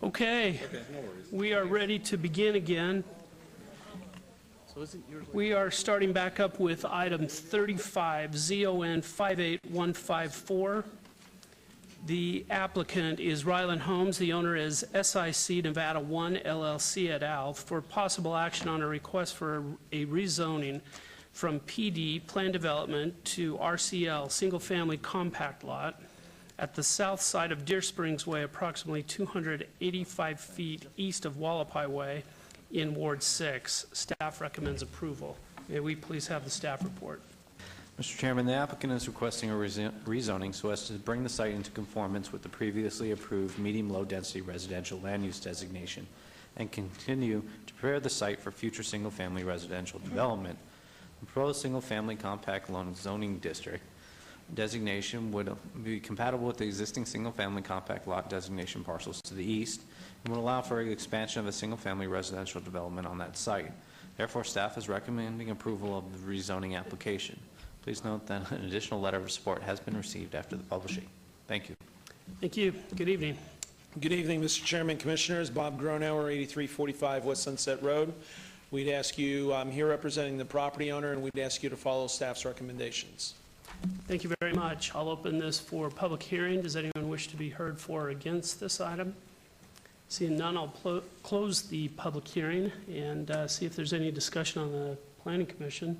Okay, we are ready to begin again. We are starting back up with item 35, ZON 58154. The applicant is Ryland Homes. The owner is SIC Nevada 1 LLC et al. For possible action on a request for a rezoning from PD, Plan Development, to RCL, Single Family Compact Lot, at the south side of Deer Springs Way, approximately 285 feet east of Wallapai Way in Ward 6. Staff recommends approval. May we please have the staff report? Mr. Chairman, the applicant is requesting a rezoning so as to bring the site into conformance with the previously approved medium-low-density residential land use designation and continue to prepare the site for future single-family residential development. The proposed single-family compact loan zoning district designation would be compatible with the existing single-family compact lot designation parcels to the east and would allow for expansion of a single-family residential development on that site. Therefore, staff is recommending approval of the rezoning application. Please note that an additional letter of support has been received after the publishing. Thank you. Thank you. Good evening. Good evening, Mr. Chairman, Commissioners. Bob Gronauer, 8345 West Sunset Road. We'd ask you, I'm here representing the property owner, and we'd ask you to follow staff's recommendations. Thank you very much. I'll open this for public hearing. Does anyone wish to be heard for or against this item? Seeing none, I'll close the public hearing and see if there's any discussion on the Planning Commission.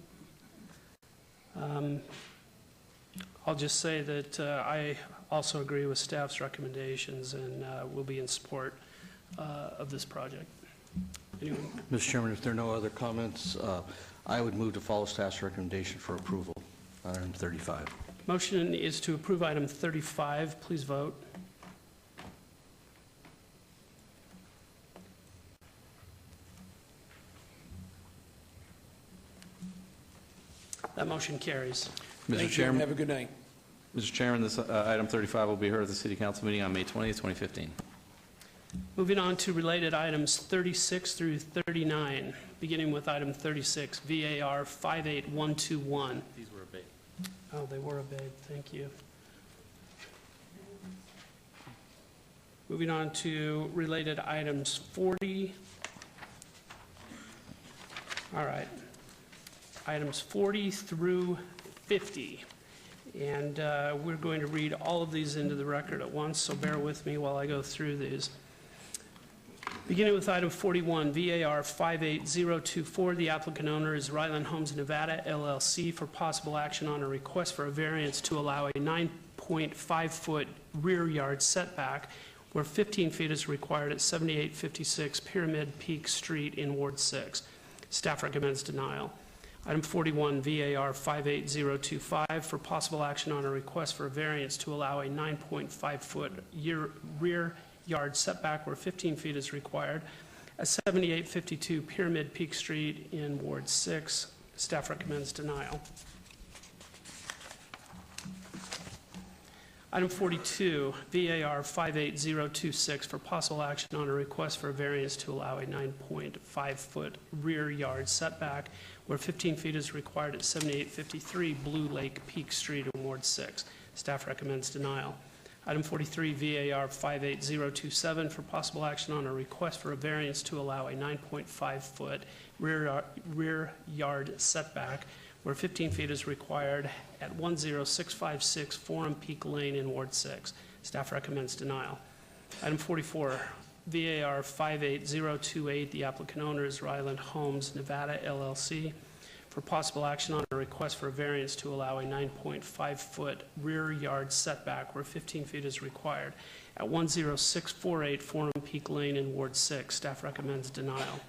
I'll just say that I also agree with staff's recommendations and will be in support of this project. Anyone? Mr. Chairman, if there are no other comments, I would move to follow staff's recommendation for approval on item 35. Motion is to approve item 35. Please vote. That motion carries. Thank you, and have a good night. Mr. Chairman, this item 35 will be heard at the City Council meeting on May 20th, 2015. Moving on to related items 36 through 39, beginning with item 36, VAR 58121. These were obeyed. Oh, they were obeyed. Thank you. Moving on to related items 40. All right. Items 40 through 50. And we're going to read all of these into the record at once, so bear with me while I go through these. Beginning with item 41, VAR 58024, the applicant owner is Ryland Homes Nevada, LLC, for possible action on a request for a variance to allow a 9.5-foot rear yard setback where 15 feet is required at 7856 Pyramid Peak Street in Ward 6. Staff recommends denial. Item 41, VAR 58025, for possible action on a request for a variance to allow a 9.5-foot rear yard setback where 15 feet is required at 7852 Pyramid Peak Street in Ward 6. Staff recommends denial. Item 42, VAR 58026, for possible action on a request for a variance to allow a 9.5-foot rear yard setback where 15 feet is required at 7853 Blue Lake Peak Street in Ward 6. Staff recommends denial. Item 43, VAR 58027, for possible action on a request for a variance to allow a 9.5-foot rear yard setback where 15 feet is required at 10656 Forum Peak Lane in Ward 6. Staff recommends denial. Item 44, VAR 58028, the applicant owner is Ryland Homes Nevada, LLC, for possible action on a request for a variance to allow a 9.5-foot rear yard setback where 15 feet is required at 10648 Forum Peak Lane in Ward 6. Staff recommends denial.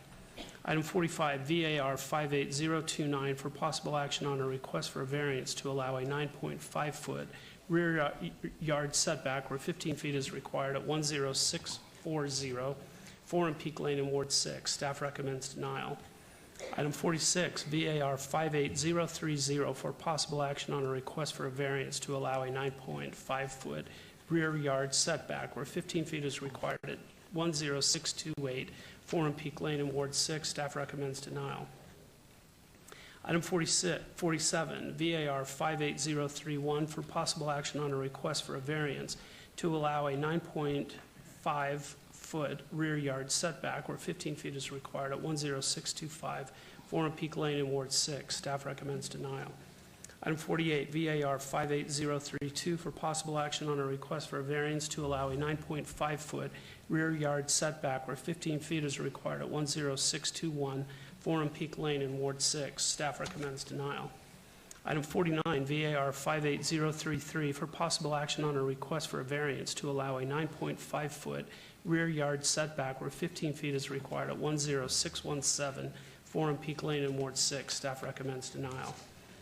Item 45, VAR 58029, for possible action on a request for a variance to allow a 9.5-foot rear yard setback where 15 feet is required at 10640 Forum Peak Lane in Ward 6. Staff recommends denial. Item 46, VAR 58030, for possible action on a request for a variance to allow a 9.5-foot rear yard setback where 15 feet is required at 10628 Forum Peak Lane in Ward 6. Staff recommends denial. Item 47, VAR 58031, for possible action on a request for a variance to allow a 9.5 5-foot rear yard setback where 15 feet is required at 10625 Forum Peak Lane in Ward 6. Staff recommends denial. Item 48, VAR 58032 for possible action on a request for a variance to allow a 9.5-foot rear yard setback where 15 feet is required at 10621 Forum Peak Lane in Ward 6. Staff recommends denial. Item 49, VAR 58033 for possible action on a request for a variance to allow a 9.5-foot rear yard setback where 15 feet is required at 10617 Forum Peak Lane in Ward 6. Staff recommends denial.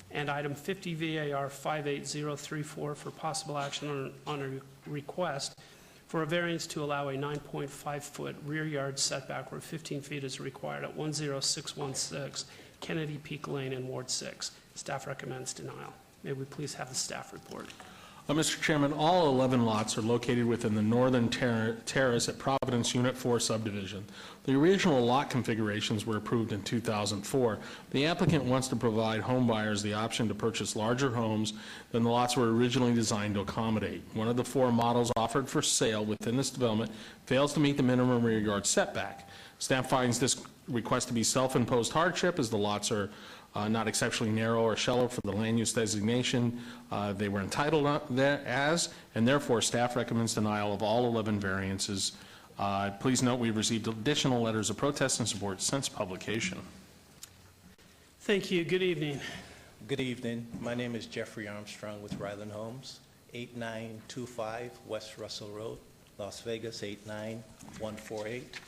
And item 50, VAR 58034 for possible action on a request for a variance to allow a 9.5-foot rear yard setback where 15 feet is required at 10616 Kennedy Peak Lane in Ward 6. Staff recommends denial. May we please have the staff report? Mr. Chairman, all 11 lots are located within the northern terrace at Providence Unit 4 subdivision. The original lot configurations were approved in 2004. The applicant wants to provide home buyers the option to purchase larger homes than the lots were originally designed to accommodate. One of the 4 models offered for sale within this development fails to meet the minimum rear yard setback. Staff finds this request to be self-imposed hardship as the lots are not exceptionally narrow or shallow for the land use designation they were entitled there as, and therefore staff recommends denial of all 11 variances. Please note we've received additional letters of protest and support since publication. Thank you. Good evening. Good evening. My name is Jeffrey Armstrong with Ryland Homes, 8925 West Russell Road, Las Vegas 89148.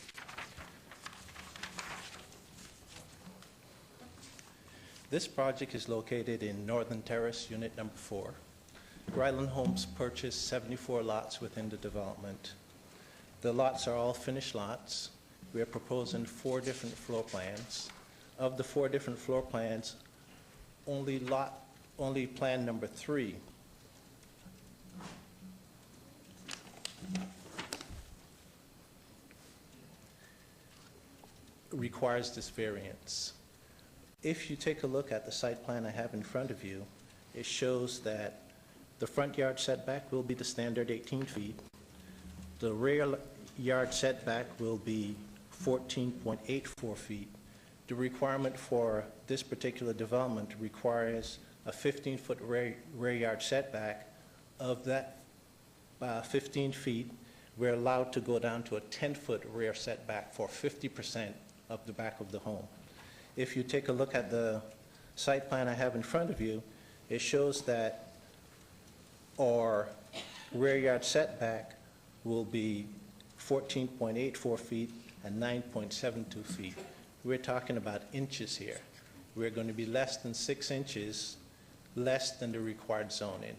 This project is located in Northern Terrace, Unit Number 4. Ryland Homes purchased 74 lots within the development. The lots are all finished lots. We are proposing 4 different floor plans. Of the 4 different floor plans, only plan number 3 requires this variance. If you take a look at the site plan I have in front of you, it shows that the front yard setback will be the standard 18 feet. The rear yard setback will be 14.84 feet. The requirement for this particular development requires a 15-foot rear yard setback. Of that 15 feet, we're allowed to go down to a 10-foot rear setback for 50% of the back of the home. If you take a look at the site plan I have in front of you, it shows that our rear yard setback will be 14.84 feet and 9.72 feet. We're talking about inches here. We're going to be less than 6 inches less than the required zoning.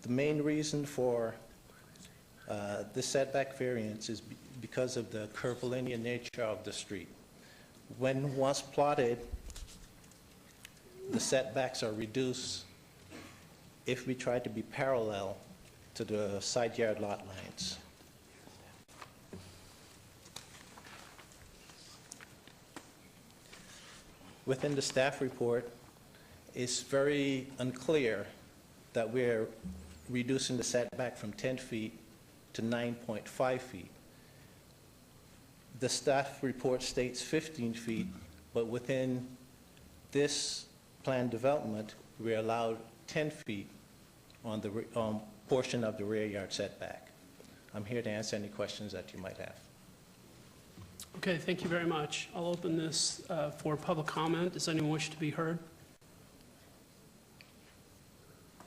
The main reason for the setback variance is because of the curvilinear nature of the street. When once plotted, the setbacks are reduced if we try to be parallel to the side yard lot lines. Within the staff report, it's very unclear that we're reducing the setback from 10 feet to 9.5 feet. The staff report states 15 feet, but within this planned development, we're allowed 10 feet on the portion of the rear yard setback. I'm here to answer any questions that you might have. Okay, thank you very much. I'll open this for public comment. Does anyone wish to be heard?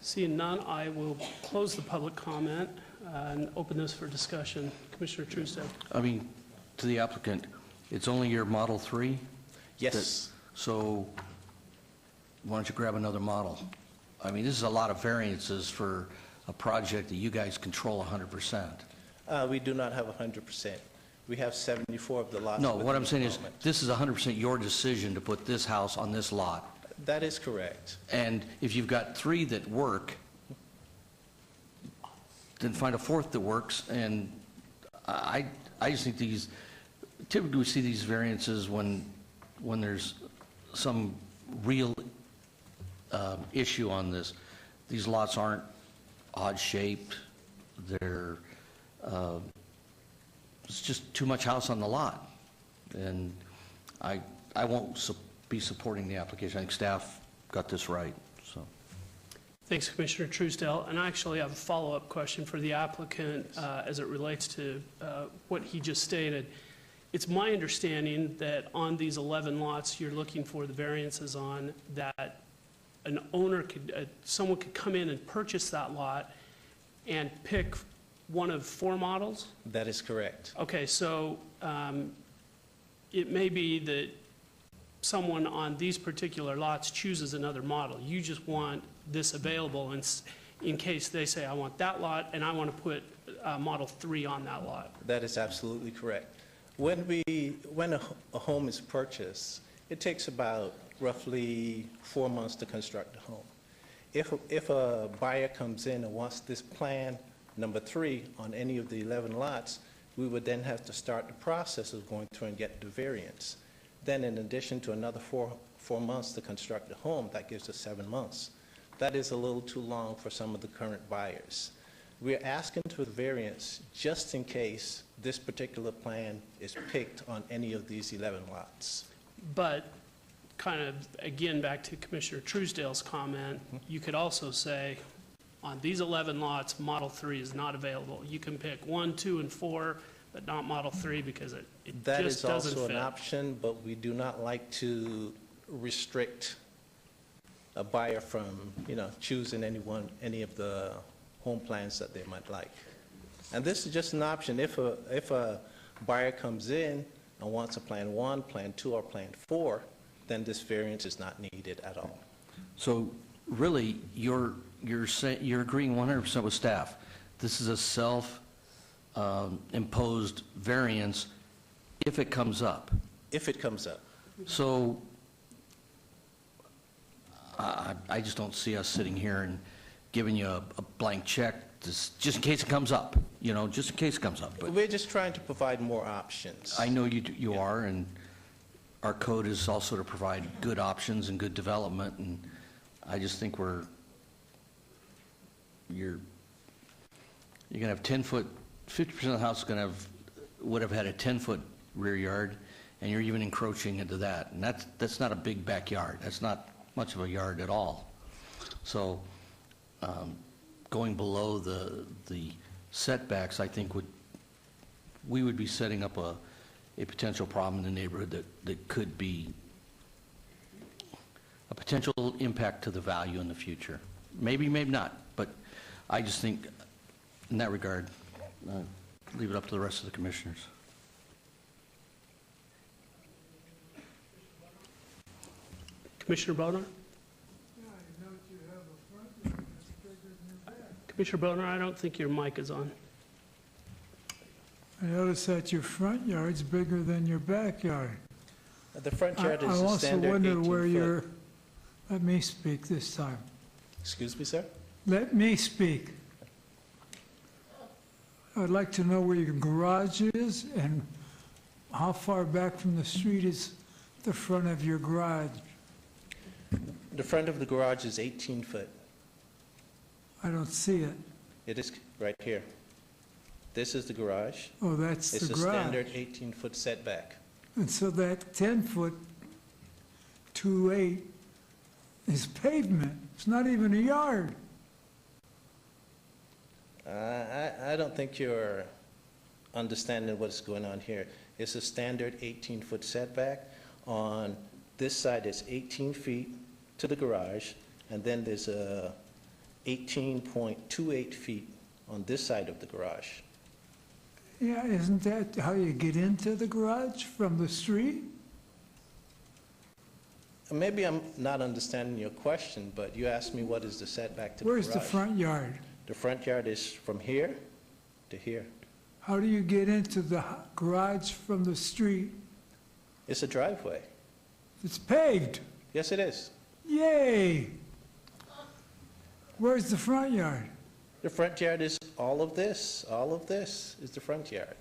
Seeing none, I will close the public comment and open this for discussion. Commissioner Truesdale. I mean, to the applicant, it's only your Model 3? Yes. So why don't you grab another model? I mean, this is a lot of variances for a project that you guys control 100%. We do not have 100%. We have 74 of the lots. No, what I'm saying is, this is 100% your decision to put this house on this lot. That is correct. And if you've got 3 that work, then find a 4th that works. And I just think these, typically we see these variances when there's some real issue on this. These lots aren't odd shaped. They're it's just too much house on the lot. And I won't be supporting the application. I think staff got this right, so. Thanks, Commissioner Truesdale. And I actually have a follow-up question for the applicant as it relates to what he just stated. It's my understanding that on these 11 lots you're looking for the variances on, that an owner could, someone could come in and purchase that lot and pick one of 4 models? That is correct. Okay, so it may be that someone on these particular lots chooses another model. You just want this available in case they say, I want that lot and I want to put Model 3 on that lot. That is absolutely correct. When a home is purchased, it takes about roughly 4 months to construct a home. If a buyer comes in and wants this plan number 3 on any of the 11 lots, we would then have to start the process of going through and get the variance. Then in addition to another four months to construct the home, that gives us 7 months. That is a little too long for some of the current buyers. We're asking for the variance just in case this particular plan is picked on any of these 11 lots. But kind of, again, back to Commissioner Truesdale's comment, you could also say, on these 11 lots, Model 3 is not available. You can pick 1, 2, and 4, but not Model 3 because it just doesn't fit. That is also an option, but we do not like to restrict a buyer from, choosing any of the home plans that they might like. And this is just an option. If a buyer comes in and wants a Plan 1, Plan 2, or Plan 4, then this variance is not needed at all. So really, you're agreeing 100% with staff. This is a self-imposed variance if it comes up. If it comes up. So I just don't see us sitting here and giving you a blank check just in case it comes up, just in case it comes up. But we're just trying to provide more options. I know you are, and our code is also to provide good options and good development, and I just think you're going to have 10-foot, 50% of the house would have had a 10-foot rear yard, and you're even encroaching into that. And that's not a big backyard. That's not much of a yard at all. So going below the setbacks, I think we would be setting up a potential problem in the neighborhood that could be a potential impact to the value in the future. Maybe, maybe not, but I just think in that regard, leave it up to the rest of the commissioners. Commissioner Bonar? Commissioner Bonar, I don't think your mic is on. I notice that your front yard's bigger than your backyard. The front yard is I a also standard wonder 18 where foot. let me speak this time. Excuse me, sir? Let me speak. I'd like to know where your garage is and how far back from the street is the front of your garage. The front of the garage is 18 foot. I don't see it. It is right here. This is the garage. Oh, that's the It's a garage. standard 18-foot setback. And so that 10-foot 2.8 is pavement. It's not even a yard. I don't think you're understanding what's going on here. It's a standard 18-foot setback. On this side, it's 18 feet to the garage, and then there's a 18.28 feet on this side of the garage. Yeah, isn't that how you get into the garage from the street? Maybe I'm not understanding your question, but you asked me what is the setback to the garage. Where's the front yard? The front yard is from here to here. How do you get into the garage from the street? It's a driveway. It's paved. Yes, it is. Yay! Where's the front yard? The front yard is all of this. All of this is the front yard.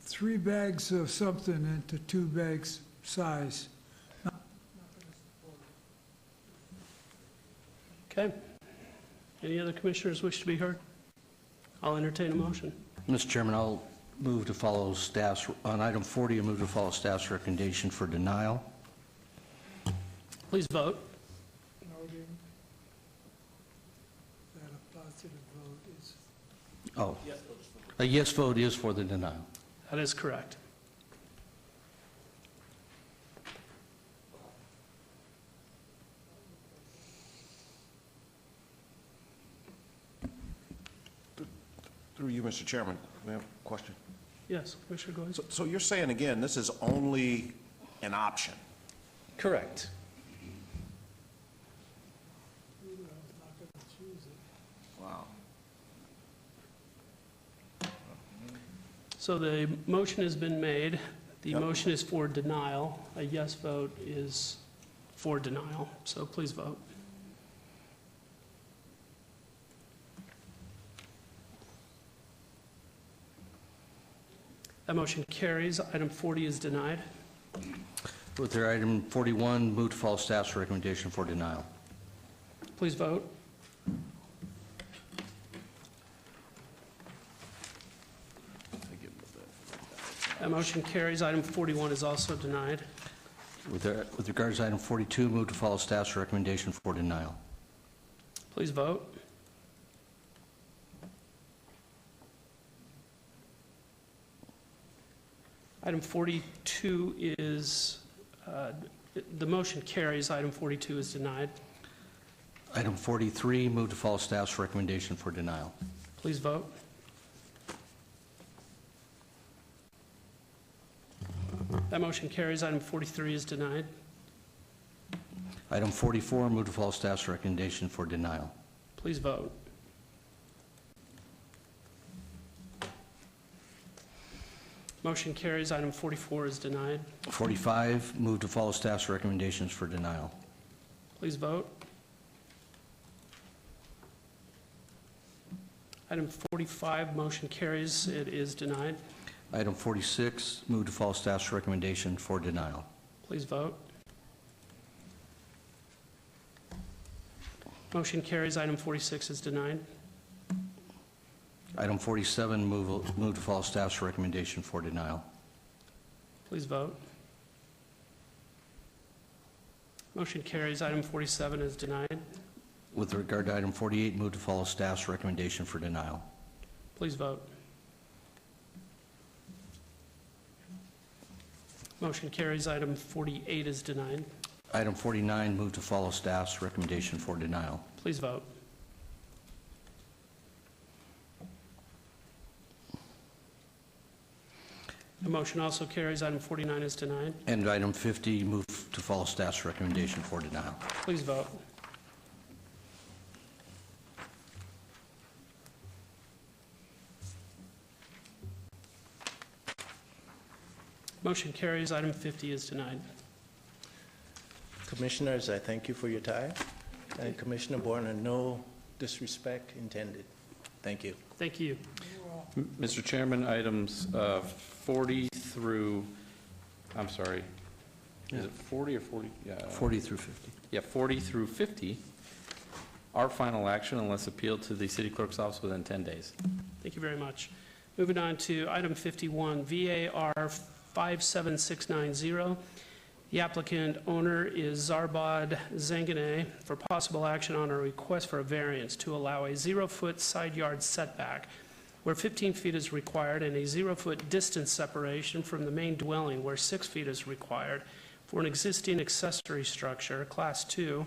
3 bags of something into 2 bags size. Okay. Any other commissioners wish to be heard? I'll entertain a motion. Mr. Chairman, I'll move to follow staff's, on item 40, I move to follow staff's recommendation for denial. Please vote. Noting that a positive vote is... Oh, a yes vote is for the denial. That is correct. Through you, Mr. Chairman, we have a question. Yes, Commissioner Goins? So you're saying, again, this is only an option? Correct. Wow. So the motion has been made. The Yep. motion is for denial. A yes vote is for denial. So please vote. That motion carries. Item 40 is denied. With their item 41, move to follow staff's recommendation for denial. Please vote. That motion carries. Item 41 is also denied. With regards to item 42, move to follow staff's recommendation for denial. Please vote. Item 42 is, the motion carries. Item 42 is denied. Item 43, move to follow staff's recommendation for denial. Please vote. That motion carries. Item 43 is denied. Item 44, move to follow staff's recommendation for denial. Please vote. Motion carries. Item 44 is denied. 45, move to follow staff's recommendations for denial. Please vote. Item 45, motion carries. It is denied. Item 46, move to follow staff's recommendation for denial. Please vote. Motion carries. Item 46 is denied. Item 47, move to follow staff's recommendation for denial. Please vote. Motion carries. Item 47 is denied. With regard to item 48, move to follow staff's recommendation for denial. Please vote. Motion carries. Item 48 is denied. Item 49, move to follow staff's recommendation for denial. Please vote. The motion also carries. Item 49 is denied. And item 50, move to follow staff's recommendation for denial. Please vote. Motion carries. Item 50 is denied. Commissioners, I thank you for your time. And Commissioner Warner, no disrespect intended. Thank you. Thank you. Mr. Chairman, items 40 through, I'm sorry, is it 40 or 40? 40 through 50. Yeah, 40 through 50 are final action unless appealed to the city clerk's office within 10 days. Thank you very much. Moving on to item 51, VAR 57690. The applicant owner is Zarbad Zanganeh for possible action on a request for a variance to allow a 0-foot side yard setback where 15 feet is required and a 0-foot distance separation from the main dwelling where 6 feet is required for an existing accessory structure, Class 2,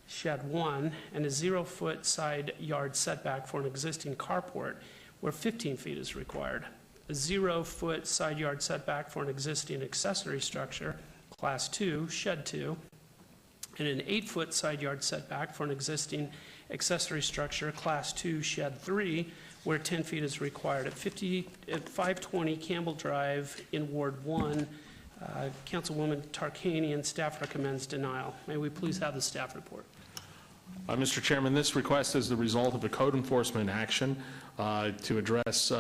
Shed 1, and a 0-foot side yard setback for an existing carport where 15 feet is required. A 0-foot side yard setback for an existing accessory structure, Class 2, Shed 2, and an 8-foot side yard setback for an existing accessory structure, Class 2, Shed 3, where 10 feet is required at 520 Campbell Drive in Ward 1. Councilwoman Tarkanian, staff recommends denial. May we please have the staff report? Mr. Chairman, this request is the result of a code enforcement action to address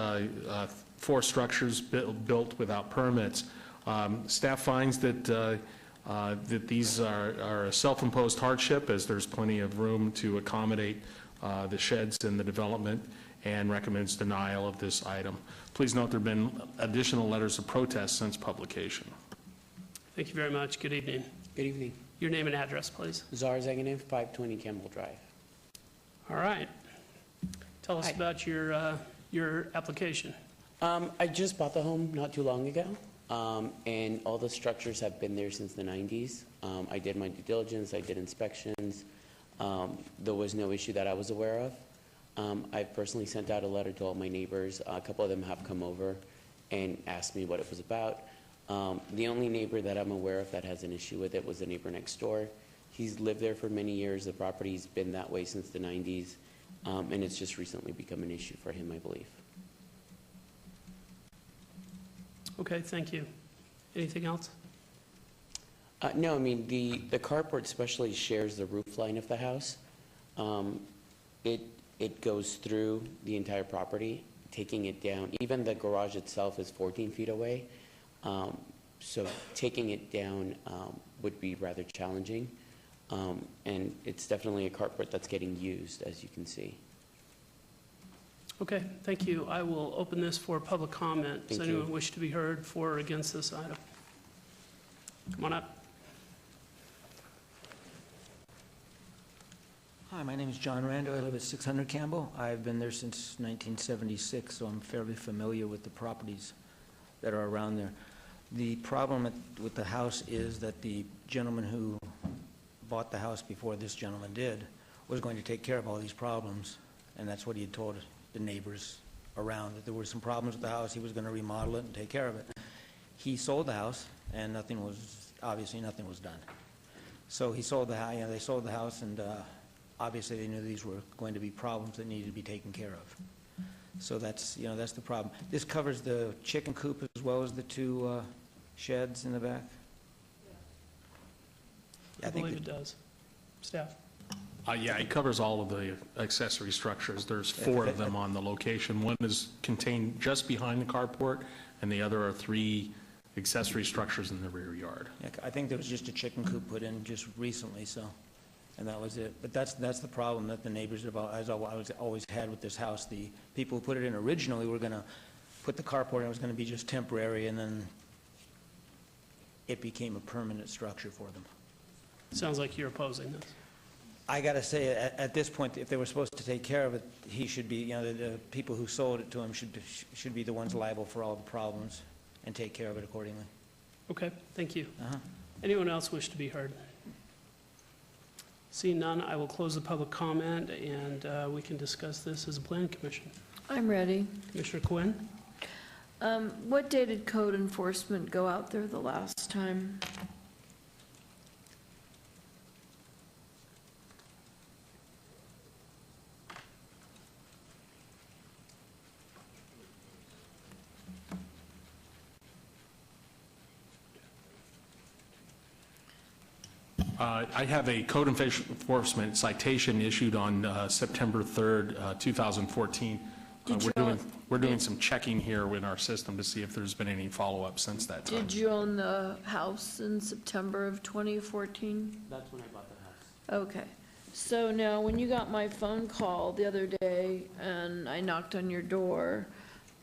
4 structures built without permits. Staff finds that these are a self-imposed hardship as there's plenty of room to accommodate the sheds in the development, and recommends denial of this item. Please note there have been additional letters of protest since publication. Thank you very much. Good evening. Good evening. Your name and address, please. Zara Zanganev, 520 Campbell Drive. All right. Tell us Hi. about your application. I just bought the home not too long ago, and all the structures have been there since the 90s. I did my due diligence, I did inspections. There was no issue that I was aware of. I've personally sent out a letter to all my neighbors. A couple of them have come over and asked me what it was about. The only neighbor that I'm aware of that has an issue with it was the neighbor next door. He's lived there for many years. The property's been that way since the 90s, and it's just recently become an issue for him, I believe. Okay, thank you. Anything else? No, I mean, the carport especially shares the roof line of the house. It goes through the entire property, taking it down. Even the garage itself is 14 feet away. So taking it down would be rather challenging. And it's definitely a carport that's getting used, as you can see. Okay, thank you. I will open this for public comment. Does Thank you. anyone wish to be heard for or against this item? Come on up. Hi, my name is John Rando. I live at 600 Campbell. I've been there since 1976, so I'm fairly familiar with the properties that are around there. The problem with the house is that the gentleman who bought the house before this gentleman did was going to take care of all these problems, and that's what he had told the neighbors around, that there were some problems with the house. He was going to remodel it and take care of it. He sold the house, and obviously nothing was done. So he sold the house, they sold the house, and obviously they knew these were going to be problems that needed to be taken care of. So that's the problem. This covers the chicken coop as well as the two sheds in the back? I believe it does. Staff? Yeah, it covers all of the accessory structures. There's 4 of them on the location. One is contained just behind the carport, and the other are 3 accessory structures in the rear yard. Yeah, I think there was just a chicken coop put in just recently, so, and that was it. But that's the problem that the neighbors have always had with this house. The people who put it in originally were going to put the carport in, it was going to be just temporary, and then it became a permanent structure for them. Sounds like you're opposing this. I got to say, at this point, if they were supposed to take care of it, he should be, the people who sold it to him should be the ones liable for all the problems and take care of it accordingly. Okay, thank you. Anyone else wish to be heard? Seeing none, I will close the public comment, and we can discuss this as a planning commission. I'm ready. Commissioner Quinn? What day did code enforcement go out there the last time? I have a code enforcement citation issued on September 3rd, 2014. We're doing some checking here in our system to see if there's been any follow-up since that time. Did you own the house in September of 2014? That's when I bought the house. Okay. So now, when you got my phone call the other day and I knocked on your door,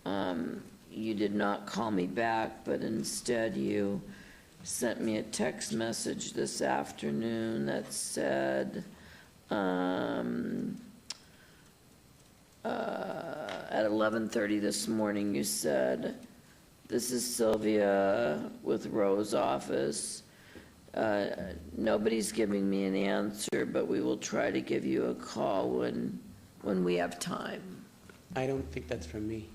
you did not call me back, but instead you sent me a text message this afternoon that said, at 11:30 this morning, you said, "This is Sylvia with Rose office. Nobody's giving me an answer, but we will try to give you a call when we have time." I don't think that's from me.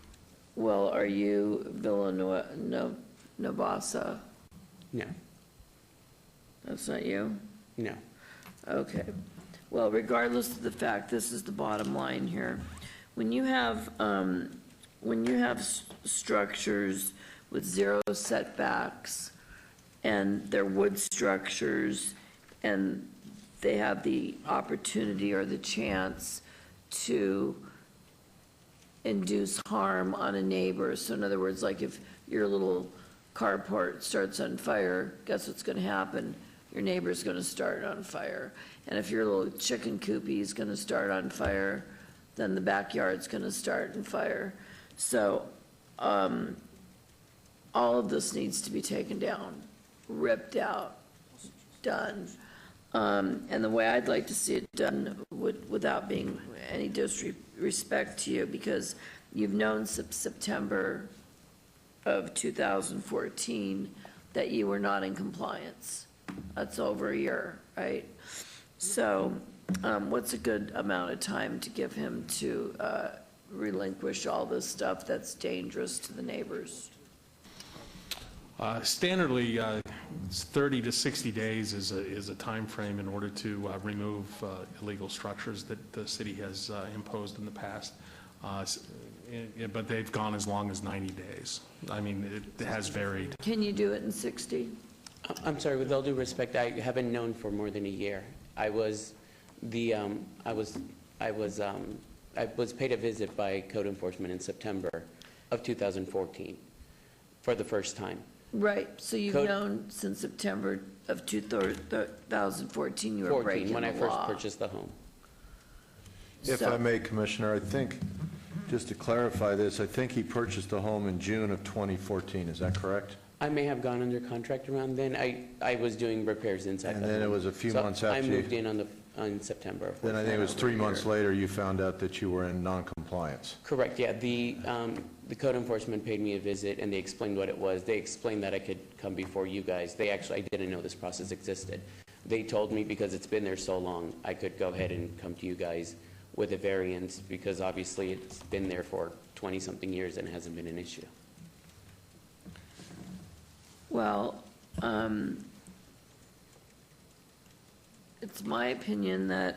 Well, are you Villanueva Navasa? No. That's not you? No. Okay. Well, regardless of the fact, this is the bottom line here. When you have structures with 0 setbacks, and they're wood structures, and they have the opportunity or the chance to induce harm on a neighbor. So in other words, like if your little carport starts on fire, guess what's going to happen? Your neighbor's going to start on fire. And if your little chicken coopy is going to start on fire, then the backyard's gonna start in fire. So, all of this needs to be taken down, ripped out, done. And the way I'd like to see it done, without being any disrespect to you, because you've known since September of 2014 that you were not in compliance. That's over a year, right? So, what's a good amount of time to give him to relinquish all this stuff that's dangerous to the neighbors? Standardly, it's 30 to 60 days is a timeframe in order to remove illegal structures that the city has imposed in the past. But they've gone as long as 90 days. I mean, it has varied. Can you do it in 60? I'm sorry, with all due respect, I haven't known for more than a year. I was paid a visit by code enforcement in September of 2014 for the first time. Right, so you've known since September of 2014 you were breaking the law. When I first purchased the home. If I may, Commissioner, I think, just to clarify this, I think he purchased a home in June of 2014, is that correct? I may have gone under contract around then. I was doing repairs inside. And then it was a few months after I you... moved in in September. Then I think it was 3 months later you found out that you were in non-compliance. Correct, yeah. The code enforcement paid me a visit and they explained what it was. They explained that I could come before you guys. I didn't know this process existed. They told me because it's been there so long, I could go ahead and come to you guys with a variance because obviously it's been there for 20-something years and it hasn't been an issue. Well, it's my opinion that,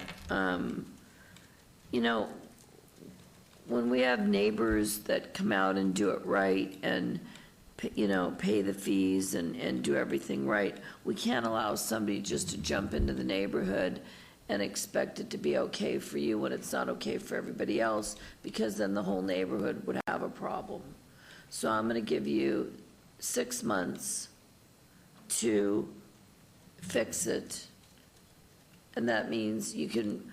when we have neighbors that come out and do it right and, pay the fees and do everything right, we can't allow somebody just to jump into the neighborhood and expect it to be okay for you when it's not okay for everybody else, because then the whole neighborhood would have a problem. So I'm gonna give you 6 months to fix it. And that means you can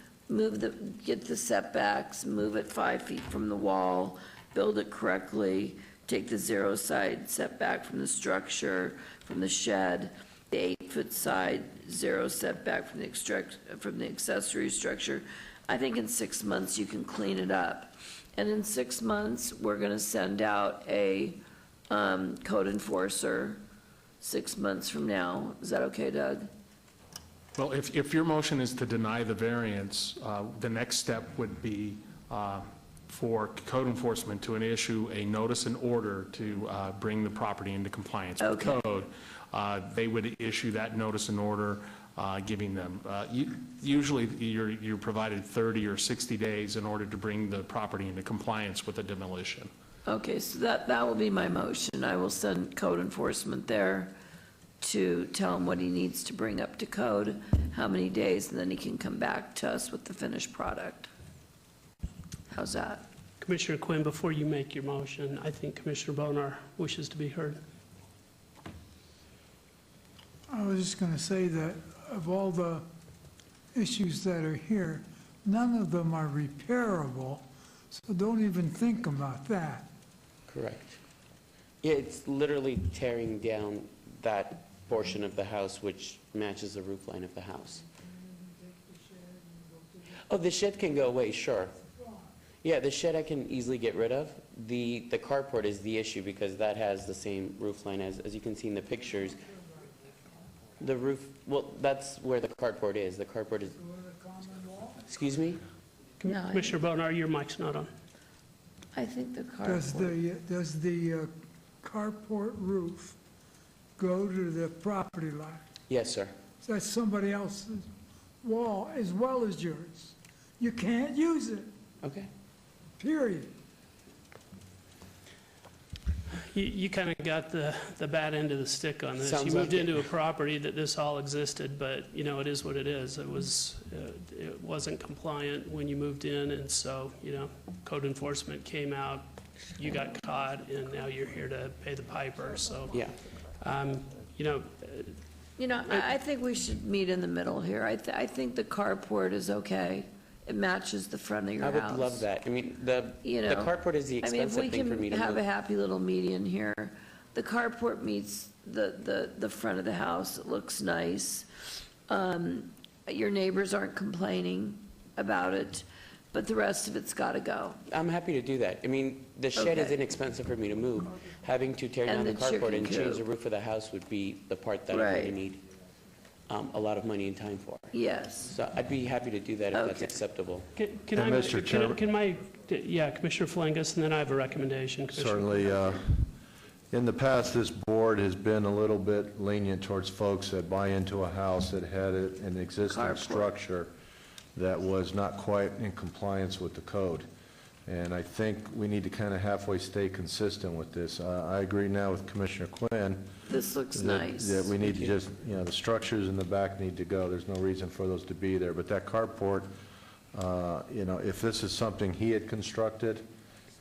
get the setbacks, move it 5 feet from the wall, build it correctly, take the 0 side setback from the structure, from the shed, the 8-foot side 0 setback from the accessory structure. I think in 6 months you can clean it up. And in 6 months, we're gonna send out a code enforcer 6 months from now. Is that okay, Doug? Well, if your motion is to deny the variance, the next step would be for code enforcement to issue a notice and order to bring the property into compliance with code. They would issue that notice and order, giving them, usually you're provided 30 or 60 days in order to bring the property into compliance with the demolition. Okay, so that will be my motion. I will send code enforcement there to tell him what he needs to bring up to code, how many days, and then he can come back to us with the finished product. How's that? Commissioner Quinn, before you make your motion, I think Commissioner Bonar wishes to be heard. I was just going to say that of all the issues that are here, none of them are repairable, so don't even think about that. Correct. Yeah, it's literally tearing down that portion of the house which matches the roof line of the house. Oh, the shed can go away, sure. Yeah, the shed I can easily get rid of. The carport is the issue because that has the same roof line as you can see in the pictures. The roof, well, that's where the carport is. The carport is... Excuse me? No, Commissioner Bonar, your mic's not on. I think the carport. Does the carport roof go to the property line? Yes, sir. So that's somebody else's wall as well as yours. You can't use it. Okay. Period. You kind of got the bad end of the stick on this. Sounds You moved like it. into a property that this all existed, but, it is what it is. It wasn't compliant when you moved in, and so, code enforcement came out, you got caught, and now you're here to pay the piper, so. Yeah. I think we should meet in the middle here. I think the carport is okay. it matches the front of your I house. would love that. I mean, the You the know, carport is the I mean, if expensive we thing for me to can have a move. happy little median here, the carport meets the front of the house, it looks nice. Your neighbors aren't complaining about it, but the rest of it's gotta go. I'm happy to do that. I mean, the shed is Okay. inexpensive for me to move. Having to tear down And the the carport chicken and change the coop. roof of the house would be the part that I really Right. need a lot of money and time for. Yes. So I'd be happy to do that if that's Okay. acceptable. Can And I, Mr. Chairman- can my, yeah, Commissioner Flangus, and then I have a recommendation. Commissioner. Certainly, in the past, this board has been a little bit lenient towards folks that buy into a house that had an existing Carport. structure that was not quite in compliance with the code. And I think we need to kind of halfway stay consistent with this. I agree now with Commissioner Quinn. This looks that- nice. That we need to just, the structures in the back need to go. There's no reason for those to be there. But that carport, if this is something he had constructed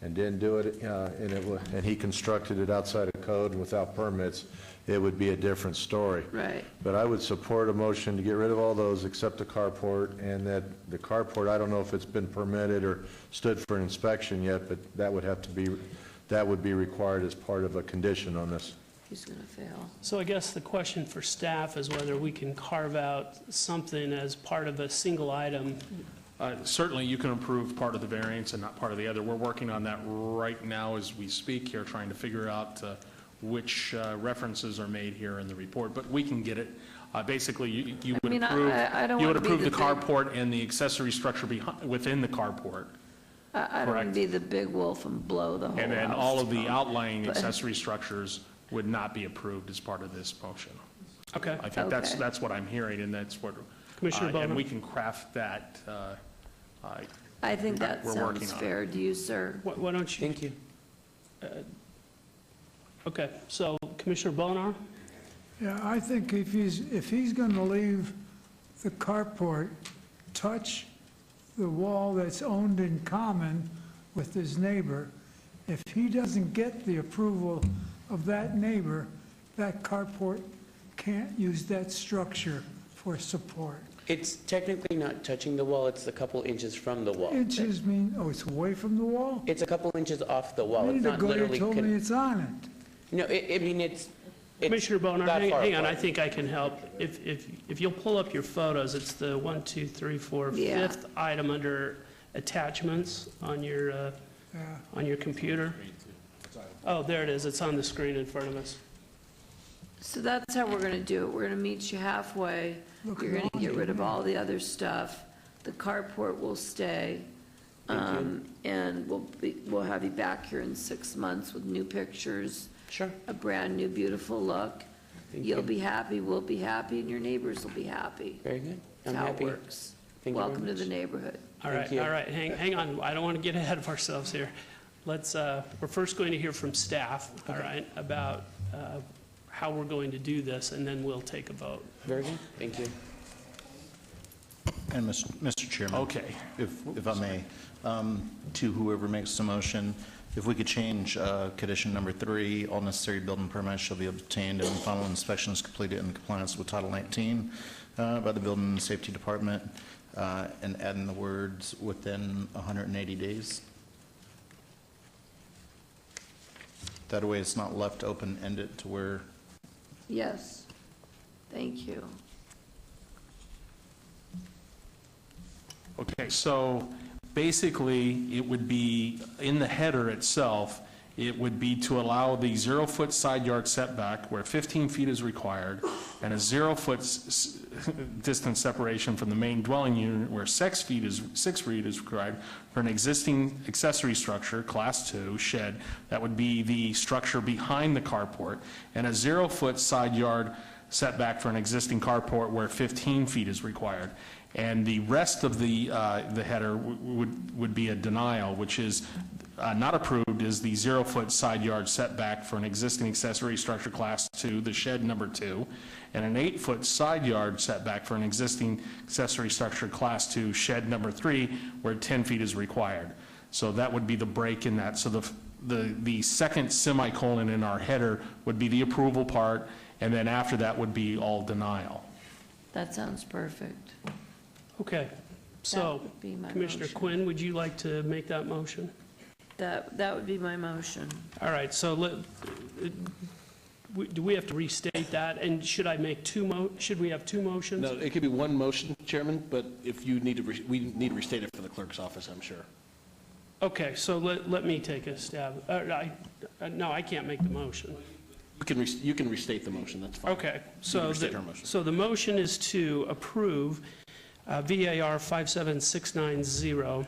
and didn't do it, and he constructed it outside of code and without permits, it would be a different story. Right. But I would support a motion to get rid of all those except the carport, and that the carport, I don't know if it's been permitted or stood for inspection yet, but that would be required as part of a condition on this. He's gonna fail. So I guess the question for staff is whether we can carve out something as part of a single item. Certainly, you can approve part of the variance and not part of the other. We're working on that right now as we speak here, trying to figure out which references are made here in the report, but we can get it. Basically, you would mean, approve, I don't you would wanna be approve the the big- carport and the accessory structure within the carport. I don't want Correct. to be the big wolf and blow the whole house And then all of the down. outlying But- accessory structures would not be approved as part of this motion. Okay. I think Okay. that's what I'm hearing, and that's what, Commissioner and Bowman? we can craft that. I think that We're working sounds on it. fair. Do you, sir? Why don't you? Thank you. Okay, so Commissioner Bonar? Yeah, I think if he's going to leave the carport touch the wall that's owned in common with his neighbor, if he doesn't get the approval of that neighbor, that carport can't use that structure for support. It's technically not touching the wall, it's a couple inches from the wall. Inches mean, oh, it's away from the wall? It's a couple inches off the wall. It's The not guy literally. told me it's on it. No, I mean, it's Commissioner Bonar, that far hang on, I apart. think I can help. If you'll pull up your photos, it's the 1, 2, 3, 4, Yeah. fifth item under attachments on your computer. Oh, there it is, it's on the screen in front of us. So that's how we're going to do it. We're going to meet you halfway. Look You're going to around get you. rid of all the other stuff. The carport will stay. And we'll have you back here in 6 months with new pictures. Sure. A brand-new, beautiful look. Thank You'll you. be happy, we'll be happy, and your neighbors will be happy. Very good. I'm That's how it happy. works. Thank you very Welcome to much. the neighborhood. All Thank right, you. all right, hang on, I don't want to get ahead of ourselves here. We're first going to hear from staff, all right, about how we're going to do this, and then we'll take a vote. Very good. Thank you. And Mr. Chairman. Okay. If I may, to whoever makes the motion, if we could change condition number 3, all necessary building permits shall be obtained and final inspections completed in compliance with Title 19 by the Building and Safety Department, and add in the words within 180 days. That way it's not left open-ended to where Yes, thank you. Okay, so basically, it would be, in the header itself, it would be to allow the 0-foot side yard setback where 15 feet is required, and a 0-foot distance separation from the main dwelling unit where 6 feet is required for an existing accessory structure, Class 2 shed, that would be the structure behind the carport, and a 0-foot side yard setback for an existing carport where 15 feet is required. And the rest of the header would be a denial, which is not approved, is the 0-foot side yard setback for an existing accessory structure Class 2, the shed number 2, and an 8-foot side yard setback for an existing accessory structure Class 2, shed number 3, where 10 feet is required. So that would be the break in that. So the second semicolon in our header would be the approval part, and then after that would be all denial. That sounds perfect. Okay, So, would be my Commissioner motion. Quinn, would you like to make that motion? That would be my motion. All right, so do we have to restate that? And should I make should we have two motions? No, it could be one motion, Chairman, but if you need to, we need to restate it for the clerk's office, I'm sure. Okay, so let me take a stab. No, I can't make the motion. You can restate the motion, that's fine. Okay, You can so restate her motion. the motion is to approve VAR 57690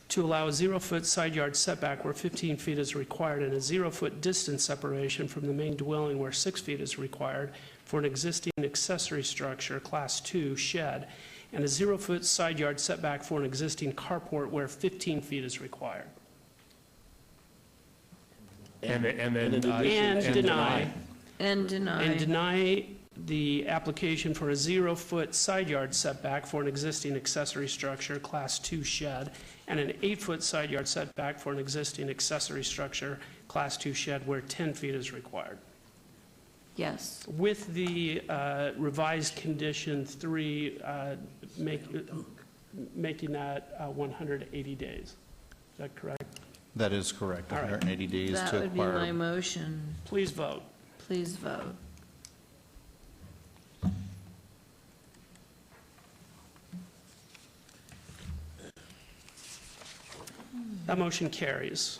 to allow a 0-foot side yard setback where 15 feet is required and a 0-foot distance separation from the main dwelling where 6 feet is required for an existing accessory structure, Class 2 shed, and a 0-foot side yard setback for an existing carport where 15 feet is required. And then. And deny. And deny. And deny the application for a 0-foot side yard setback for an existing accessory structure, Class 2 shed, and an 8-foot side yard setback for an existing accessory structure, Class 2 shed, where 10 feet is required. Yes. With the revised condition 3, making that 180 days. Is that correct? That is correct, All right. 180 days That to would be my acquire. motion. Please vote. Please vote. That motion carries.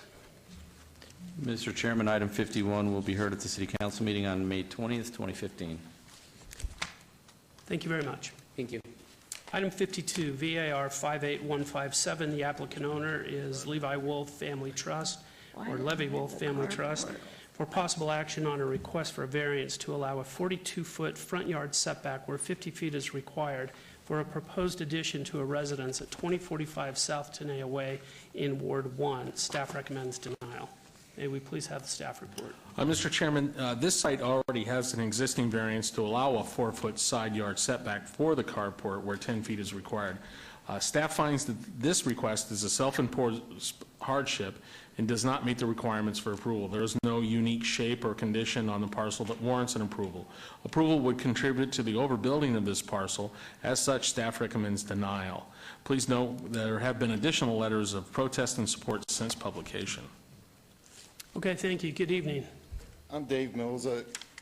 Mr. Chairman, item 51 will be heard at the City Council meeting on May 20th, 2015. Thank you very much. Thank you. Item 52, VAR 58157, the applicant owner is Levi Wolf Family Trust, or Levy Wolf Family Trust, for possible action on a request for a variance to allow a 42-foot front yard setback where 50 feet is required for a proposed addition to a residence at 2045 South Tenaya Way in Ward 1. Staff recommends denial. May we please have the staff report? Mr. Chairman, this site already has an existing variance to allow a 4-foot side yard setback for the carport where 10 feet is required. Staff finds that this request is a self-imposed hardship and does not meet the requirements for approval. There is no unique shape or condition on the parcel that warrants an approval. Approval would contribute to the overbuilding of this parcel. As such, staff recommends denial. Please note there have been additional letters of protest and support since publication. Okay, thank you. Good evening. I'm Dave Mills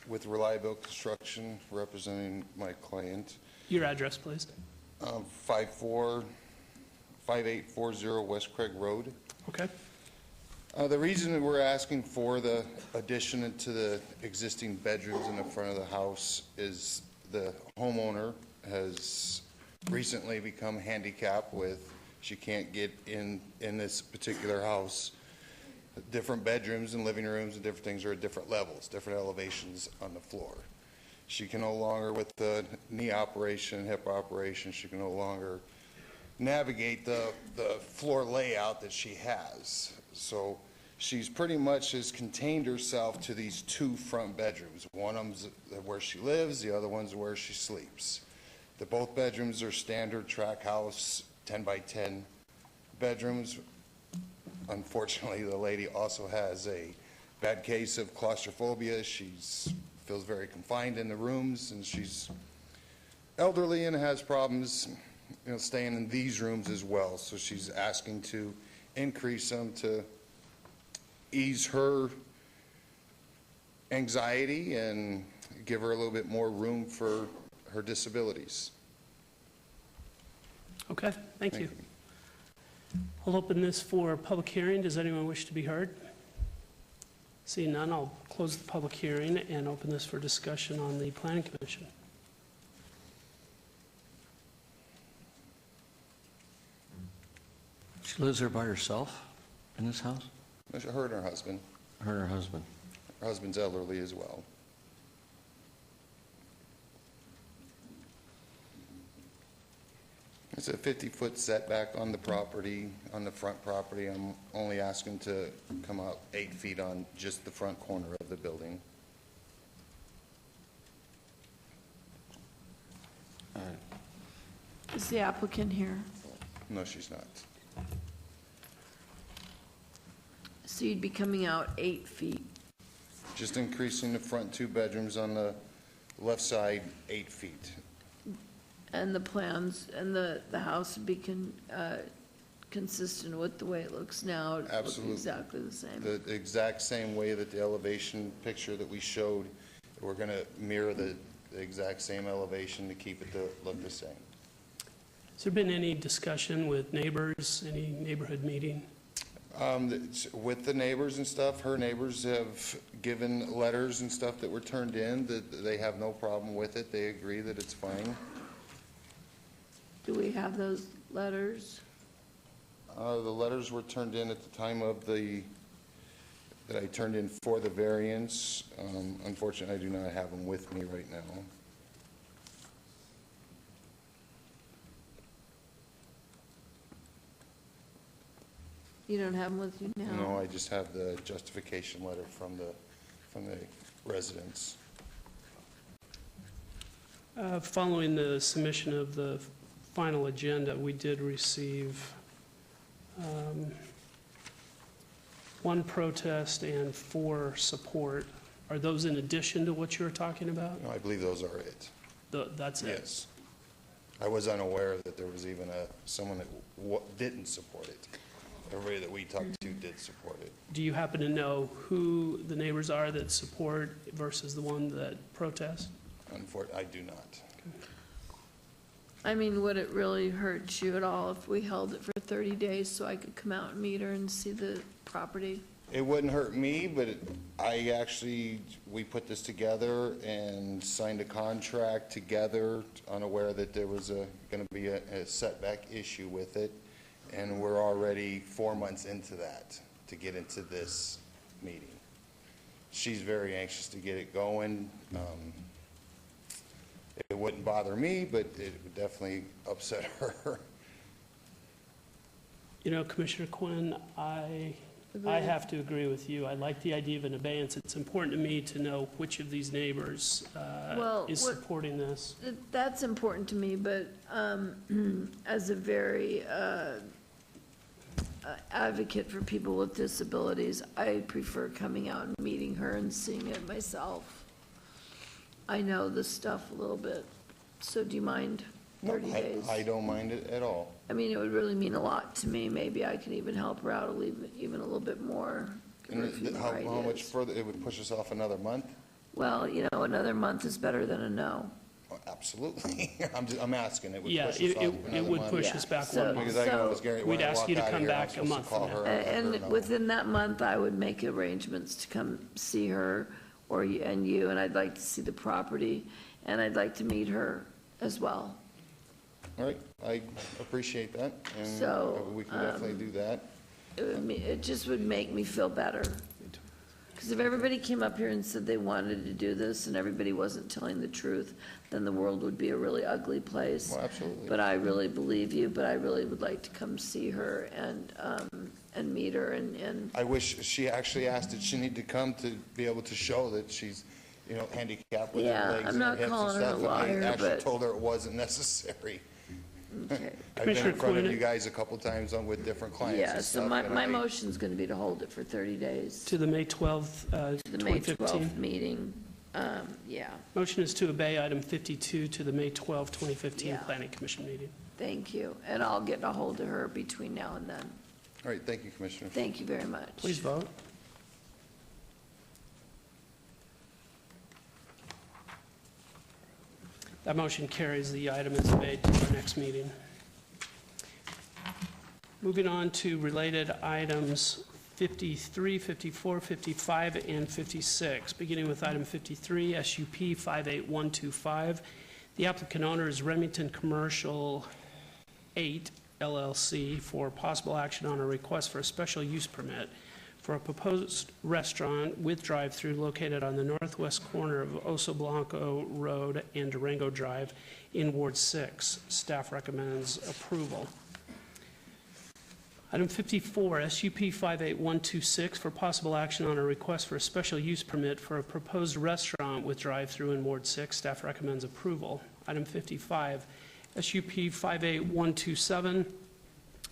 with Reliable Construction, representing my client. Your address, please. 5840 West Craig Road. Okay. The reason that we're asking for the addition to the existing bedrooms in the front of the house is the homeowner has recently become handicapped with, she can't get in this particular house. Different bedrooms and living rooms and different things are at different levels, different elevations on the floor. She can no longer, with the knee operation, hip operation, she can no longer navigate the floor layout that she has. So she's pretty much has contained herself to these 2 front bedrooms. One of them's where she lives, the other one's where she sleeps. Both bedrooms are standard track house, 10 by 10 bedrooms. Unfortunately, the lady also has a bad case of claustrophobia. She feels very confined in the rooms, and she's elderly and has problems, staying in these rooms as well. So she's asking to increase them to ease her anxiety and give her a little bit more room for her disabilities. Okay, thank you. I'll open this for public hearing. Does anyone wish to be heard? Seeing none, I'll close the public hearing and open this for discussion on the Planning Commission. She lives there by herself in this house? Her and her husband. Her and her husband. Her husband's elderly as well. It's a 50-foot setback on the property, on the front property. I'm only asking to come out 8 feet on just the front corner of the building. Is the applicant here? No, she's not. So you'd be coming out 8 feet. Just increasing the front 2 bedrooms on the left side 8 feet. and the plans, and the house would be consistent with the way it looks now. It would look Absolutely. exactly the same. The exact same way that the elevation picture that we showed, we're going to mirror the exact same elevation to keep it to look the same. Has there been any discussion with neighbors, any neighborhood meeting? With the neighbors and stuff, her neighbors have given letters and stuff that were turned in, that they have no problem with it. They agree that it's fine. Do we have those letters? The letters were turned in at the time of that I turned in for the variance. Unfortunately, I do not have them with me right now. You don't have them with you now? No, I just have the justification letter from the residents. Following the submission of the final agenda, we did receive one protest and 4 support. Are those in addition to what you were talking about? No, I believe those are it. That's it? Yes. I was unaware that there was even someone that didn't support it. Everybody that we talked to did support it. Do you happen to know who the neighbors are that support versus the one that protest? Unfortunately, I do not. I mean, would it really hurt you at all if we held it for 30 days so I could come out and meet her and see the property? It wouldn't hurt me, but we put this together and signed a contract together, unaware that there was going to be a setback issue with it. And we're already 4 months into that, to get into this meeting. She's very anxious to get it going. It wouldn't bother me, but it would definitely upset her. You know, Commissioner Quinn, I have to agree with you. I like the idea of an abeyance. It's important to me to know which of these neighbors is supporting this. That's important to me, but as a very advocate for people with disabilities, I prefer coming out and meeting her and seeing it myself. I know this stuff a little bit, so do you mind 30 days? I don't mind it at all. I mean, it would really mean a lot to me. Maybe I can even help her out even a little bit more. Give her a few more How much ideas. further, it would push us off another month? Well, you know, another month is better than a no. Absolutely. I'm asking, it would Yeah, push us off another month. it would push us back So- one month. Because I can always guarantee when We'd I ask walk you to out of come here, I'm back a supposed to month call from her now. and let her And know. within that month, I would make arrangements to come see her and you, and I'd like to see the property, and I'd like to meet her as well. All right, I appreciate that, and So, we can definitely do that. It just would make me feel better. Because if everybody came up here and said they wanted to do this and everybody wasn't telling the truth, then the world would be a really ugly place. Well, absolutely. But I really believe you, but I really would like to come see her and meet her and I wish she actually asked that she need to come to be able to show that she's, handicapped with Yeah, her legs I'm and her not hips and calling her a stuff. And liar, I actually but- told her it wasn't necessary. Okay. I've been in front of Quinn- you guys a couple times with different clients Yeah, and so stuff. my and motion's gonna be to hold it for 30 days, To the May 12th, to the May 12th 2015. meeting. Yeah, Motion is to obey item 52 to the May 12th, 2015 Yeah. Planning Commission meeting. thank you. And I'll get a hold of her between now and then. All right, thank you, Commissioner. Thank you very much. Please vote. That motion carries. The item is obeyed to our next meeting. Moving on to related items 53, 54, 55, and 56. Beginning with item 53, SUP 58125. The applicant owner is Remington Commercial 8 LLC for possible action on a request for a special use permit for a proposed restaurant with drive-through located on the northwest corner of Oso Blanco Road and Durango Drive in Ward 6. Staff recommends approval. Item 54, SUP 58126 for possible action on a request for a special use permit for a proposed restaurant with drive-through in Ward 6. Staff recommends approval. Item 55, SUP 58127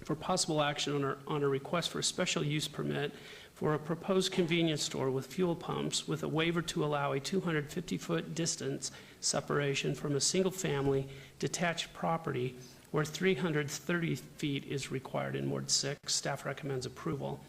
for possible action on a request for a special use permit for a proposed convenience store with fuel pumps with a waiver to allow a 250-foot distance separation from a single-family detached property where 330 feet is required in Ward 6. Staff recommends approval.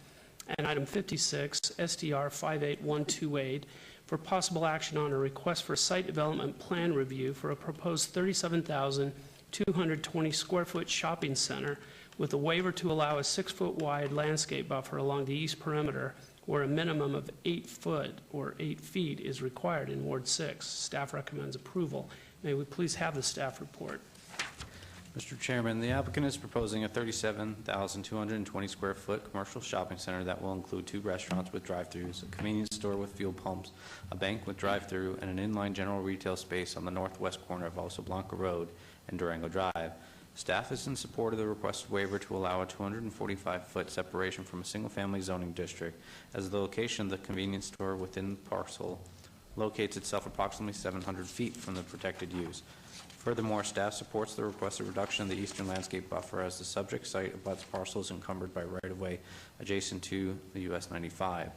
And item 56, SDR 58128, for possible action on a request for site development plan review for a proposed 37,220 square foot shopping center with a waiver to allow a 6-foot wide landscape buffer along the east perimeter where a minimum of 8 foot or 8 feet is required in Ward 6. Staff recommends approval. May we please have the staff report? Mr. Chairman, the applicant is proposing a 37,220 square foot commercial shopping center that will include 2 restaurants with drive-throughs, a convenience store with fuel pumps, a bank with drive-through, and an inline general retail space on the northwest corner of Oso Blanco Road and Durango Drive. Staff is in support of the requested waiver to allow a 245-foot separation from a single-family zoning district, as the location of the convenience store within the parcel locates itself approximately 700 feet from the protected use. Furthermore, staff supports the requested reduction of the eastern landscape buffer as the subject site abuts parcels encumbered by right-of-way adjacent to the US 95.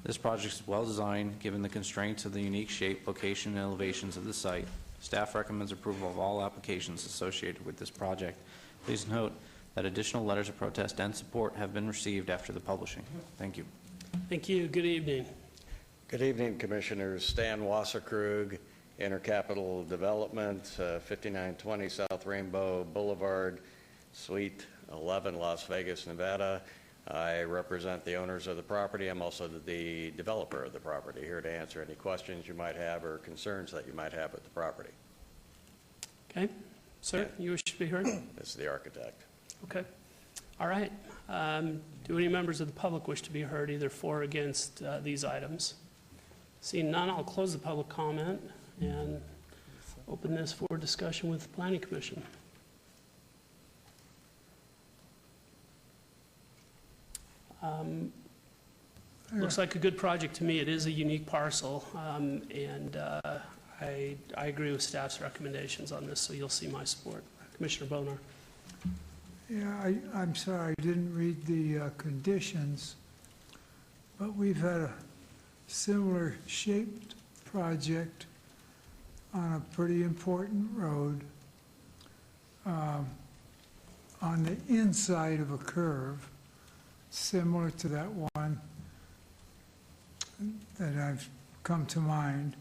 This project is well designed given the constraints of the unique shape, location, and elevations of the site. Staff recommends approval of all applications associated with this project. Please note that additional letters of protest and support have been received after the publishing. Thank you. Thank you. Good evening. Good evening, Commissioners. Stan Wasserkrug, Intercapital Development, 5920 South Rainbow Boulevard, Suite 11, Las Vegas, Nevada. I represent the owners of the property. I'm also the developer of the property, here to answer any questions you might have or concerns that you might have with the property. Okay. Sir, you wish to be heard? This is the architect. Okay. All right. Do any members of the public wish to be heard either for or against these items? Seeing none, I'll close the public comment and open this for discussion with the Planning Commission. Looks like a good project to me. It is a unique parcel, and I agree with staff's recommendations on this, so you'll see my support. Commissioner Bonar. Yeah, I'm sorry, I didn't read the conditions, but we've had a similar shaped project on a pretty important road on the inside of a curve, similar to that one that I've come to mind.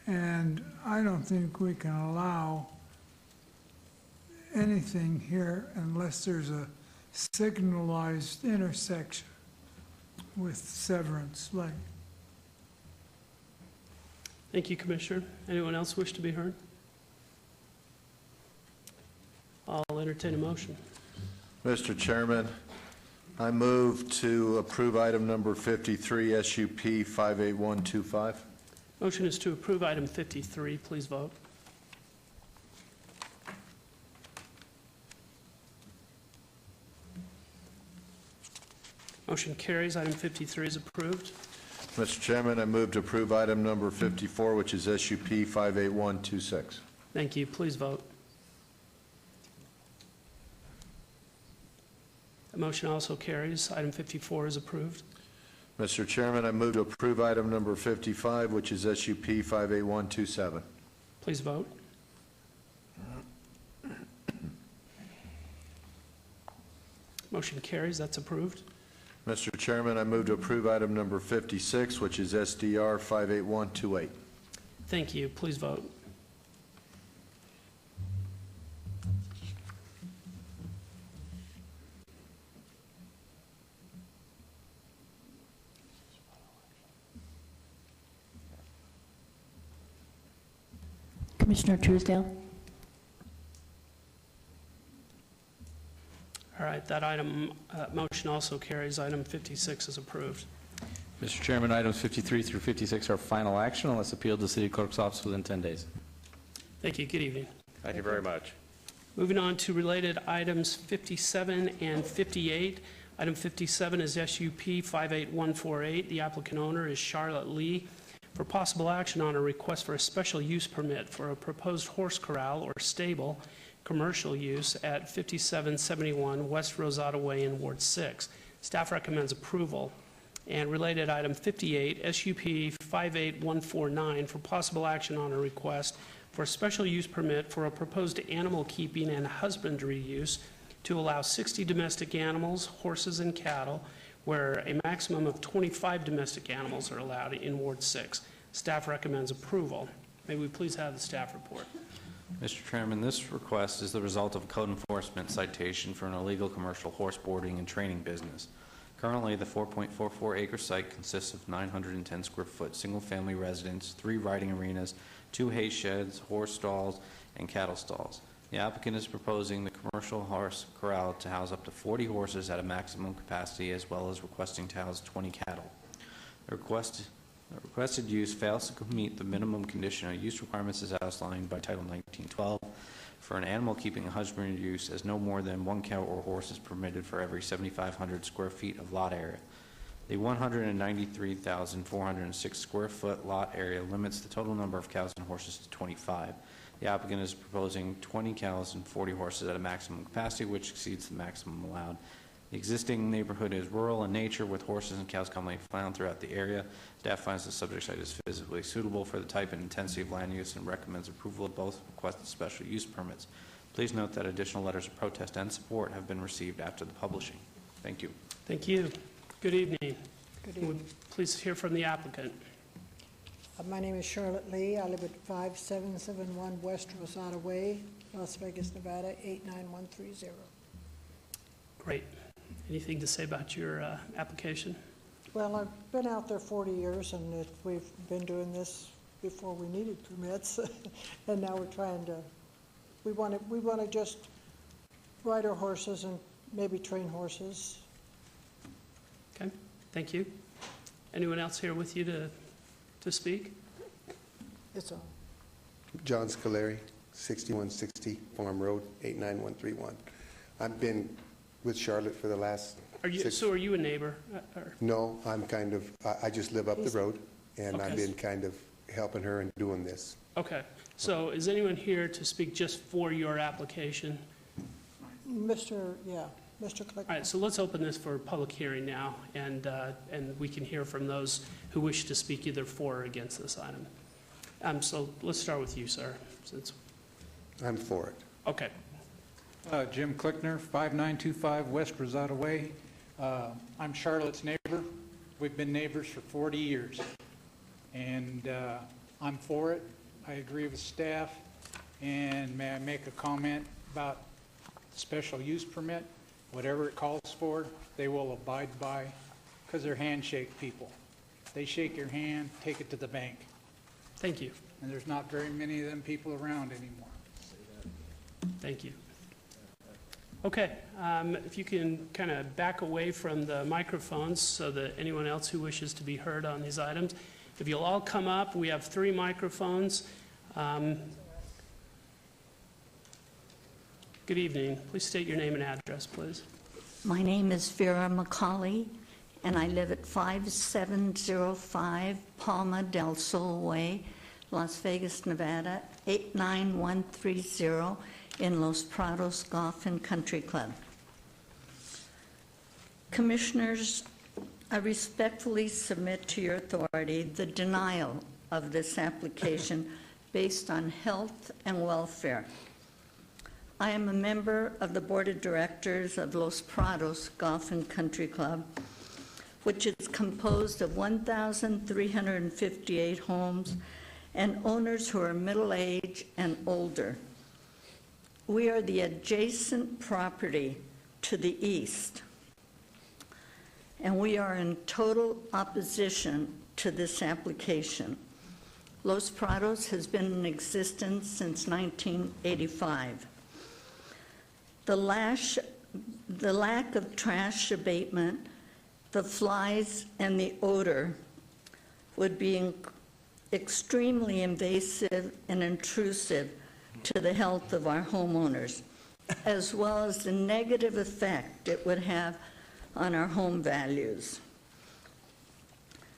And I don't think we can allow anything here unless there's a signalized intersection with Severance Lane. Thank you, Commissioner. Anyone else wish to be heard? I'll entertain a motion. Mr. Chairman, I move to approve item number 53, SUP 58125. Motion is to approve item 53. Please vote. Motion carries. Item 53 is approved. Mr. Chairman, I move to approve item number 54, which is SUP 58126. Thank you. Please vote. The motion also carries. Item 54 is approved. Mr. Chairman, I move to approve item number 55, which is SUP 58127. Please vote. Motion carries. That's approved. Mr. Chairman, I move to approve item number 56, which is SDR 58128. Thank you. Please vote. Commissioner Truesdale. All right, that item, motion also carries. Item 56 is approved. Mr. Chairman, items 53 through 56 are final action unless appealed to the City Clerk's office within 10 days. Thank you. Good evening. Thank you very much. Moving on to related items 57 and 58. Item 57 is SUP 58148. The applicant owner is Charlotte Lee. For possible action on a request for a special use permit for a proposed horse corral or stable commercial use at 5771 West Rosada Way in Ward 6. Staff recommends approval. And related item 58, SUP 58149, for possible action on a request for a special use permit for a proposed animal keeping and husbandry use to allow 60 domestic animals, horses, and cattle, where a maximum of 25 domestic animals are allowed in Ward 6. Staff recommends approval. May we please have the staff report? Mr. Chairman, this request is the result of a code enforcement citation for an illegal commercial horse boarding and training business. Currently, the 4.44 acre site consists of 910 square foot single-family residence, 3 riding arenas, 2 hay sheds, horse stalls, and cattle stalls. The applicant is proposing the commercial horse corral to house up to 40 horses at a maximum capacity, as well as requesting to house 20 cattle. The requested use fails to meet the minimum conditional use requirements as outlined by Title 1912 for an animal keeping and husbandry use, as no more than 1 cow or horse is permitted for every 7,500 square feet of lot area. The 193,406 square foot lot area limits the total number of cows and horses to 25. The applicant is proposing 20 cows and 40 horses at a maximum capacity, which exceeds the maximum allowed. The existing neighborhood is rural in nature, with horses and cows commonly found throughout the area. Staff finds the subject site is physically suitable for the type and intensity of land use and recommends approval of both requested special use permits. Please note that additional letters of protest and support have been received after the publishing. Thank you. Thank you. Good evening. Good evening. Please hear from the applicant. My name is Charlotte Lee. I live at 5771 West Rosada Way, Las Vegas, Nevada, 89130. Great. Anything to say about your application? Well, I've been out there 40 years, and we've been doing this before we needed permits, and now we're trying to, we want to just ride our horses and maybe train horses. Okay, thank you. Anyone else here with you to speak? It's on. John Scaleri, 6160 Farm Road, 89131. I've been with Charlotte for the last So are you a neighbor? No, I'm kind of, I just live up the road, and I've been kind of helping her and doing this. Okay. So is anyone here to speak just for your application? Mr. Click. All right, so let's open this for public hearing now, and we can hear from those who wish to speak either for or against this item. So let's start with you, sir. I'm for it. Okay. Jim Klickner, 5925 West Rosada Way. I'm Charlotte's neighbor. We've been neighbors for 40 years, and I'm for it. I agree with staff. And may I make a comment about special use permit? Whatever it calls for, they will abide by, because they're handshake people. They shake your hand, take it to the bank. Thank you. And there's not very many of them people around anymore. Thank you. Okay, if you can kind of back away from the microphones so that anyone else who wishes to be heard on these items, if you'll all come up, we have 3 microphones. Good evening. Please state your name and address, please. My name is Vera McCauley, and I live at 5705 Palma del Sol Way, Las Vegas, Nevada, 89130 in Los Prados Golf and Country Club. Commissioners, I respectfully submit to your authority the denial of this application based on health and welfare. I am a member of the Board of Directors of Los Prados Golf and Country Club, which is composed of 1,358 homes and owners who are middle-aged and older. We are the adjacent property to the east, and we are in total opposition to this application. Los Prados has been in existence since 1985. The lack of trash abatement, the flies, and the odor would be extremely invasive and intrusive to the health of our homeowners, as well as the negative effect it would have on our home values.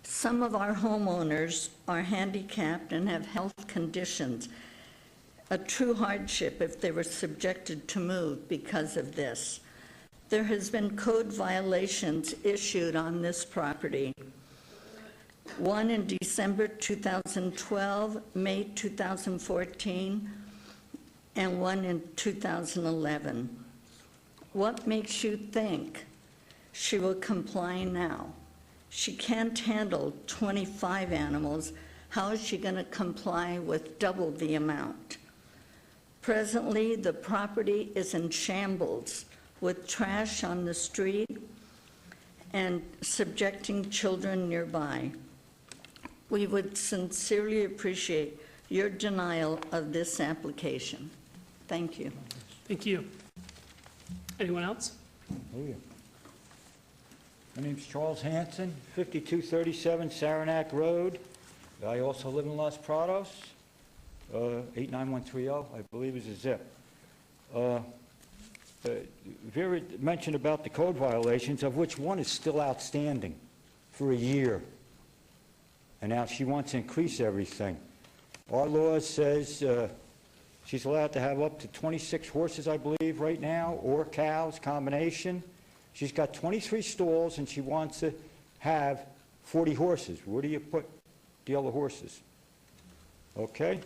Some of our homeowners are handicapped and have health conditions, a true hardship if they were subjected to move because of this. There has been code violations issued on this property. One in December 2012, May 2014, and one in 2011. What makes you think she will comply now? She can't handle 25 animals. How is she going to comply with double the amount? Presently, the property is in shambles with trash on the street and subjecting children nearby. We would sincerely appreciate your denial of this application. Thank you. Thank you. Anyone else? Oh, yeah. My name's Charles Hanson, 5237 Saranac Road. I also live in Los Prados. 89130, I believe, is the zip. Vera mentioned about the code violations, of which one is still outstanding for a year. And now she wants to increase everything. Our law says she's allowed to have up to 26 horses, I believe, right now, or cows, combination. She's got 23 stalls, and she wants to have 40 horses. Where do you put the other horses? Okay?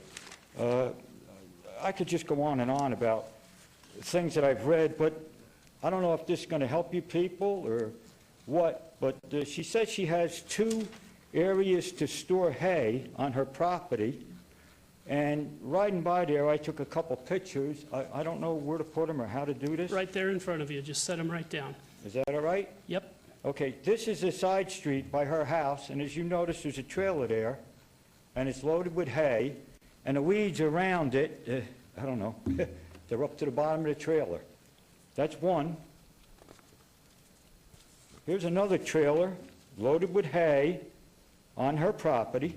I could just go on and on about things that I've read, but I don't know if this is going to help you people or what, but she says she has 2 areas to store hay on her property, and riding by there, I took a couple pictures. I don't know where to put them or how to do this. Right there in front of you. Just set them right down. Is that all right? Yep. Okay, this is a side street by her house, and as you notice, there's a trailer there, and it's loaded with hay, and the weeds around it, I don't know, they're up to the bottom of the trailer. That's one. Here's another trailer loaded with hay on her property.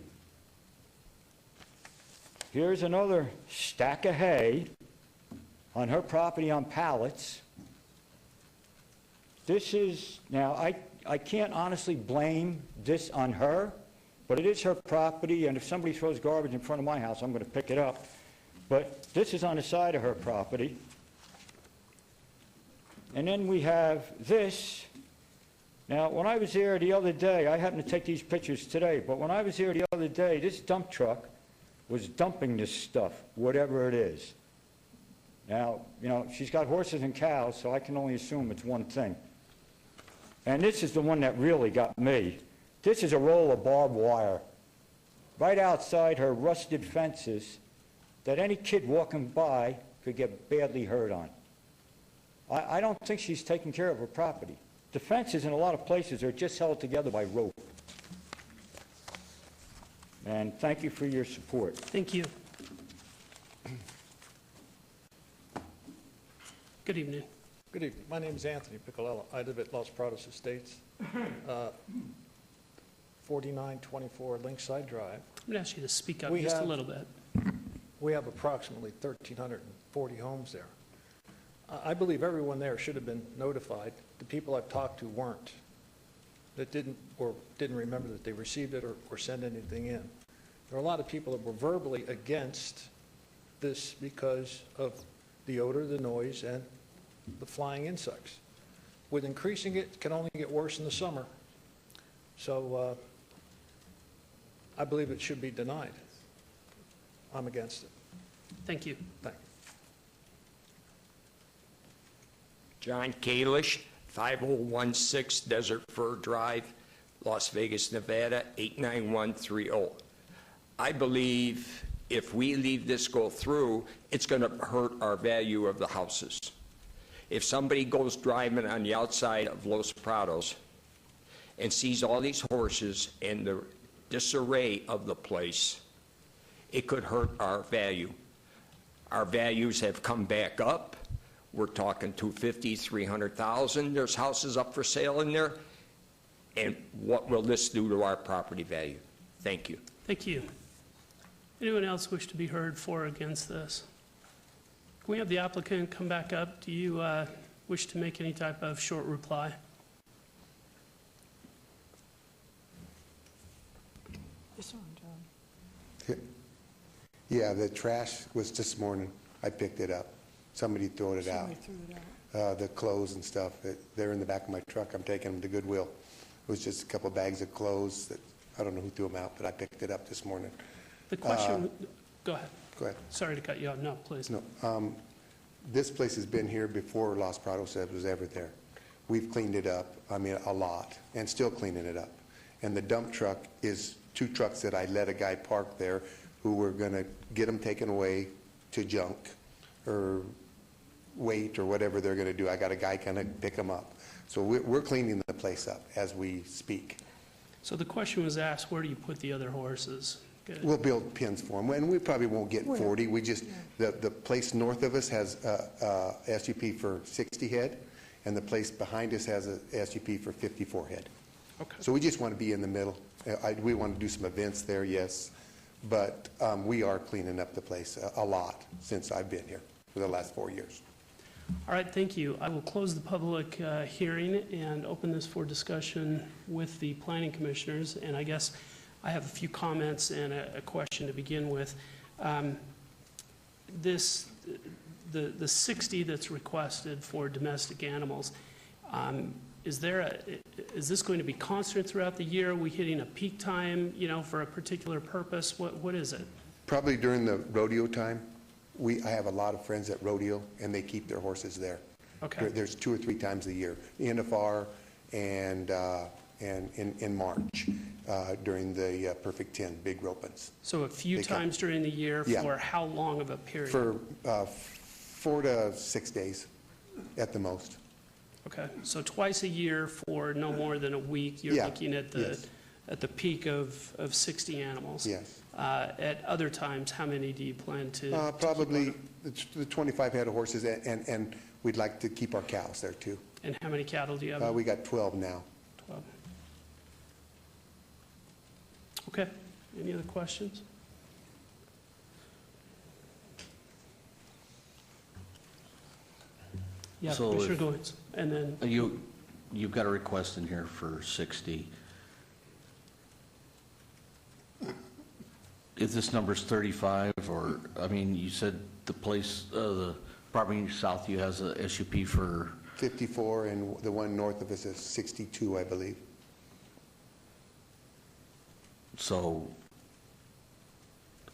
Here's another stack of hay on her property on pallets. This is, now, I can't honestly blame this on her, but it is her property, and if somebody throws garbage in front of my house, I'm going to pick it up. But this is on the side of her property. And then we have this. Now, when I was there the other day, I happened to take these pictures today, but when I was there the other day, this dump truck was dumping this stuff, whatever it is. Now, you know, she's got horses and cows, so I can only assume it's one thing. And this is the one that really got me. This is a roll of barbed wire right outside her rusted fences that any kid walking by could get badly hurt on. I don't think she's taking care of her property. The fences in a lot of places are just held together by rope. And thank you for your support. Thank you. Good evening. Good evening. My name is Anthony Piccolello. I live at Los Prados Estates, 4924 Linkside Drive. I'm going to ask you to speak up just a little bit. We have approximately 1,340 homes there. I believe everyone there should have been notified. The people I've talked to weren't, that didn't remember that they received it or sent anything in. There are a lot of people that were verbally against this because of the odor, the noise, and the flying insects. With increasing it can only get worse in the summer. So I believe it should be denied. I'm against it. Thank you. Thank you. John Kalish, 5016 Desert Fir Drive, Las Vegas, Nevada, 89130. I believe if we leave this go through, it's going to hurt our value of the houses. If somebody goes driving on the outside of Los Prados and sees all these horses and the disarray of the place, it could hurt our value. Our values have come back up. We're talking 250, 300,000. There's houses up for sale in there. And what will this do to our property value? Thank you. Thank you. Anyone else wish to be heard for or against this? Can we have the applicant come back up? Do you wish to make any type of short reply? Yes, John. Yeah, the trash was this morning. I picked it up. Somebody throwed it out. Somebody threw it out. The clothes and stuff, they're in the back of my truck. I'm taking them to Goodwill. It was just a couple of bags of clothes that, I don't know who threw them out, but I picked it up this morning. The question, go ahead. Go ahead. Sorry to cut you off. No, please. No, this place has been here before Los Prados was ever there. We've cleaned it up, I mean, a lot, and still cleaning it up. And the dump truck is 2 trucks that I let a guy park there who were going to get them taken away to junk or weight or whatever they're going to do. I got a guy kind of pick them up. So we're cleaning the place up as we speak. So the question was asked, where do you put the other horses? Good. We'll build pens for them, and we probably won't get 40. We just, the place north of us has a SUP for 60 head, and the place behind us has a SUP for 54 head. Okay. So we just want to be in the middle. We want to do some events there, yes, but we are cleaning up the place a lot since I've been here for the last 4 years. All right, thank you. I will close the public hearing and open this for discussion with the planning commissioners. And I guess I have a few comments and a question to begin with. The 60 that's requested for domestic animals, is this going to be constant throughout the year? Are we hitting a peak time, for a particular purpose? What is it? Probably during the rodeo time. I have a lot of friends at rodeo, and they keep their horses there. Okay. There's 2 or 3 times a year, NFR and in March during the Perfect 10 big ropings. So a few times during the year for how long of a period? For 4 to 6 days at the most. Okay, so twice a year for no more than a week, you're looking at the peak of 60 animals. Yes. At other times, how many do you plan to? Probably the 25 head of horses, and we'd like to keep our cows there too. And how many cattle do you have? We got 12 now. 12. Okay, any other questions? Yeah, So Commissioner Goins, and then. You've got a request in here for 60. If this number's 35, or, I mean, you said the place, the property south you has a SUP for? 54, and the one north of us is 62, I believe. So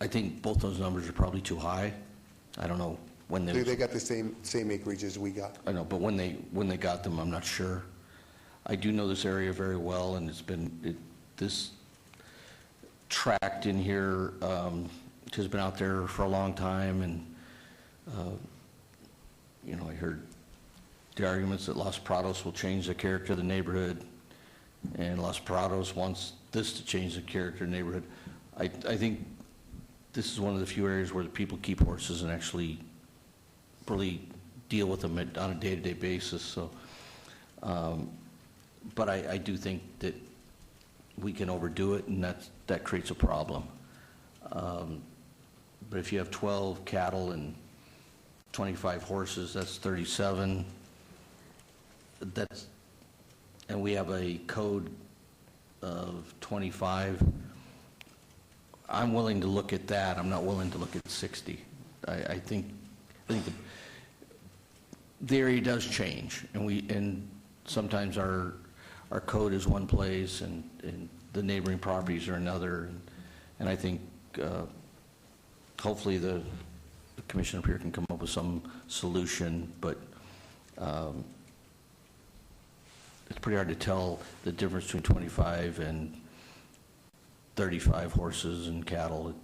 I think both those numbers are probably too high. I don't know when They got the same acreage as we got. I know, but when they got them, I'm not sure. I do know this area very well, and this tract in here has been out there for a long time, and I heard the arguments that Los Prados will change the character of the neighborhood, and Los Prados wants this to change the character of the neighborhood. I think this is one of the few areas where the people keep horses and actually really deal with them on a day-to-day basis. So, but I do think that we can overdo it, and that creates a problem. But if you have 12 cattle and 25 horses, that's 37. And we have a code of 25. I'm willing to look at that. I'm not willing to look at 60. I think the area does change, and sometimes our code is one place and the neighboring properties are another, and I think hopefully the commission up here can come up with some solution, but it's pretty hard to tell the difference between 25 and 35 horses and cattle.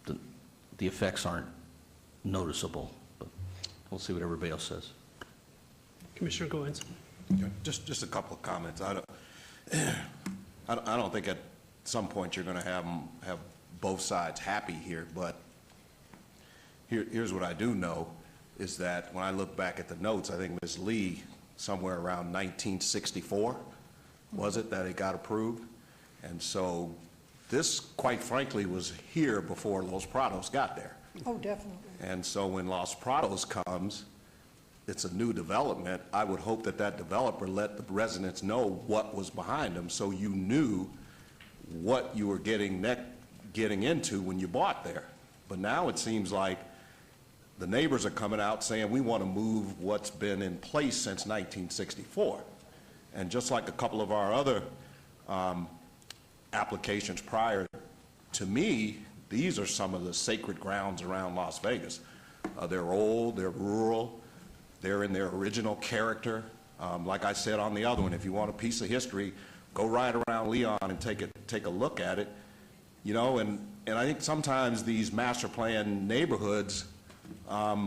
The effects aren't noticeable, but we'll see what everybody else says. Commissioner Goins. Just a couple of comments. I don't think at some point you're going to have both sides happy here, but here's what I do know is that when I look back at the notes, I think Ms. Lee, somewhere around 1964, was it that it got approved? And so this, quite frankly, was here before Los Prados got there. Oh, definitely. And so when Los Prados comes, it's a new development. I would hope that that developer let the residents know what was behind them, so you knew what you were getting into when you bought there. But now it seems like the neighbors are coming out saying, we want to move what's been in place since 1964. And just like a couple of our other applications prior, to me, these are some of the sacred grounds around Las Vegas. They're old, they're rural, they're in their original character. Like I said on the other one, if you want a piece of history, go ride around Leon and take a look at it. You know, and I think sometimes these master plan neighborhoods are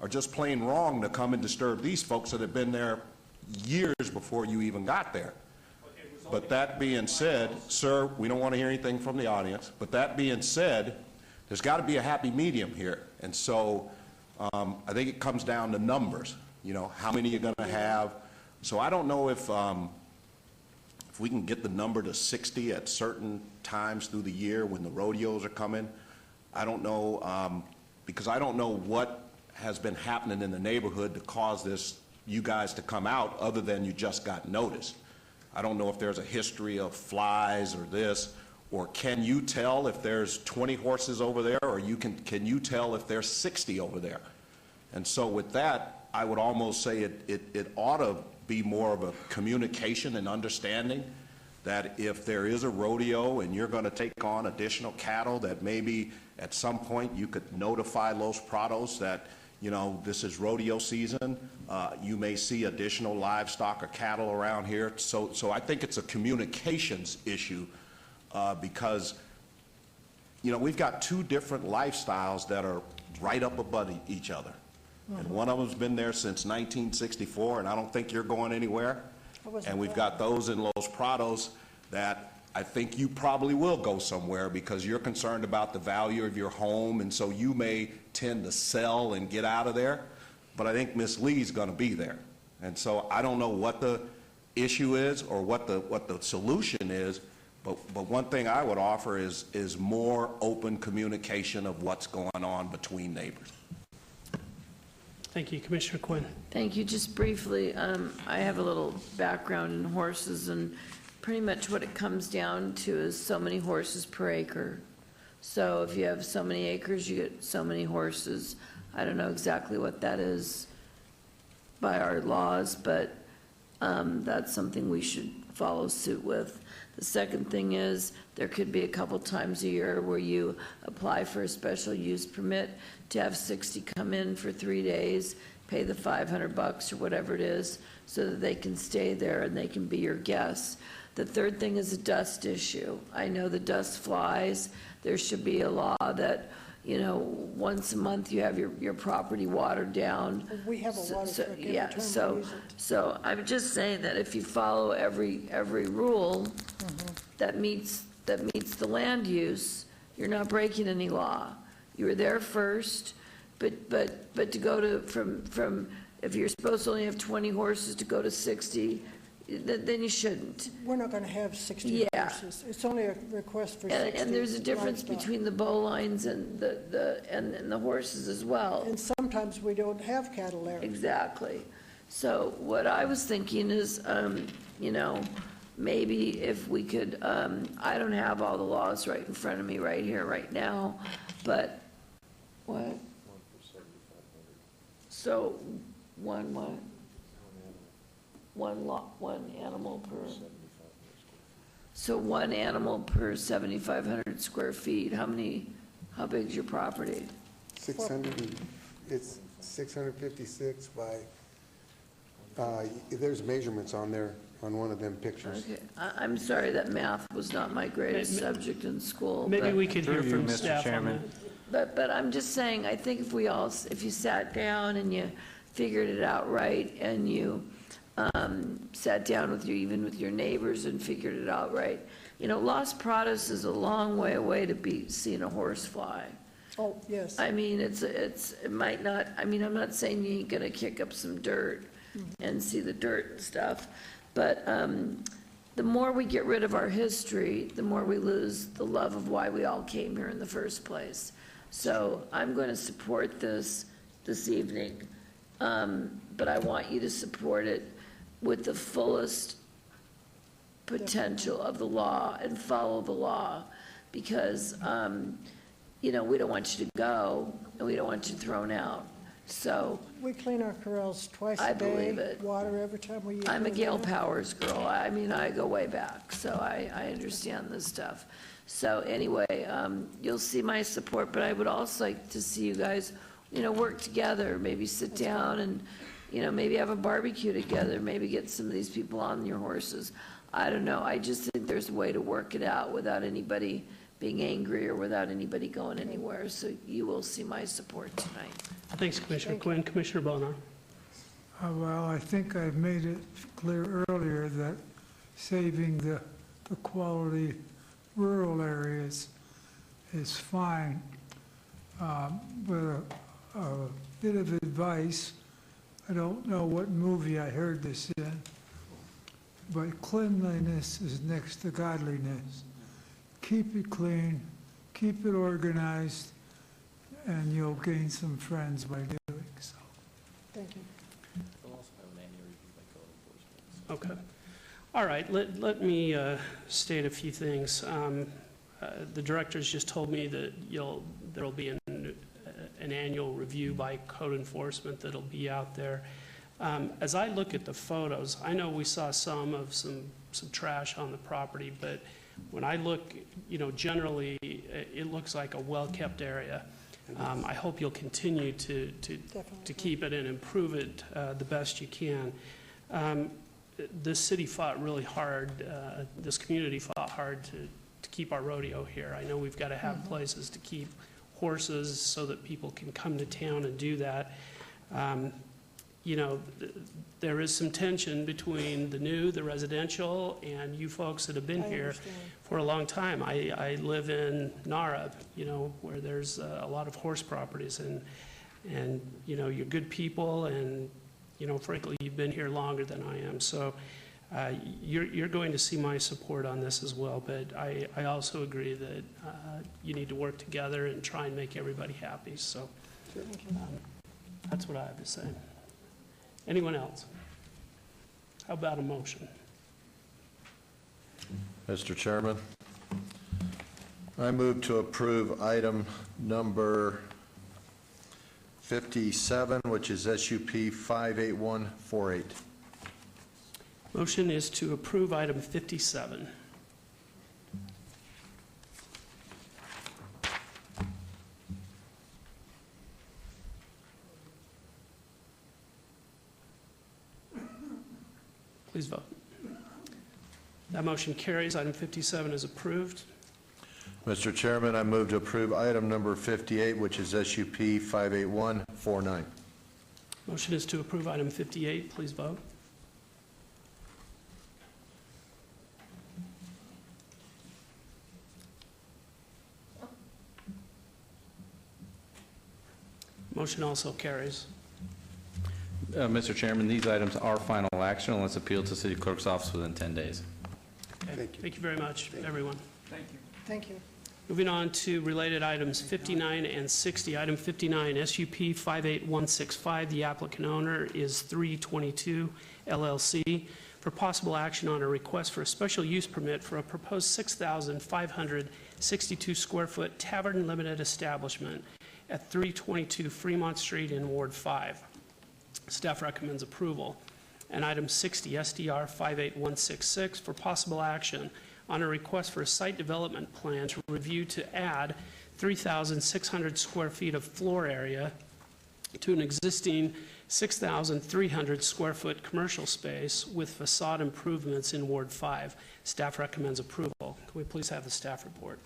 just plain wrong to come and disturb these folks that have been there years before you even got there. But that being said, sir, we don't want to hear anything from the audience, but that being said, there's got to be a happy medium here. And so I think it comes down to numbers, you know, how many you're going to have. So I don't know if we can get the number to 60 at certain times through the year when the rodeos are coming. I don't know, because I don't know what has been happening in the neighborhood to cause this, you guys to come out, other than you just got noticed. I don't know if there's a history of flies or this, or can you tell if there's 20 horses over there, or can you tell if there's 60 over there? And so with that, I would almost say it ought to be more of a communication and understanding that if there is a rodeo and you're going to take on additional cattle, that maybe at some point you could notify Los Prados that, you know, this is rodeo season. You may see additional livestock or cattle around here. So I think it's a communications issue because, you know, we've got two different lifestyles that are right up above each other. And one of them's been there since 1964, and I don't think you're going anywhere. And we've got those in Los Prados that I think you probably will go somewhere because you're concerned about the value of your home, and so you may tend to sell and get out of there. But I think Ms. Lee's going to be there. And so I don't know what the issue is or what the solution is, but one thing I would offer is more open communication of what's going on between neighbors. Thank you. Commissioner Quinn. Thank you. Just briefly, I have a little background in horses, and pretty much what it comes down to is so many horses per acre. So if you have so many acres, you get so many horses. I don't know exactly what that is by our laws, but that's something we should follow suit with. The second thing is there could be a couple times a year where you apply for a special use permit to have 60 come in for 3 days, pay the $500 or whatever it is, so that they can stay there and they can be your guests. The third thing is a dust issue. I know the dust flies. There should be a law that, you know, once a month you have your property watered down. We have a water truck every Yeah, time we so, use it. so I'm just saying that if you follow every rule that meets the land use, you're not breaking any law. You were there first, but to go to, from, if you're supposed to only have 20 horses to go to 60, then you shouldn't. We're not going to have 60 Yeah. horses. It's only a request for 60. And there's a difference livestock. between the bowlines and the horses as well. And sometimes we don't have cattle there. Exactly. So what I was thinking is, you know, maybe if we could, I don't have all the laws right in front of me right here, right now, but, what? So, one animal per, so one animal per 7,500 square feet. How big's your property? 600, it's 656 by, there's measurements on there, on one of them pictures. Okay, I'm sorry, that math was not my greatest subject in school. Maybe but- we could hear Through you, from Mr. staff on Chairman. that. But I'm just saying, I think if you sat down and you figured it out right, and you sat down with even with your neighbors and figured it out right, you know, Los Prados is a long way away to be seeing a horse fly. Oh, yes. I mean, it might not, I mean, I'm not saying you ain't gonna kick up some dirt and see the dirt and stuff, but the more we get rid of our history, the more we lose the love of why we all came here in the first place. So I'm going to support this evening, but I want you to support it with the fullest potential of the law and follow the law, because we don't want you to go, and we don't want you thrown out. So We clean our corrals twice I a day. believe it. Water every time we use. I'm a it. Gail Powers girl. I mean, I go way back, so I understand this stuff. So anyway, you'll see my support, but I would also like to see you guys, work together, maybe sit down and, maybe have a barbecue together, maybe get some of these people on your horses. I don't know. I just think there's a way to work it out without anybody being angry or without anybody going anywhere. So you will see my support tonight. Thanks, Commissioner Quinn. Commissioner Bonar. Well, I think I've made it clear earlier that saving the quality rural areas is fine. But a bit of advice, I don't know what movie I heard this in, but cleanliness is next to godliness. Keep it clean, keep it organized, and you'll gain some friends by doing so. Thank you. Okay. All right, let me state a few things. The directors just told me that there'll be an annual review by code enforcement that'll be out there. As I look at the photos, I know we saw some trash on the property, but when I look, generally, it looks like a well-kept area. I hope you'll continue to keep it and improve it the best you can. This city fought really hard, this community fought hard to keep our rodeo here. I know we've got to have places to keep horses so that people can come to town and do that. There is some tension between the residential, and you folks that have been here for a long time. I live in Nara, where there's a lot of horse properties, and you're good people, and frankly, you've been here longer than I am. So you're going to see my support on this as well, but I also agree that you need to work together and try and make everybody happy. So that's what I have to say. Anyone else? How about a motion? Mr. Chairman, I move to approve item number 57, which is SUP 58148. Motion is to approve item 57. Please vote. That motion carries. Item 57 is approved. Mr. Chairman, I move to approve item number 58, which is SUP 58149. Motion is to approve item 58. Please vote. Motion also carries. Mr. Chairman, these items are final action unless appealed to City Clerk's office within 10 days. Okay. Thank you very much, everyone. Thank you. Thank you. Moving on to related items 59 and 60. Item 59, SUP 58165. The applicant owner is 322 LLC for possible action on a request for a special use permit for a proposed 6,562 square foot tavern limited establishment at 322 Fremont Street in Ward 5. Staff recommends approval. And item 60, SDR 58166 for possible action on a request for a site development plan to review to add 3,600 square feet of floor area to an existing 6,300 square foot commercial space with facade improvements in Ward 5. Staff recommends approval. Can we please have the staff report?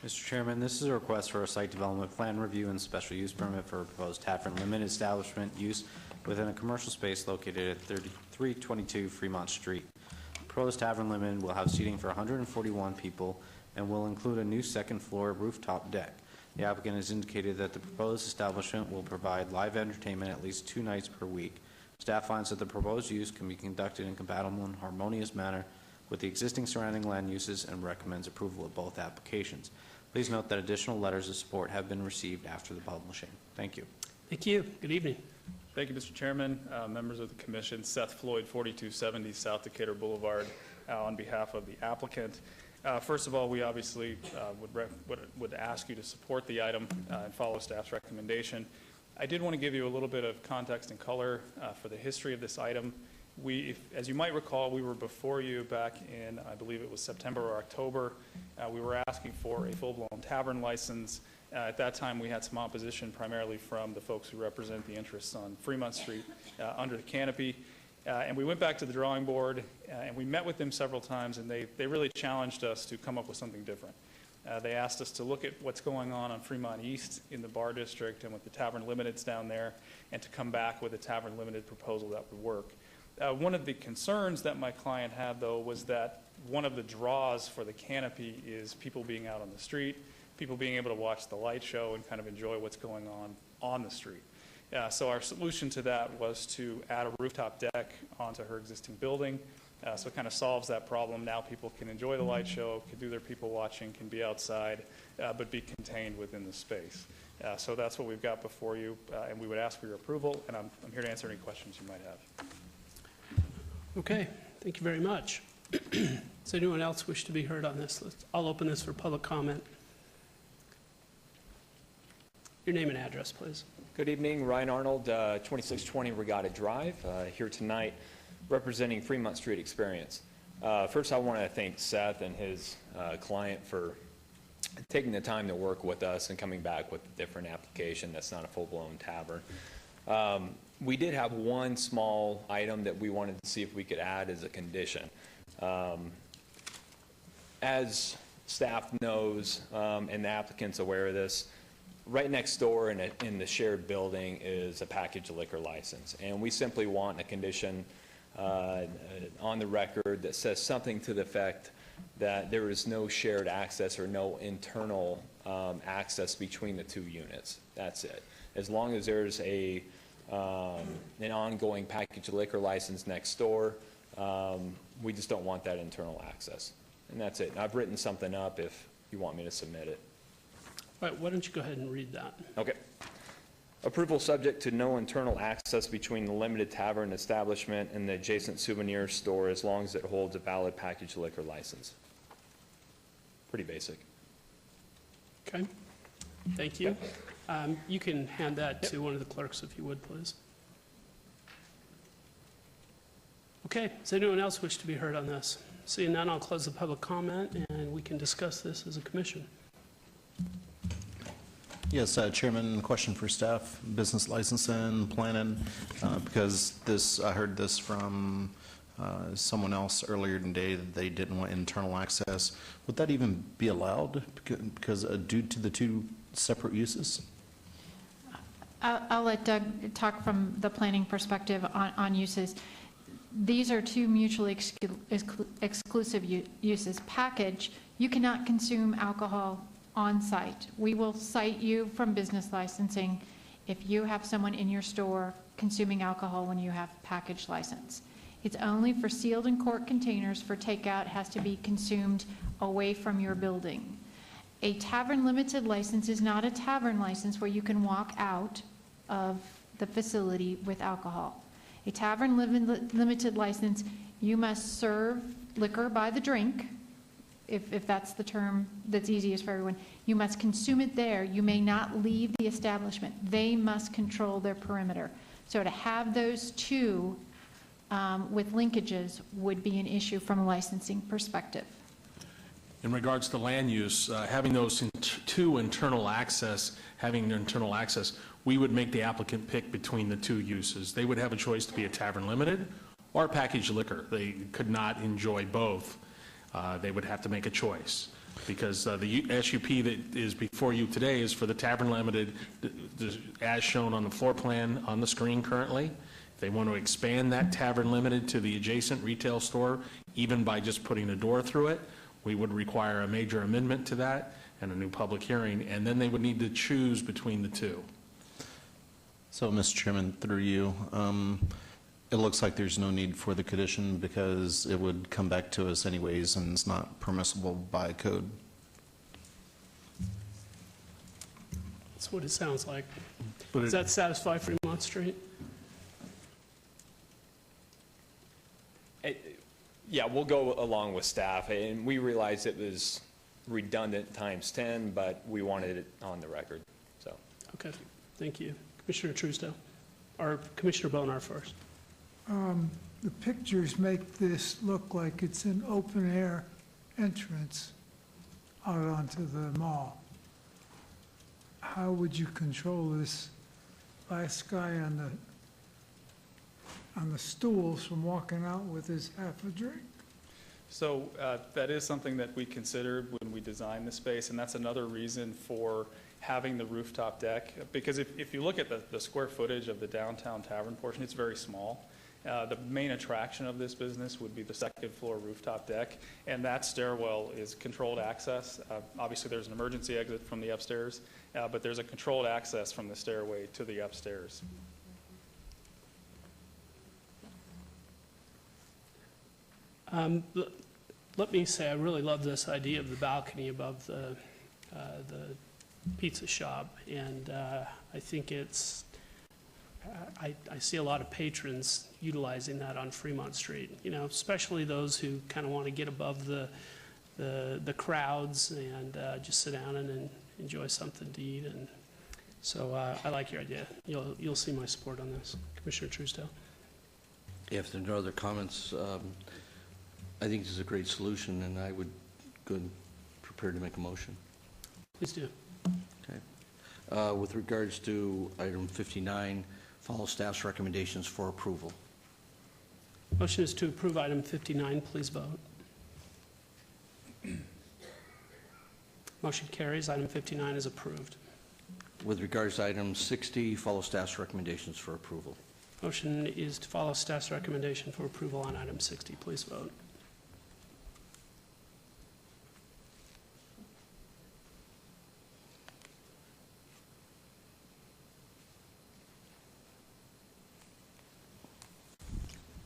Mr. Chairman, this is a request for a site development plan review and special use permit for a proposed tavern limited establishment use within a commercial space located at 322 Fremont Street. Proposed tavern limited will have seating for 141 people and will include a new second floor rooftop deck. The applicant has indicated that the proposed establishment will provide live entertainment at least 2 nights per week. Staff finds that the proposed use can be conducted in a compatible and harmonious manner with the existing surrounding land uses and recommends approval of both applications. Please note that additional letters of support have been received after the publishing. Thank you. Thank you. Good evening. Thank you, Mr. Chairman, members of the commission. Seth Floyd, 4270 South Decatur Boulevard, on behalf of the applicant. First of all, we obviously would ask you to support the item and follow staff's recommendation. I did want to give you a little bit of context and color for the history of this item. As you might recall, we were before you back in, I believe it was September or October. We were asking for a full-blown tavern license. At that time, we had some opposition, primarily from the folks who represent the interests on Fremont Street under the canopy. And we went back to the drawing board, and we met with them several times, and they really challenged us to come up with something different. They asked us to look at what's going on Fremont East in the Bar District and with the Tavern Limiteds down there, and to come back with a Tavern Limited proposal that would work. One of the concerns that my client had, though, was that one of the draws for the canopy is people being out on the street, people being able to watch the light show and kind of enjoy what's going on the street. So our solution to that was to add a rooftop deck onto her existing building. So it kind of solves that problem. Now people can enjoy the light show, can do their people watching, can be outside, but be contained within the space. So that's what we've got before you, and we would ask for your approval, and I'm here to answer any questions you might have. Okay, thank you very much. Does anyone else wish to be heard on this? I'll open this for public comment. Your name and address, please. Good evening, Ryan Arnold, 2620 Regatta Drive, here tonight representing Fremont Street Experience. First, I want to thank Seth and his client for taking the time to work with us and coming back with a different application that's not a full-blown tavern. We did have one small item that we wanted to see if we could add as a condition. As staff knows, and the applicant's aware of this, right next door in the shared building is a packaged liquor license. And we simply want a condition on the record that says something to the effect that there is no shared access or no internal access between the two units. That's it. As long as there's an ongoing packaged liquor license next door, we just don't want that internal access. And that's it. And I've written something up if you want me to submit it. All right, why don't you go ahead and read that? Okay. Approval subject to no internal access between the limited tavern establishment and the adjacent souvenir store as long as it holds a valid packaged liquor license. Pretty basic. Okay, thank you. You can hand that to one of the clerks if you would, please. Okay, does anyone else wish to be heard on this? Seeing none, I'll close the public comment and we can discuss this as a commission. Yes, Chairman, question for staff, business licensing, planning, because this, I heard this from someone else earlier today that they didn't want internal access. Would that even be allowed because due to the two separate uses? I'll let Doug talk from the planning perspective on uses. These are two mutually exclusive uses. Package, you cannot consume alcohol on site. We will cite you from business licensing if you have someone in your store consuming alcohol when you have package license. It's only for sealed and corked containers for takeout, has to be consumed away from your building. A tavern limited license is not a tavern license where you can walk out of the facility with alcohol. A tavern limited license, you must serve liquor by the drink, if that's the term that's easiest for everyone. You must consume it there. You may not leave the establishment. They must control their perimeter. So to have those two with linkages would be an issue from a licensing perspective. In regards to land use, having those two internal access, we would make the applicant pick between the two uses. They would have a choice to be a tavern limited or packaged liquor. They could not enjoy both. They would have to make a choice because the SUP that is before you today is for the tavern limited, as shown on the floor plan on the screen currently. If they want to expand that tavern limited to the adjacent retail store, even by just putting a door through it, we would require a major amendment to that and a new public hearing, and then they would need to choose between the two. So, Mr. Chairman, through you, it looks like there's no need for the condition because it would come back to us anyways and it's not permissible by code. That's what it sounds like. Does that satisfy Fremont Street? Yeah, we'll go along with staff, and we realized it was redundant times 10, but we wanted it on the record, so. Okay, thank you. Commissioner Truesdale, or Commissioner Bonar first. The pictures make this look like it's an open-air entrance out onto the mall. How would you control this last guy on the stools from walking out with his half a drink? So that is something that we considered when we designed the space, and that's another reason for having the rooftop deck. Because if you look at the square footage of the downtown tavern portion, it's very small. The main attraction of this business would be the second floor rooftop deck, and that stairwell is controlled access. Obviously, there's an emergency exit from the upstairs, but there's a controlled access from the stairway to the upstairs. Let me say, I really love this idea of the balcony above the pizza shop, and I think it's, I see a lot of patrons utilizing that on Fremont Street, you know, especially those who kind of want to get above the crowds and just sit down and enjoy something to eat. And so I like your idea. You'll see my support on this. Commissioner Truesdale. If there are no other comments, I think this is a great solution, and I would go prepared to make a motion. Please do. Okay. With regards to item 59, follow staff's recommendations for approval. Motion is to approve item 59. Please vote. Motion carries. Item 59 is approved. With regards to item 60, follow staff's recommendations for approval. Motion is to follow staff's recommendation for approval on item 60. Please vote.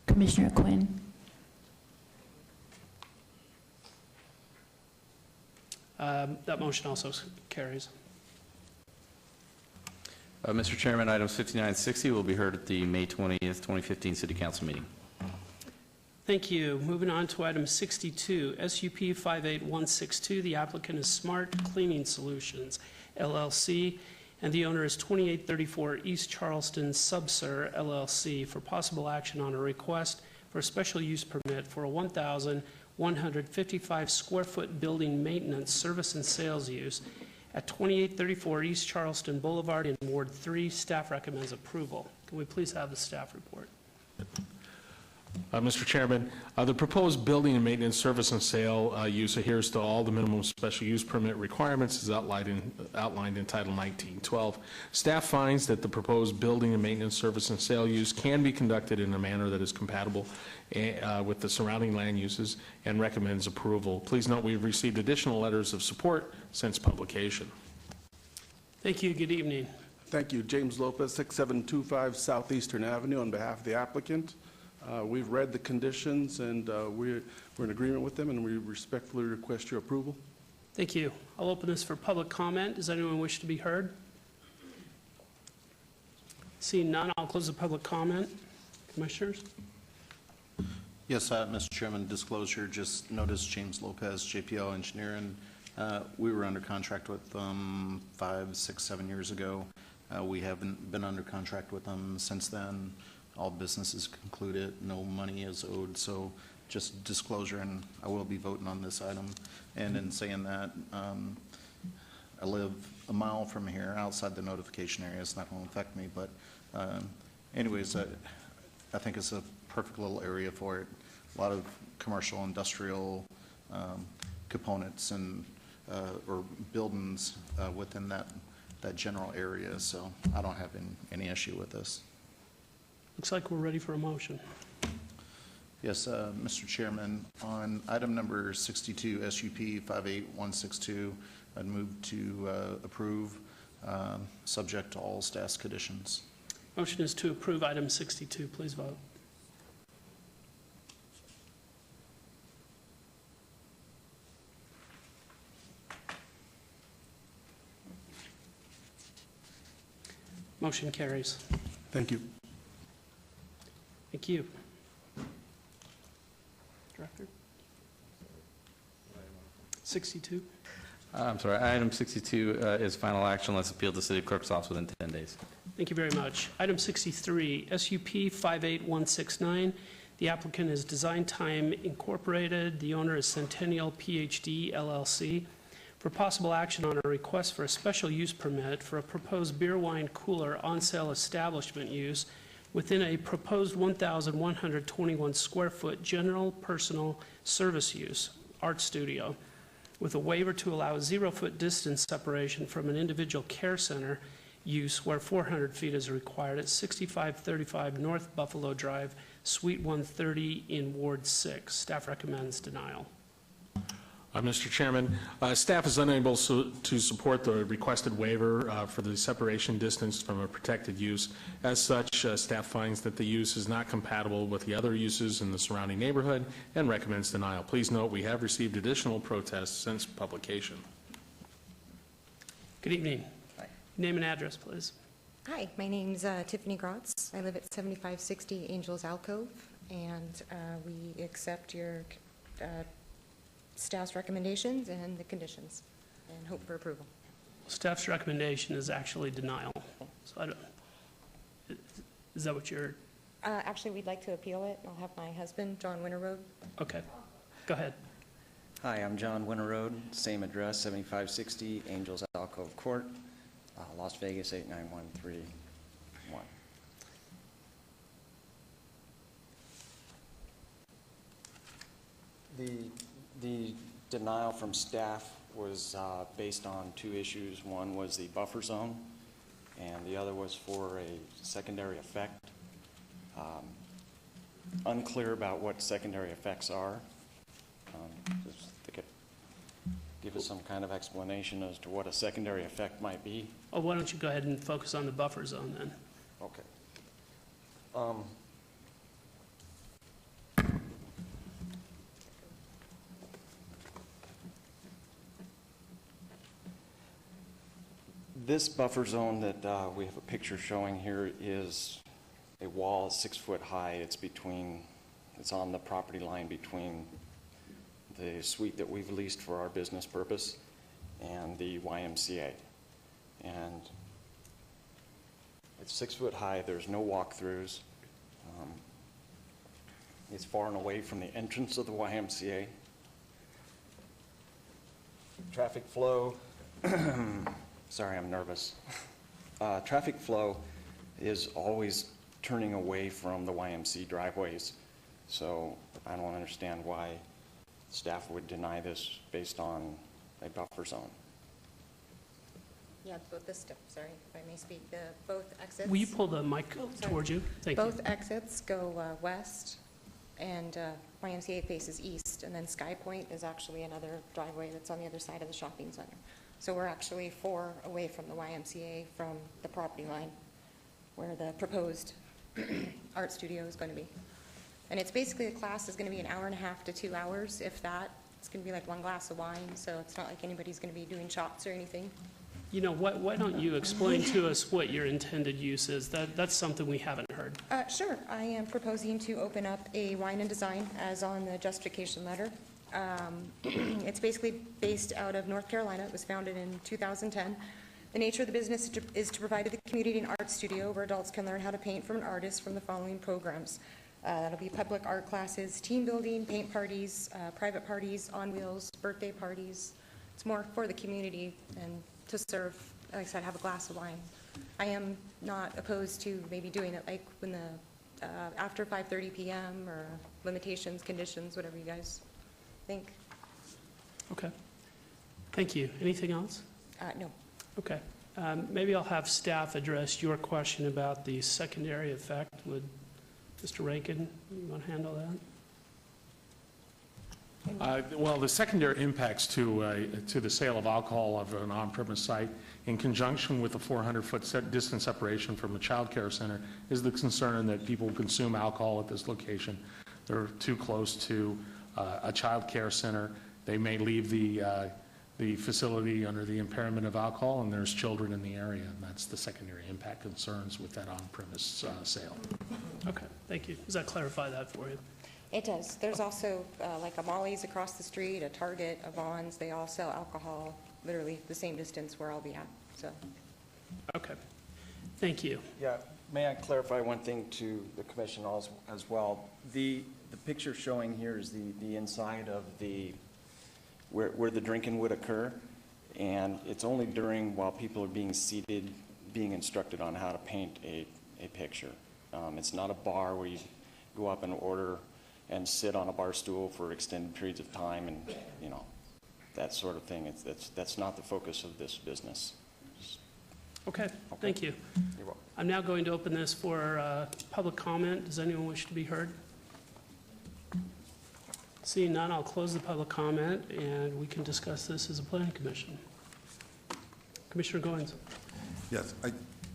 Commissioner Quinn. That motion also carries. Mr. Chairman, items 59 and 60 will be heard at the May 20th, 2015 City Council meeting. Thank you. Moving on to item 62, SUP 58162. The applicant is Smart Cleaning Solutions, LLC, and the owner is 2834 East Charleston Subsur, LLC, for possible action on a request for a special use permit for a 1,155 square foot building maintenance, service, and sales use at 2834 East Charleston Boulevard in Ward 3. Staff recommends approval. Can we please have the staff report? Mr. Chairman, the proposed building and maintenance service and sale use adheres to all the minimum special use permit requirements as outlined in Title 1912. Staff finds that the proposed building and maintenance service and sale use can be conducted in a manner that is compatible with the surrounding land uses and recommends approval. Please note we've received additional letters of support since publication. Thank you. Good evening. Thank you. James Lopez, 6725 Southeastern Avenue, on behalf of the applicant. We've read the conditions, and we're in agreement with them, and we respectfully request your approval. Thank you. I'll open this for public comment. Does anyone wish to be heard? Seeing none, I'll close the public comment. Commissioners? Yes, Mr. Chairman, disclosure, just notice James Lopez, JPL Engineering. We were under contract with them 5, 6, 7 years ago. We haven't been under contract with them since then. All business is concluded, no money is owed, so just disclosure, and I will be voting on this item. And in saying that, I live a mile from here, outside the notification area. It's not going to affect me, but anyways, I think it's a perfect little area for it. A lot of commercial, industrial components and or buildings within that general area, so I don't have any issue with this. Looks like we're ready for a motion. Yes, Mr. Chairman, on item number 62, SUP 58162, I'd move to approve, subject to all staff's conditions. Motion is to approve item 62. Please vote. Motion carries. Thank you. Thank you. Director? 62? I'm sorry, item 62 is final action unless appealed to the city clerk's office within 10 days. Thank you very much. Item 63, SUP 58169. The applicant is Design Time Incorporated. The owner is Centennial PhD LLC. For possible action on a request for a special use permit for a proposed beer wine cooler on-sale establishment use within a proposed 1,121 square foot general personal service use, art studio, with a waiver to allow a 0-foot distance separation from an individual care center use where 400 feet is required at 6535 North Buffalo Drive, Suite 130 in Ward 6. Staff recommends denial. Mr. Chairman, staff is unable to support the requested waiver for the separation distance from a protected use. As such, staff finds that the use is not compatible with the other uses in the surrounding neighborhood and recommends denial. Please note we have received additional protests since publication. Good evening. Hi. Name and address, please. Hi, my name's Tiffany Grotz. I live at 7560 Angels Alcove, and we accept your staff's recommendations and the conditions and hope for approval. Staff's recommendation is actually denial. So I don't, is that what you're? Actually, we'd like to appeal it. I'll have my husband, John Winterroad. Okay, go ahead. Hi, I'm John Winterroad, same address, 7560 Angels Alcove Court, Las Vegas 89131. The denial from staff was based on two issues. One was the buffer zone, and the other was for a secondary effect. Unclear about what secondary effects are. Just they could give us some kind of explanation as to what a secondary effect might be. Oh, why don't you go ahead and focus on the buffer zone then? Okay. This buffer zone that we have a picture showing here is a wall 6 foot high. It's on the property line between the suite that we've leased for our business purpose and the YMCA. And it's 6 foot high. There's no walkthroughs. It's far and away from the entrance of the YMCA. Traffic flow. Sorry, I'm nervous. Traffic flow is always turning away from the YMCA driveways, so I don't understand why staff would deny this based on a buffer zone. Yeah, both sorry, if I may speak, both exits. Will you pull the mic towards you? Thank you. Both exits go west, and YMCA faces east, and then Sky Point is actually another driveway that's on the other side of the shopping center. So we're actually 4 away from the YMCA from the property line where the proposed art studio is going to be. And it's basically, the class is going to be an hour and a half to 2 hours, if that. It's going to be like 1 glass of wine, so it's not like anybody's going to be doing shots or anything. You know, why don't you explain to us what your intended use is? That's something we haven't heard. Sure. I am proposing to open up a wine and design as on the justification letter. It's basically based out of North Carolina. It was founded in 2010. The nature of the business is to provide the community an art studio where adults can learn how to paint from an artist from the following programs. That'll be public art classes, team building, paint parties, private parties, on wheels, birthday parties. It's more for the community and to serve, like I said, have a glass of wine. I am not opposed to maybe doing it like when after 5:30 p.m. or limitations, conditions, whatever you guys think. Okay. Thank you. Anything else? No. Okay. Maybe I'll have staff address your question about the secondary effect. Would Mr. Rankin, you want to handle that? Well, the secondary impacts to the sale of alcohol of an on-premise site in conjunction with the 400-foot distance separation from a child care center is the concern that people consume alcohol at this location. They're too close to a child care center. They may leave the facility under the impairment of alcohol, and there's children in the area, and that's the secondary impact concerns with that on-premise sale. Okay, thank you. Does that clarify that for you? It does. There's also like a Molly's across the street, a Target, a Vons. They all sell alcohol, literally the same distance where I'll be at, so. Okay. Thank you. Yeah, may I clarify one thing to the commission as well? The picture showing here is the inside of where the drinking would occur, and it's only while people are being seated, being instructed on how to paint a picture. It's not a bar where you go up and order and sit on a bar stool for extended periods of time and, that sort of thing. That's not the focus of this business. Okay, thank you. You're welcome. I'm now going to open this for public comment. Does anyone wish to be heard? Seeing none, I'll close the public comment, and we can discuss this as a planning commission. Commissioner Goins. Yes,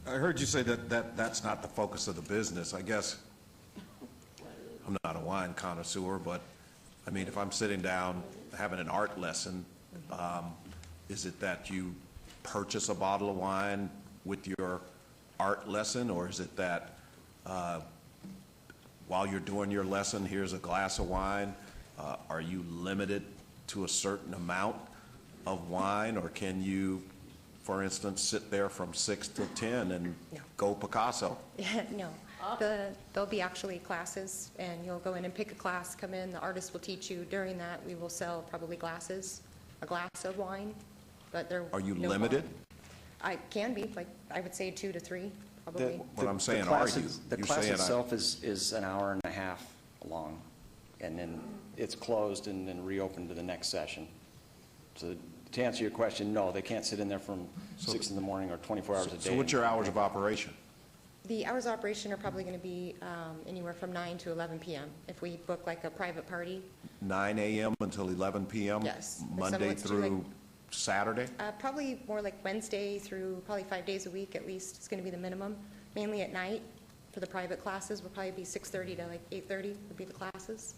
I heard you say that's not the focus of the business. I guess I'm not a wine connoisseur, but I mean, if I'm sitting down having an art lesson, is it that you purchase a bottle of wine with your art lesson, or is it that while you're doing your lesson, here's a glass of wine? Are you limited to a certain amount of wine, or can you, for instance, sit there from 6 to 10 and go Picasso? No. There'll be actually classes, and you'll go in and pick a class, come in, the artist will teach you. During that, we will sell probably glasses, a glass of wine, but there. Are you no limited? wine. I can be, like, I would say 2 to 3, probably. What I'm saying, the are class you? is- The You're class saying itself is an hour and a half long, and then it's closed and then reopened to the next session. So to answer your question, no, they can't sit in there from 6 in the morning or 24 hours a day. So what's your hours of operation? The hours of operation are probably going to be anywhere from 9 to 11 p.m. If we book like a private party. 9 a.m. until 11 p.m.? Yes. If Monday someone wants to, through Saturday? Probably more like Wednesday through probably 5 days a week at least. It's going to be the minimum. Mainly at night for the private classes will probably be 6:30 to like 8:30 would be the classes.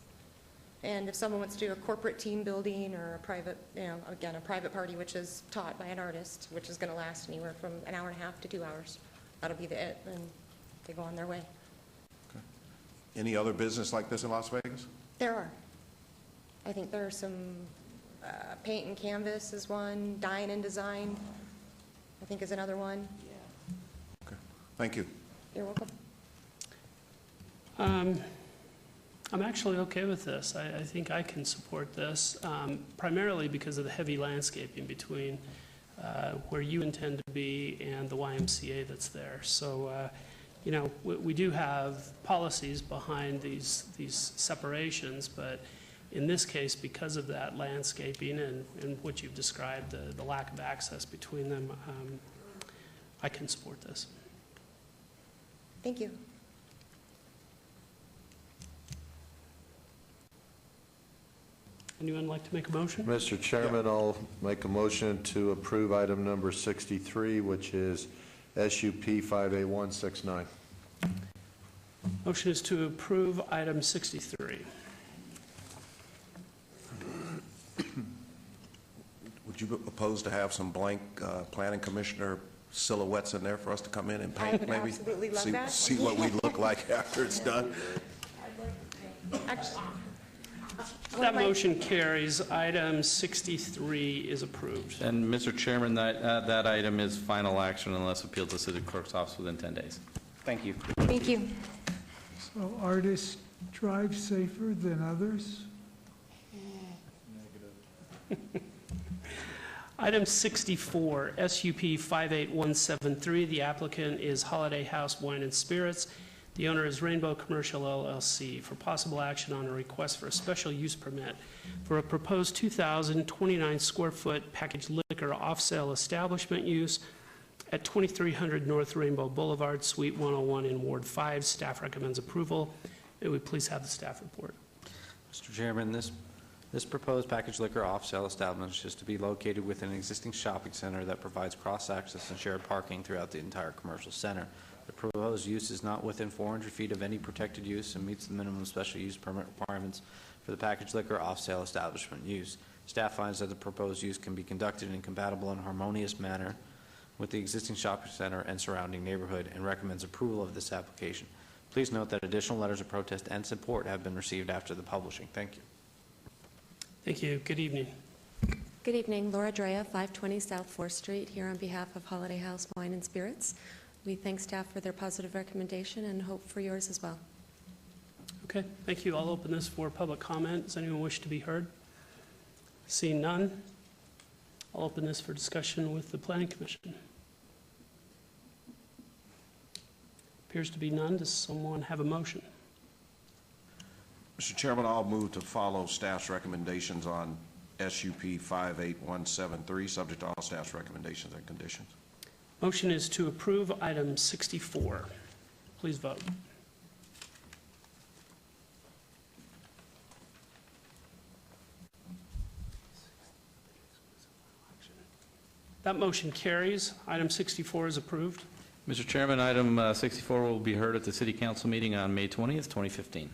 And if someone wants to do a corporate team building or a private, again, a private party which is taught by an artist, which is going to last anywhere from an hour and a half to 2 hours. That'll be it, and they go on their way. Any other business like this in Las Vegas? There are. I think there are some paint and canvas is one, dine and design, I think is another one. Thank you. You're welcome. I'm actually okay with this. I think I can support this, primarily because of the heavy landscaping between where you intend to be and the YMCA that's there. So, we do have policies behind these separations, but in this case, because of that landscaping and what you've described, the lack of access between them, I can support this. Thank you. Anyone like to make a motion? Mr. Chairman, I'll make a motion to approve item number 63, which is SUP 58169. Motion is to approve item 63. Would you oppose to have some blank planning commissioner silhouettes in there for us to come in and I paint, would maybe? absolutely love that. See what we look like after it's done? Actually, That motion carries. Item 63 is approved. And Mr. Chairman, that item is final action unless appealed to the city clerk's office within 10 days. Thank you. Thank you. So artists drive safer than others? Item 64, SUP 58173. The applicant is Holiday House Wine and Spirits. The owner is Rainbow Commercial LLC for possible action on a request for a special use permit for a proposed 2,029 square foot packaged liquor off-sale establishment use at 2300 North Rainbow Boulevard, Suite 101 in Ward 5. Staff recommends approval. May we please have the staff report? Mr. Chairman, this proposed packaged liquor off-sale establishment is to be located within an existing shopping center that provides cross-access and shared parking throughout the entire commercial center. The proposed use is not within 400 feet of any protected use and meets the minimum special use permit requirements for the packaged liquor off-sale establishment use. Staff finds that the proposed use can be conducted in a compatible and harmonious manner with the existing shopping center and surrounding neighborhood and recommends approval of this application. Please note that additional letters of protest and support have been received after the publishing. Thank you. Thank you. Good evening. Good evening, Laura Drea, 520 South 4th Street, here on behalf of Holiday House Wine and Spirits. We thank staff for their positive recommendation and hope for yours as well. Okay, thank you. I'll open this for public comment. Does anyone wish to be heard? Seeing none, I'll open this for discussion with the Planning Commission. Appears to be none. Does someone have a motion? Mr. Chairman, I'll move to follow staff's recommendations on SUP 58173, subject to all staff's recommendations and conditions. Motion is to approve item 64. Please vote. That motion carries. Item 64 is approved. Mr. Chairman, item 64 will be heard at the City Council meeting on May 20th, 2015.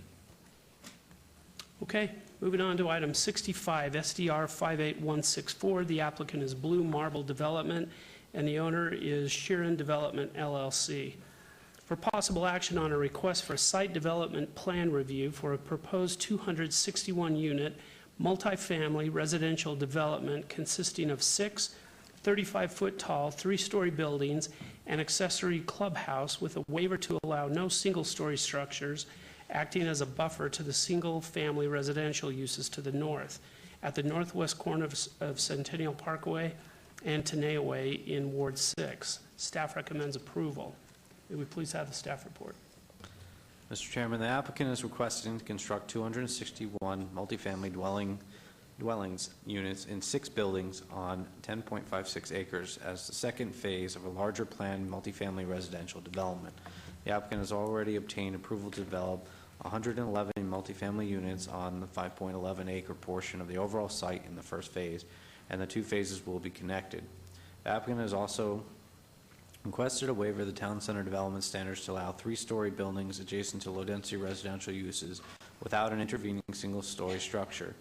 Okay, moving on to item 65, SDR 58164. The applicant is Blue Marble Development, and the owner is Sheeran Development, LLC. For possible action on a request for a site development plan review for a proposed 261-unit multifamily residential development consisting of 6 35-foot-tall, 3-story buildings, an accessory clubhouse with a waiver to allow no single-story structures, acting as a buffer to the single-family residential uses to the north, at the northwest corner of Centennial Parkway and Tenaya Way in Ward 6. Staff recommends approval. May we please have the staff report? Mr. Chairman, the applicant is requesting to construct 261 multifamily dwellings units in 6 buildings on 10.56 acres as the second phase of a larger planned multifamily residential development. The applicant has already obtained approval to develop 111 multifamily units on the 5.11 acre portion of the overall site in the first phase, and the 2 phases will be connected. The applicant has also requested a waiver of the town center development standards to allow 3-story buildings adjacent to low-density residential uses without an intervening single-story structure.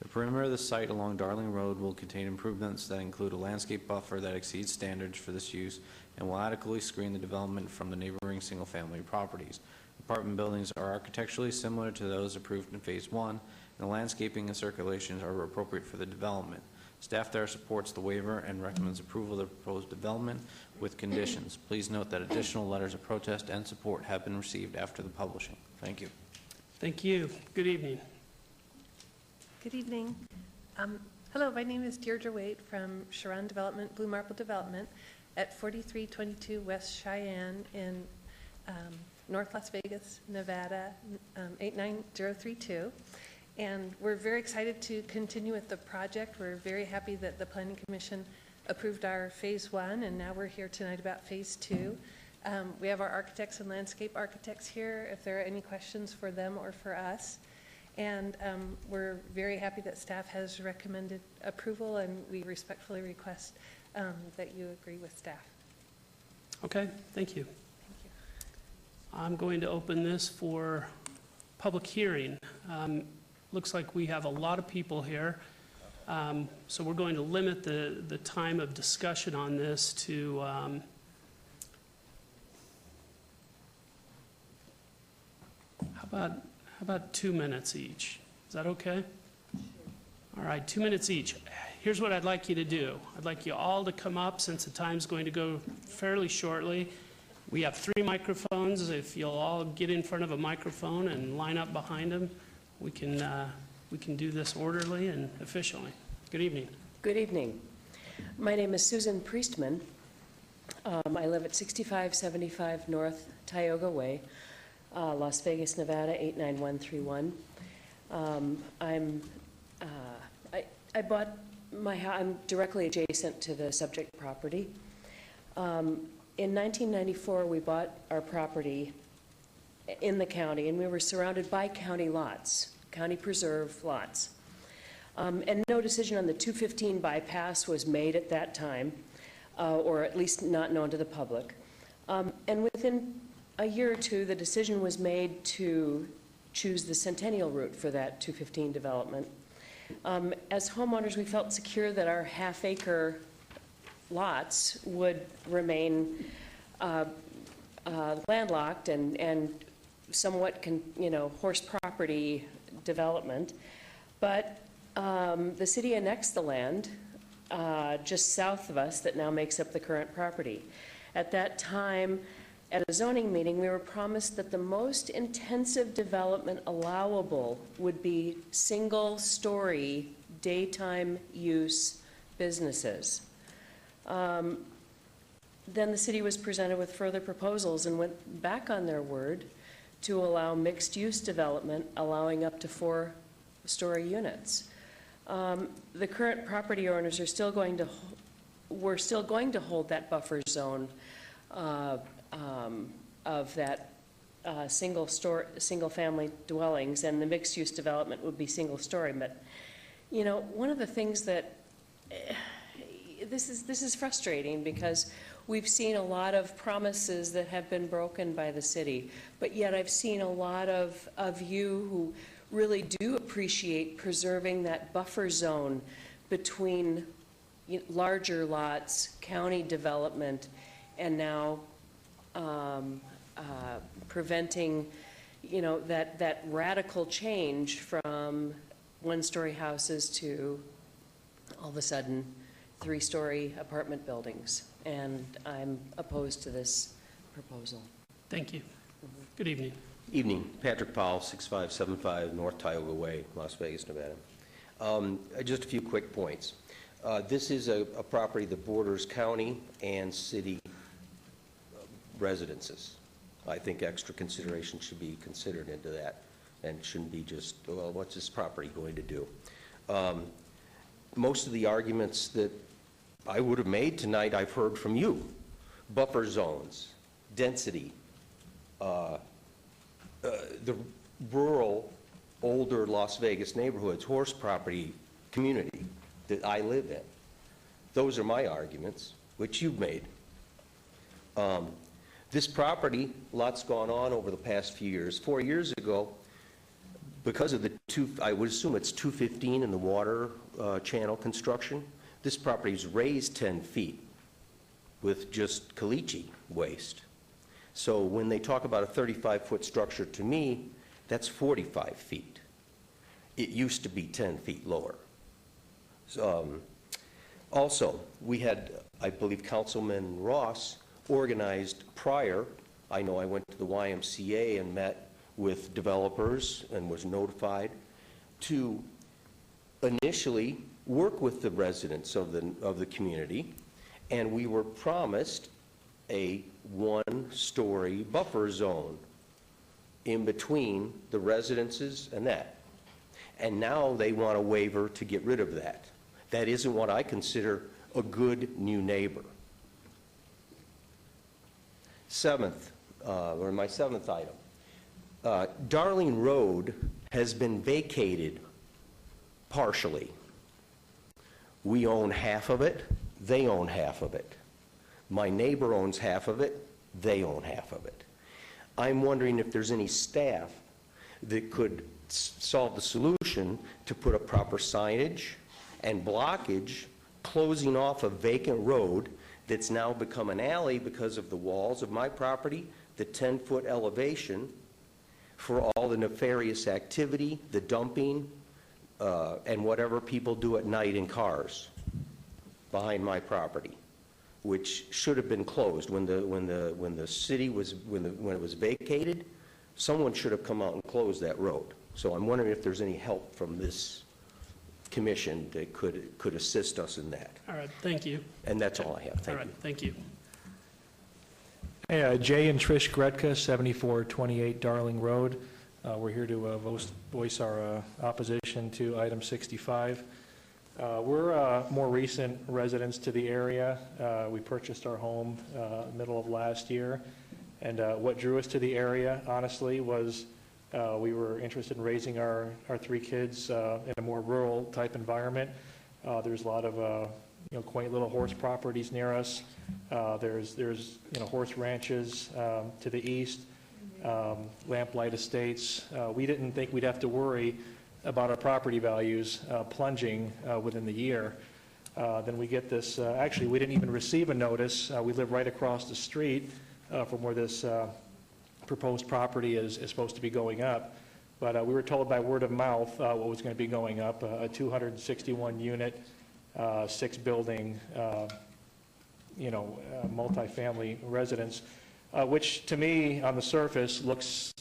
The perimeter of the site along Darling Road will contain improvements that include a landscape buffer that exceeds standards for this use and will adequately screen the development from the neighboring single-family properties. Apartment buildings are architecturally similar to those approved in Phase 1, and the landscaping and circulations are appropriate for the development. Staff there supports the waiver and recommends approval of the proposed development with conditions. Please note that additional letters of protest and support have been received after the publishing. Thank you. Thank you. Good evening. Good evening. Hello, my name is Deirdre Waite from Sharon Development, Blue Marble Development at 4322 West Cheyenne in North Las Vegas, Nevada, 89032. And we're very excited to continue with the project. We're very happy that the Planning Commission approved our Phase 1, and now we're here tonight about Phase 2. We have our architects and landscape architects here if there are any questions for them or for us. And we're very happy that staff has recommended approval, and we respectfully request that you agree with staff. Okay, thank you. I'm going to open this for public hearing. Looks like we have a lot of people here, so we're going to limit the time of discussion on this to how about 2 minutes each? Is that okay? All right, 2 minutes each. Here's what I'd like you to do. I'd like you all to come up, since the time's going to go fairly shortly. We have 3 microphones. If you'll all get in front of a microphone and line up behind them, we can do this orderly and efficiently. Good evening. Good evening. My name is Susan Priestman. I live at 6575 North Tioga Way, Las Vegas, Nevada, 89131. I bought my house. I'm directly adjacent to the subject property. In 1994, we bought our property in the county, and we were surrounded by county lots, county preserve lots. And no decision on the 215 bypass was made at that time, or at least not known to the public. And within a year or two, the decision was made to choose the Centennial route for that 215 development. As homeowners, we felt secure that our half-acre lots would remain landlocked and somewhat, horse property development. But the city annexed the land just south of us that now makes up the current property. At that time, at a zoning meeting, we were promised that the most intensive development allowable would be single-story daytime use businesses. Then the city was presented with further proposals and went back on their word to allow mixed-use development, allowing up to 4-story units. The current property owners are still going to, we're still going to hold that buffer zone of that single-family dwellings, and the mixed-use development would be single-story. But, one of the things that this is frustrating, because we've seen a lot of promises that have been broken by the city, but yet I've seen a lot of you who really do appreciate preserving that buffer zone between larger lots, county development, and now preventing, that radical change from one-story houses to all of a sudden 3-story apartment buildings. And I'm opposed to this proposal. Thank you. Good evening. Evening. Patrick Powell, 6575 North Tioga Way, Las Vegas, Nevada. Just a few quick points. This is a property that borders county and city residences. I think extra consideration should be considered into that, and shouldn't be just, well, what's this property going to do? Most of the arguments that I would have made tonight, I've heard from you. Buffer zones, density, the rural, older Las Vegas neighborhoods, horse property community that I live in. Those are my arguments, which you've made. This property, lots gone on over the past few years. 4 years ago, because of the I would assume it's 215 in the water channel construction, this property is raised 10 feet with just caliche waste. So when they talk about a 35-foot structure, to me, that's 45 feet. It used to be 10 feet lower. So, also, we had, I believe, Councilman Ross organized prior. I know I went to the YMCA and met with developers and was notified to initially work with the residents of the community, and we were promised a 1-story buffer zone in between the residences and that. And now they want a waiver to get rid of that. That isn't what I consider a good new neighbor. My seventh item. Darling Road has been vacated partially. We own half of it, they own half of it. My neighbor owns half of it, they own half of it. I'm wondering if there's any staff that could solve the solution to put up proper signage and blockage closing off a vacant road that's now become an alley because of the walls of my property, the 10-foot elevation, for all the nefarious activity, the dumping, and whatever people do at night in cars behind my property, which should have been closed when the city was when it was vacated. Someone should have come out and closed that road. So I'm wondering if there's any help from this commission that could assist us in that. All right, thank you. And that's all I have. Thank you. All right, thank you. Hey, Jay and Trish Gretka, 7428 Darling Road. We're here to voice our opposition to item 65. We're more recent residents to the area. We purchased our home middle of last year, and what drew us to the area, honestly, was we were interested in raising our 3 kids in a more rural type environment. There's a lot of quaint little horse properties near us. There's horse ranches to the east, Lamplight Estates. We didn't think we'd have to worry about our property values plunging within the year. Then we get this, actually we didn't even receive a notice. We live right across the street from where this proposed property is supposed to be going up. But we were told by word of mouth what was going to be going up, a 261-unit, 6-building, multifamily residence, which to me, on the surface, looks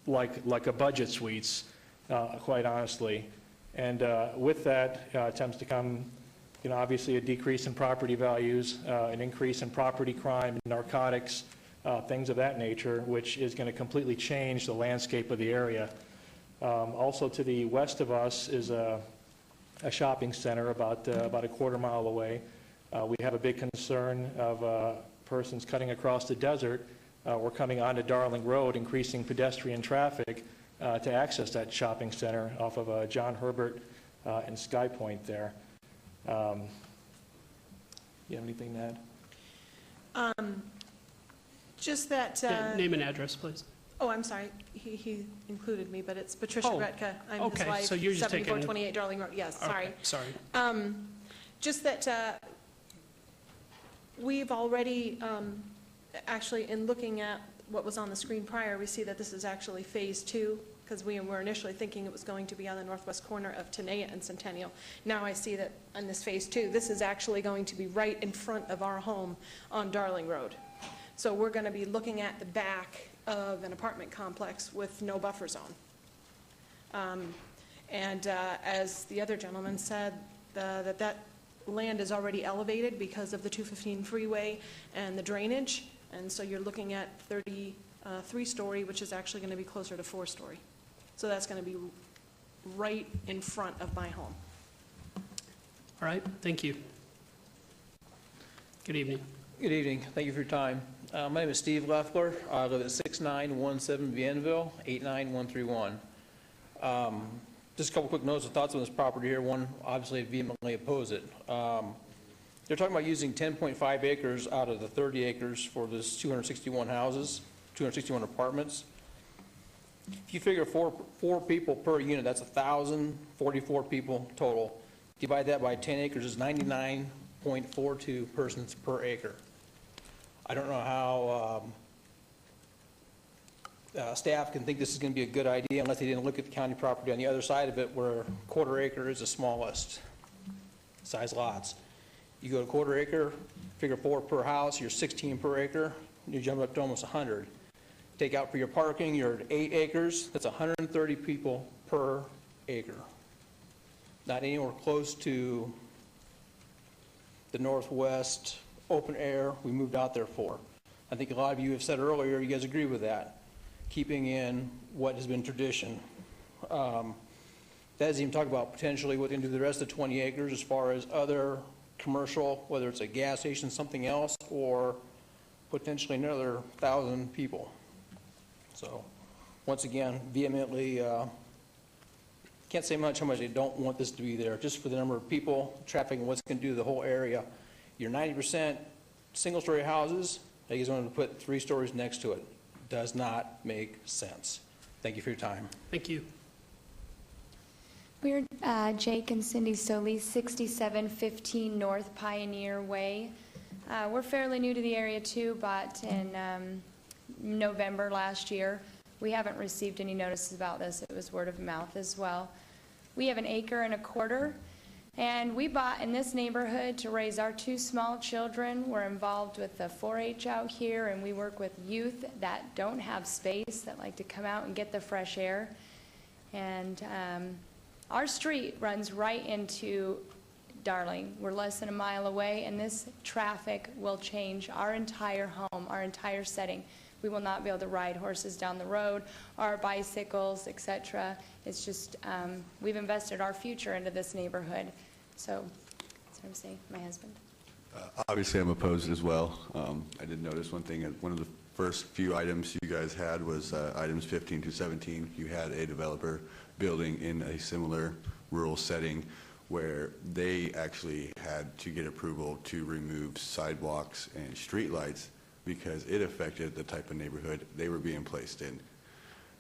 like a budget suites, quite honestly. And with that tends to come, obviously a decrease in property values, an increase in property crime, narcotics, things of that nature, which is going to completely change the landscape of the area. Also to the west of us is a shopping center about a quarter-mile away. We have a big concern of persons cutting across the desert or coming onto Darling Road, increasing pedestrian traffic to access that shopping center off of John Herbert and Sky Point there. You have anything to add? Just that... Name and address, please. Oh, I'm sorry. He included me, but it's Patricia Retka. I'm his okay. wife, So you're just 7428 Darling Road. Yes, sorry. Okay, sorry. Just that we've already, actually, in looking at what was on the screen prior, we see that this is actually Phase 2, because we were initially thinking it was going to be on the northwest corner of Tenaya and Centennial. Now I see that on this Phase 2, this is actually going to be right in front of our home on Darling Road. So we're going to be looking at the back of an apartment complex with no buffer zone. As the other gentleman said, that land is already elevated because of the 215 freeway and the drainage, and so you're looking at 33-story, which is actually going to be closer to 4-story. So that's going to be right in front of my home. All right, thank you. Good evening. Good evening. Thank you for your time. My name is Steve Leffler. I live at 6917 Bienville, 89131. Just a couple quick notes and thoughts on this property here. One, obviously, I vehemently oppose it. They're talking about using 10.5 acres out of the 30 acres for this 261 houses, 261 apartments. If you figure four people per unit, that's 1,044 people total. Divide that by 10 acres is 99.42 persons per acre. I don't know how staff can think this is going to be a good idea unless they didn't look at the county property on the other side of it where quarter acre is the smallest size lots. You go to quarter acre, figure 4 per house, you're 16 per acre, you jump up to almost 100. Take out for your parking, you're at 8 acres, that's 130 people per acre. Not anywhere close to the northwest open air we moved out there for. I think a lot of you have said earlier, you guys agree with that, keeping in what has been tradition. That doesn't even talk about potentially what they can do the rest of the 20 acres as far as other commercial, whether it's a gas station, something else, or potentially another 1,000 people. So, once again, vehemently, can't say much how much they don't want this to be there, just for the number of people, traffic, and what's going to do to the whole area. Your 90% single-story houses, they just want to put 3 stories next to it. Does not make sense. Thank you for your time. Thank you. We're Jake and Cindy Solis, 6715 North Pioneer Way. We're fairly new to the area too, bought in November last year. We haven't received any notices about this. It was word of mouth as well. We have 1.25 acres, and we bought in this neighborhood to raise our 2 small children. We're involved with the 4-H out here, and we work with youth that don't have space, that like to come out and get the fresh air. And our street runs right into Darling. We're less than a mile away, and this traffic will change our entire home, our entire setting. We will not be able to ride horses down the road, or bicycles, etc. It's just, we've invested our future into this neighborhood. So, that's what I'm saying, my husband. Obviously, I'm opposed as well. I did notice one thing. One of the first few items you guys had was items 15 to 17. You had a developer building in a similar rural setting where they actually had to get approval to remove sidewalks and streetlights because it affected the type of neighborhood they were being placed in.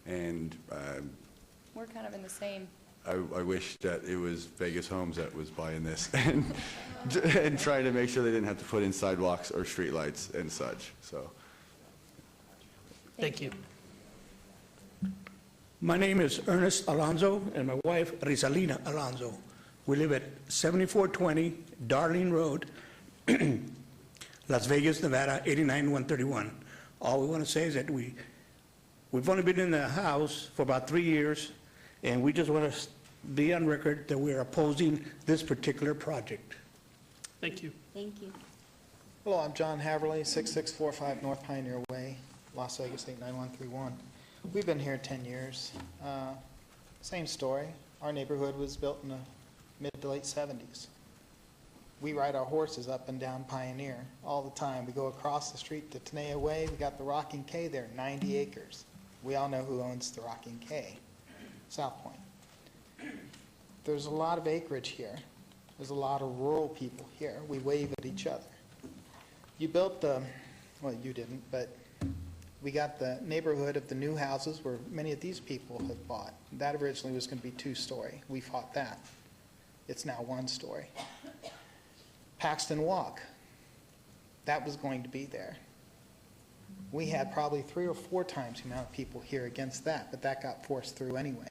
And We're kind of in the same. I wish that it was Vegas Homes that was buying this and trying to make sure they didn't have to put in sidewalks or streetlights and such. So, Thank you. My name is Ernest Alonso, and my wife, Rizalina Alonso. We live at 7420 Darling Road, Las Vegas, Nevada, 89131. All we want to say is that we've only been in the house for about 3 years, and we just want to be on record that we're opposing this particular project. Thank you. Thank you. Hello, I'm John Haverly, 6645 North Pioneer Way, Las Vegas 89131. We've been here 10 years. Same story. Our neighborhood was built in the mid to late 70s. We ride our horses up and down Pioneer all the time. We go across the street to Tenaya Way. We got the Rocking K there, 90 acres. We all know who owns the Rocking K, South Point. There's a lot of acreage here. There's a lot of rural people here. We wave at each other. You built the, well, you didn't, but we got the neighborhood of the new houses where many of these people have bought. That originally was going to be 2-story. We fought that. It's now 1-story. Paxton Walk, that was going to be there. We had probably 3 or 4 times the amount of people here against that, but that got forced through anyway.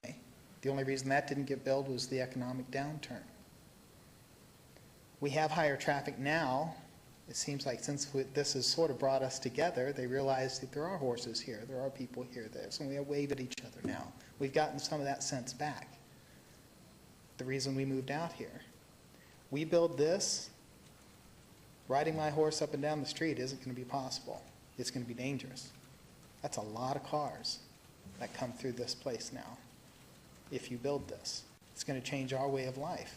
The only reason that didn't get built was the economic downturn. We have higher traffic now. It seems like since this has sort of brought us together, they realize that there are horses here, there are people here, so we wave at each other now. We've gotten some of that sense back. The reason we moved out here. We build this, riding my horse up and down the street isn't going to be possible. It's going to be dangerous. That's a lot of cars that come through this place now. If you build this, it's going to change our way of life.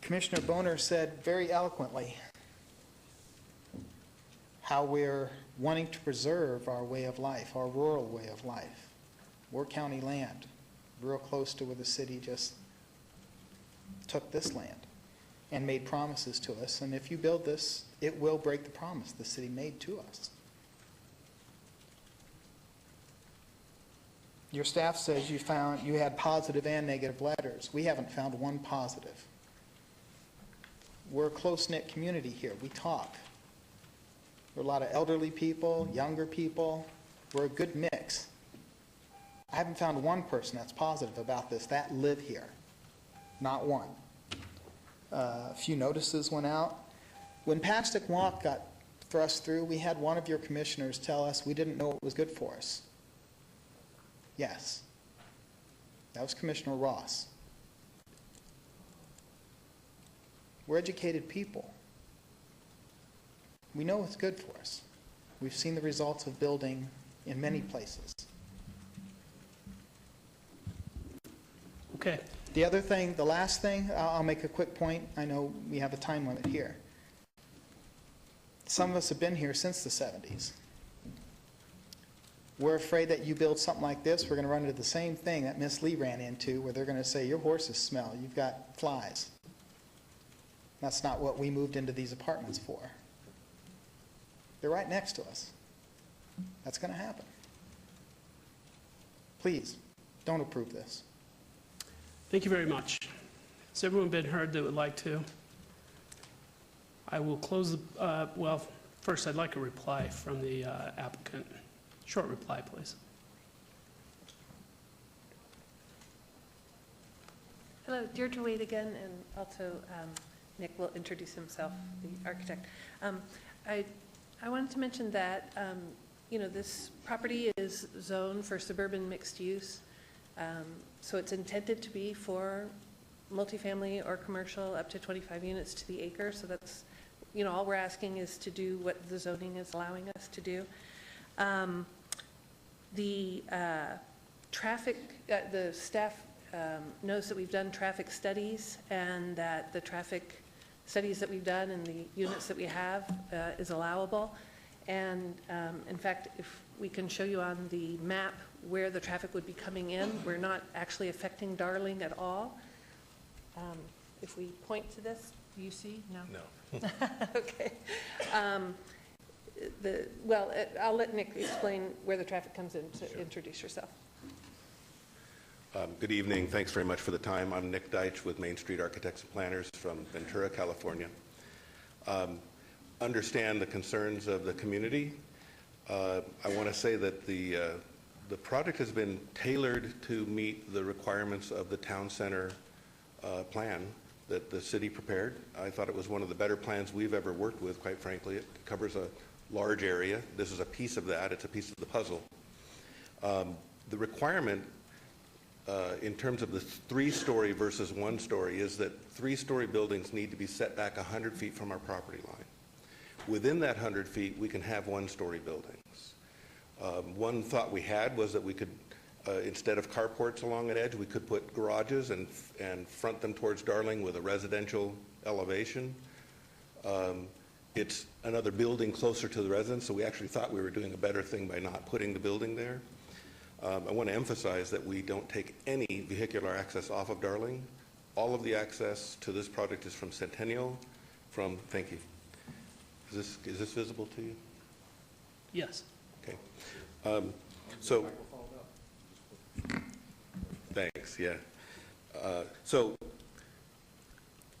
Commissioner Boner said very eloquently how we're wanting to preserve our way of life, our rural way of life. We're county land, real close to where the city just took this land and made promises to us. And if you build this, it will break the promise the city made to us. Your staff says you had positive and negative letters. We haven't found one positive. We're a close-knit community here. We talk. There are a lot of elderly people, younger people. We're a good mix. I haven't found one person that's positive about this that live here. Not one. A few notices went out. When Paxton Walk got thrust through, we had one of your commissioners tell us we didn't know it was good for us. Yes. That was Commissioner Ross. We're educated people. We know it's good for us. We've seen the results of building in many places. Okay. The other thing, the last thing, I'll make a quick point. I know we have a time limit here. Some of us have been here since the 70s. We're afraid that you build something like this, we're going to run into the same thing that Miss Lee ran into, where they're going to say, your horses smell, you've got flies. That's not what we moved into these apartments for. They're right next to us. That's going to happen. Please, don't approve this. Thank you very much. Has everyone been heard that would like to? I will close the, well, first I'd like a reply from the applicant. Short reply, please. Hello, Deirdre Wade again, and also Nick will introduce himself, the architect. I wanted to mention that, you know, this property is zoned for suburban mixed use. So it's intended to be for multifamily or commercial up to 25 units to the acre. So that's, you know, all we're asking is to do what the zoning is allowing us to do. The traffic, the staff knows that we've done traffic studies, and that the traffic studies that we've done and the units that we have is allowable. And in fact, if we can show you on the map where the traffic would be coming in, we're not actually affecting Darling at all. If we point to this, do you see? No. Okay. Well, I'll let Nick explain where the traffic comes in, so introduce yourself. Good evening. Thanks very much for the time. I'm Nick Deitch with Main Street Architects and Planners from Ventura, California. Understand the concerns of the community. I want to say that the The project has been tailored to meet the requirements of the town center plan that the city prepared. I thought it was one of the better plans we've ever worked with, quite frankly. It covers a large area. This is a piece of that. It's a piece of the puzzle. The requirement in terms of the 3-story versus 1-story is that 3-story buildings need to be set back 100 feet from our property line. Within that 100 feet, we can have 1-story buildings. One thought we had was that we could, instead of carports along an edge, we could put garages and front them towards Darling with a residential elevation. It's another building closer to the residents, so we actually thought we were doing a better thing by not putting the building there. I want to emphasize that we don't take any vehicular access off of Darling. All of the access to this project is from Centennial, thank you. Is this visible to you? Yes. Okay. Thanks, yeah. So,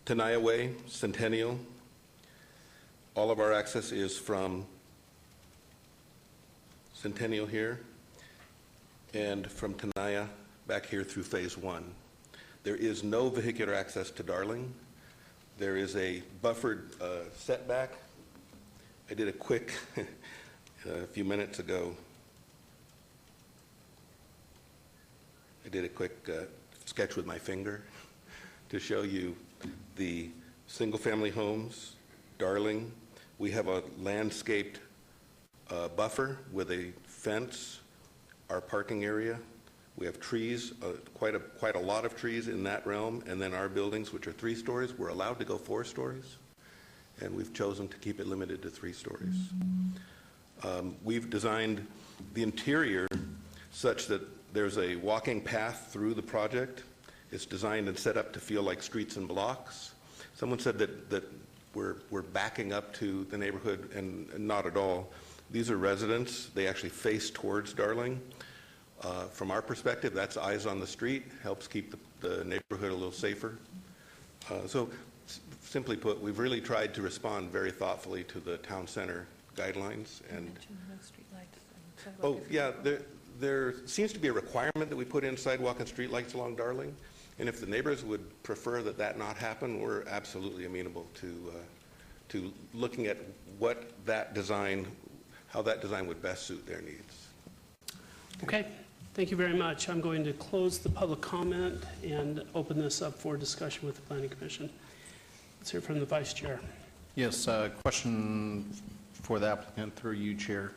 Tenaya Way, Centennial, all of our access is from Centennial here, and from Tenaya back here through Phase 1. There is no vehicular access to Darling. There is a buffered setback. I did a quick, a few minutes ago, I did a quick sketch with my finger to show you the single-family homes, Darling. We have a landscaped buffer with a fence, our parking area. We have trees, quite a lot of trees in that realm, and then our buildings, which are 3 stories, we're allowed to go 4 stories, and we've chosen to keep it limited to 3 stories. We've designed the interior such that there's a walking path through the project. It's designed and set up to feel like streets and blocks. Someone said that we're backing up to the neighborhood, and not at all. These are residents. They actually face towards Darling. From our perspective, that's eyes on the street, helps keep the neighborhood a little safer. So simply put, we've really tried to respond very thoughtfully to the town center guidelines. And oh, yeah, there seems to be a requirement that we put in sidewalk and street lights along Darling. And if the neighbors would prefer that not happen, we're absolutely amenable to looking at what that design, how that design would best suit their needs. Okay, thank you very much. I'm going to close the public comment and open this up for discussion with the Planning Commission. Let's hear from the Vice Chair. Yes, question for the applicant through you, Chair.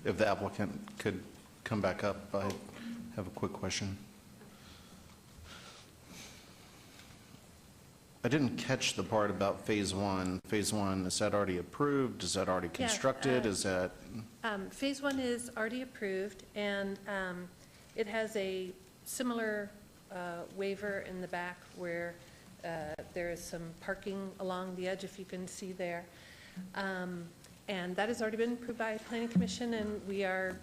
If the applicant could come back up, I have a quick question. I didn't catch the part about Phase 1. Phase 1, is that already approved? Is that already constructed? Is that? Phase 1 is already approved, and it has a similar waiver in the back where there is some parking along the edge, if you can see there. And that has already been approved by Planning Commission, and we are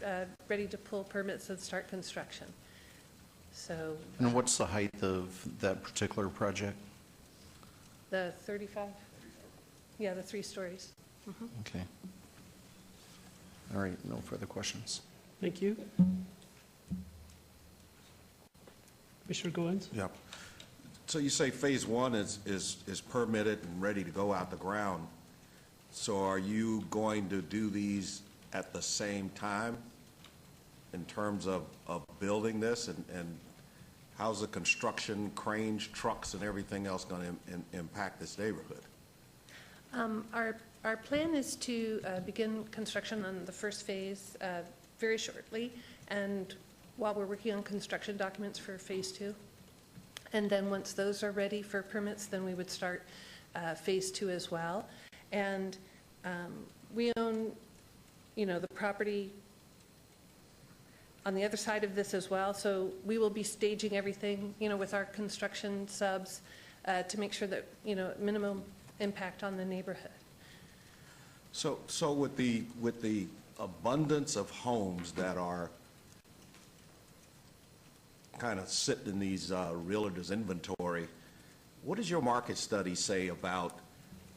ready to pull permits and start construction. So. And what's the height of that particular project? The 35? Yeah, the 3 stories. Mm-hmm. Okay. All right, no further questions. Thank you. Commissioner Goins? Yeah. So you say Phase 1 is permitted and ready to go out the ground. So are you going to do these at the same time in terms of building this? And how's the construction, cranes, trucks, and everything else going to impact this neighborhood? Our plan is to begin construction on the first phase very shortly, and while we're working on construction documents for Phase 2. And then once those are ready for permits, then we would start Phase 2 as well. And we own, the property on the other side of this as well, so we will be staging everything, with our construction subs to make sure that, minimum impact on the neighborhood. So with the abundance of homes that are kind of sitting in these realtors' inventory, what does your market study say about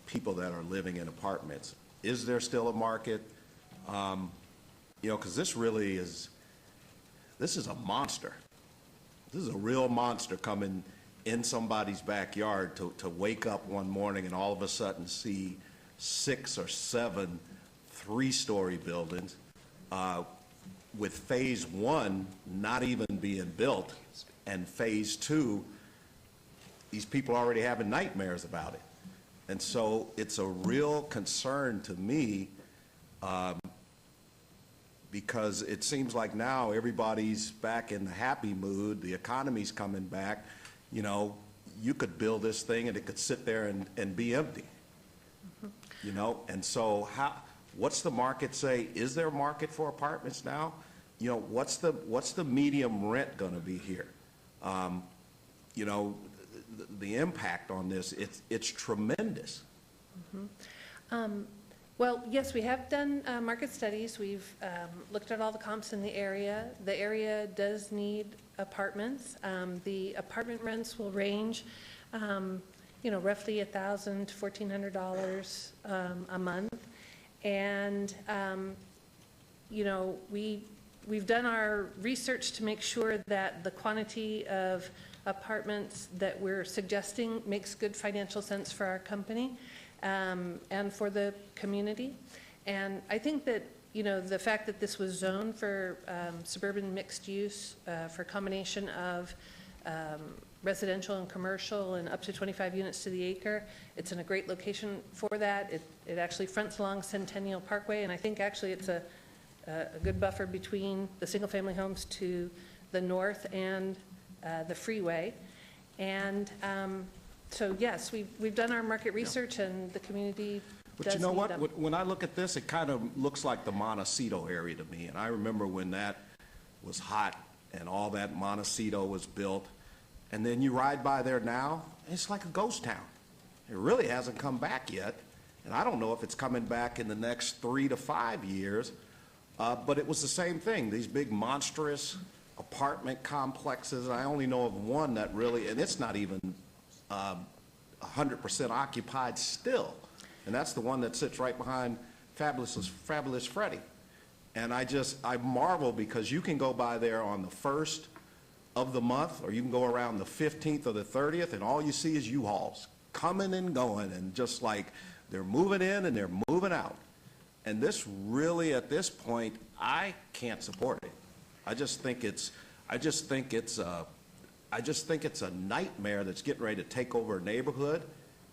people that are living in apartments? Is there still a market? Because this really is, This is a monster. This is a real monster coming in somebody's backyard to wake up one morning and all of a sudden see 6 or 7 three-story buildings, with phase 1 not even being built, and phase 2, these people are already having nightmares about it. And so it's a real concern to me, because it seems like now everybody's back in the happy mood, the economy's coming back. You know, you could build this thing and it could sit there and be empty. You know, and so what's the market say? Is there a market for apartments now? You know, what's the medium rent going to be here? You know, the impact on this, it's tremendous. Well, yes, we have done market studies. We've looked at all the comps in the area. The area does need apartments. The apartment rents will range, you know, roughly $1,000 to $1,400 a month. And, you know, we've done our research to make sure that the quantity of apartments that we're suggesting makes good financial sense for our company and for the community. And I think that, you know, the fact that this was zoned for suburban mixed use, for a combination of residential and commercial and up to 25 units to the acre, it's in a great location for that. It actually fronts along Centennial Parkway, and I think actually it's a good buffer between the single-family homes to the north and the freeway. And so yes, we've done our market research, and the community But does you know need what? them. When I look at this, it kind of looks like the Montecito area to me. And I remember when that was hot and all that Montecito was built. And then you ride by there now, it's like a ghost town. It really hasn't come back yet. And I don't know if it's coming back in the next 3 to 5 years. But it was the same thing, these big monstrous apartment complexes. I only know of one that really, and it's not even 100% occupied still. And that's the one that sits right behind Fabulous Freddy. And I marvel because you can go by there on the 1st of the month, or you can go around the 15th or the 30th, and all you see is U-Hauls coming and going, and just like they're moving in and they're moving out. And this really, at this point, I can't support it. I just think it's a nightmare that's getting ready to take over a neighborhood.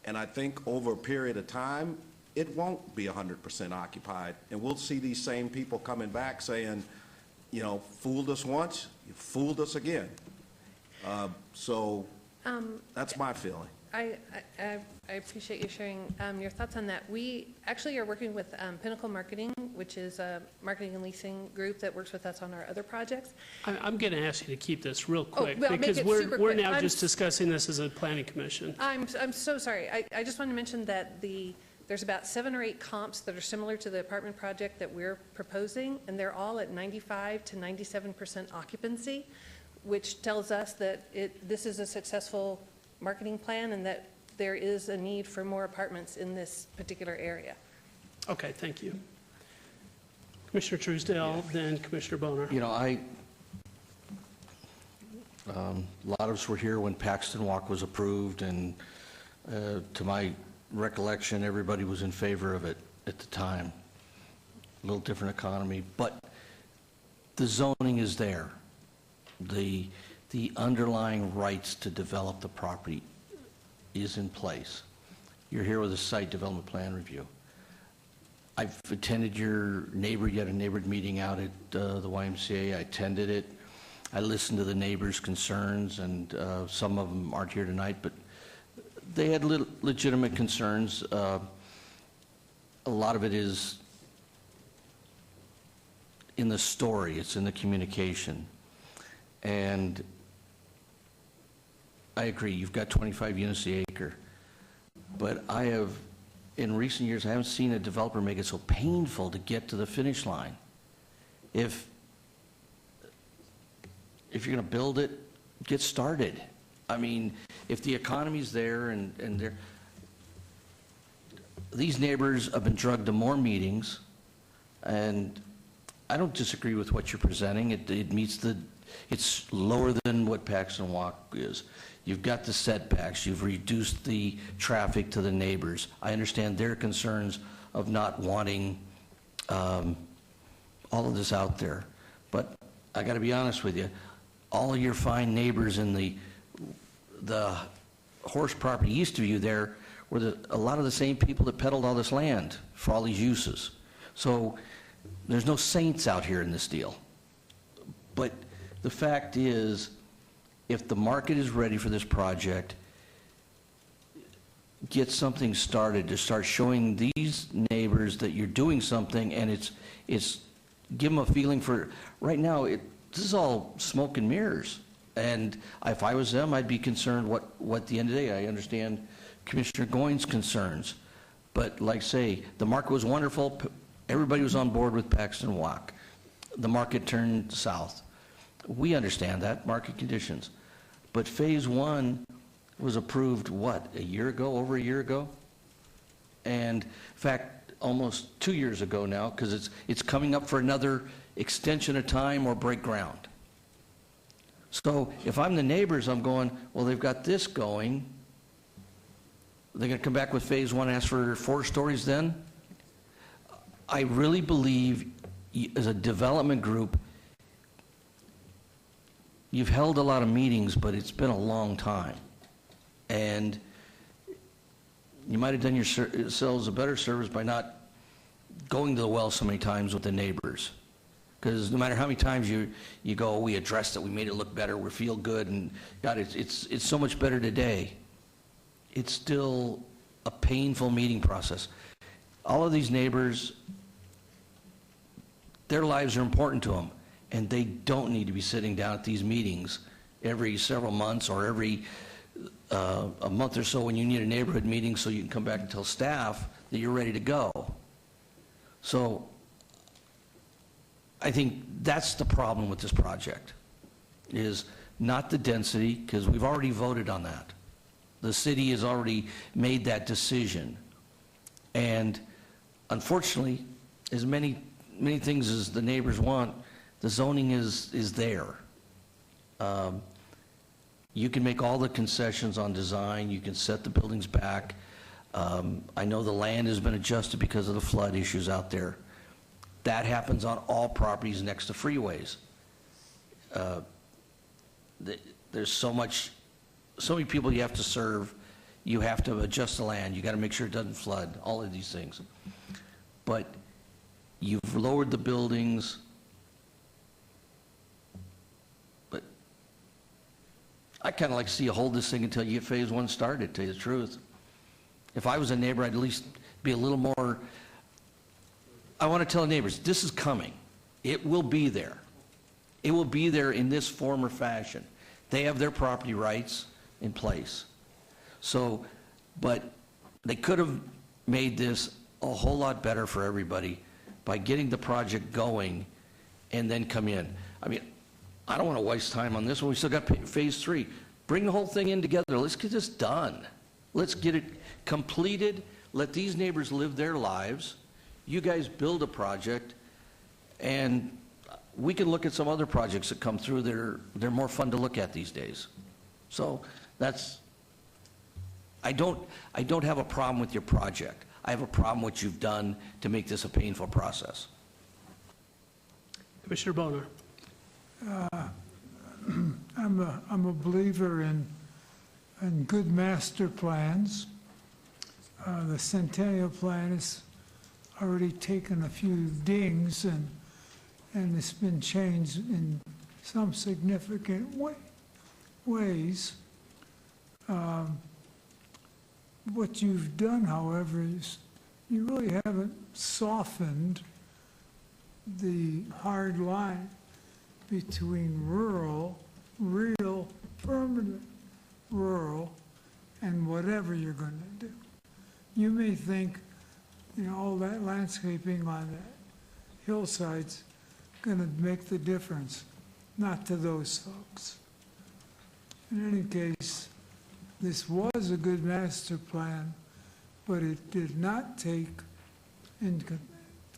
And I think over a period of time, it won't be 100% occupied. And we'll see these same people coming back saying, you know, fooled us once, you fooled us again. So that's my feeling. I appreciate you sharing your thoughts on that. We actually are working with Pinnacle Marketing, which is a marketing and leasing group that works with us on our other projects. I'm going to ask you to keep this real quick, well, I'll make because it we're super we're quick. now just discussing this as a planning commission. I'm so sorry. I just want to mention that there's about 7 or 8 comps that are similar to the apartment project that we're proposing, and they're all at 95 to 97% occupancy, which tells us that this is a successful marketing plan and that there is a need for more apartments in this particular area. Okay, thank you. Commissioner Truesdale, then Commissioner Boner. You know, a lot of us were here when Paxton Walk was approved, and to my recollection, everybody was in favor of it at the time. A little different economy, but the zoning is there. The underlying rights to develop the property is in place. You're here with a site development plan review. I've attended you had a neighbor meeting out at the YMCA. I attended it. I listened to the neighbors' concerns, and some of them aren't here tonight, but they had legitimate concerns. A lot of it is in the story, it's in the communication. And I agree, you've got 25 units the acre, but in recent years, I haven't seen a developer make it so painful to get to the finish line. If you're going to build it, get started. I mean, if the economy's there and these neighbors have been drugged to more meetings, and I don't disagree with what you're presenting. It meets the it's lower than what Paxton Walk is. You've got the setbacks, you've reduced the traffic to the neighbors. I understand their concerns of not wanting all of this out there. But I got to be honest with you, all of your fine neighbors in the horse property east of you there were a lot of the same people that peddled all this land for all these uses. So there's no saints out here in this deal. But the fact is, if the market is ready for this project, get something started to start showing these neighbors that you're doing something, and it's give them a feeling for, right now, this is all smoke and mirrors. And if I was them, I'd be concerned what the end of the day, I understand Commissioner Goins' concerns. But like say, the market was wonderful, everybody was on board with Paxton Walk. The market turned south. We understand that, market conditions. But phase one was approved, what, a year ago, over a year ago? And in fact, almost 2 years ago now, because it's coming up for another extension of time or break ground. So if I'm the neighbors, I'm going, well, they've got this going. They're going to come back with phase one, ask for 4 stories then? I really believe, as a development group, you've held a lot of meetings, but it's been a long time. And you might have done yourselves a better service by not going to the well so many times with the neighbors. Because no matter how many times you go, we addressed it, we made it look better, we feel good, and God, it's so much better today. It's still a painful meeting process. All of these neighbors, their lives are important to them, and they don't need to be sitting down at these meetings every several months or every a month or so when you need a neighborhood meeting so you can come back and tell staff that you're ready to go. So I think that's the problem with this project, is not the density, because we've already voted on that. The city has already made that decision. And unfortunately, as many things as the neighbors want, the zoning is there. You can make all the concessions on design, you can set the buildings back. I know the land has been adjusted because of the flood issues out there. That happens on all properties next to freeways. There's so many people you have to serve, you have to adjust the land, you got to make sure it doesn't flood, all of these things. But you've lowered the buildings, but I kind of like to see you hold this thing until you get phase one started, to tell you the truth. If I was a neighbor, I'd at least be a little more, I want to tell the neighbors, this is coming. It will be there. It will be there in this form or fashion. They have their property rights in place. So, but they could have made this a whole lot better for everybody by getting the project going and then come in. I mean, I don't want to waste time on this one. We still got phase three. Bring the whole thing in together. Let's get this done. Let's get it completed. Let these neighbors live their lives. You guys build a project, and we can look at some other projects that come through. They're more fun to look at these days. So that's, I don't have a problem with your project. I have a problem what you've done to make this a painful process. Commissioner Boner. I'm a believer in good master plans. The Centennial Plan has already taken a few dings, and it's been changed in some significant ways. What you've done, however, is you really haven't softened the hard line between rural, real, permanent rural, and whatever you're going to do. You may think, all that landscaping on the hillside's going to make the difference. Not to those folks. In any case, this was a good master plan, but it did not take into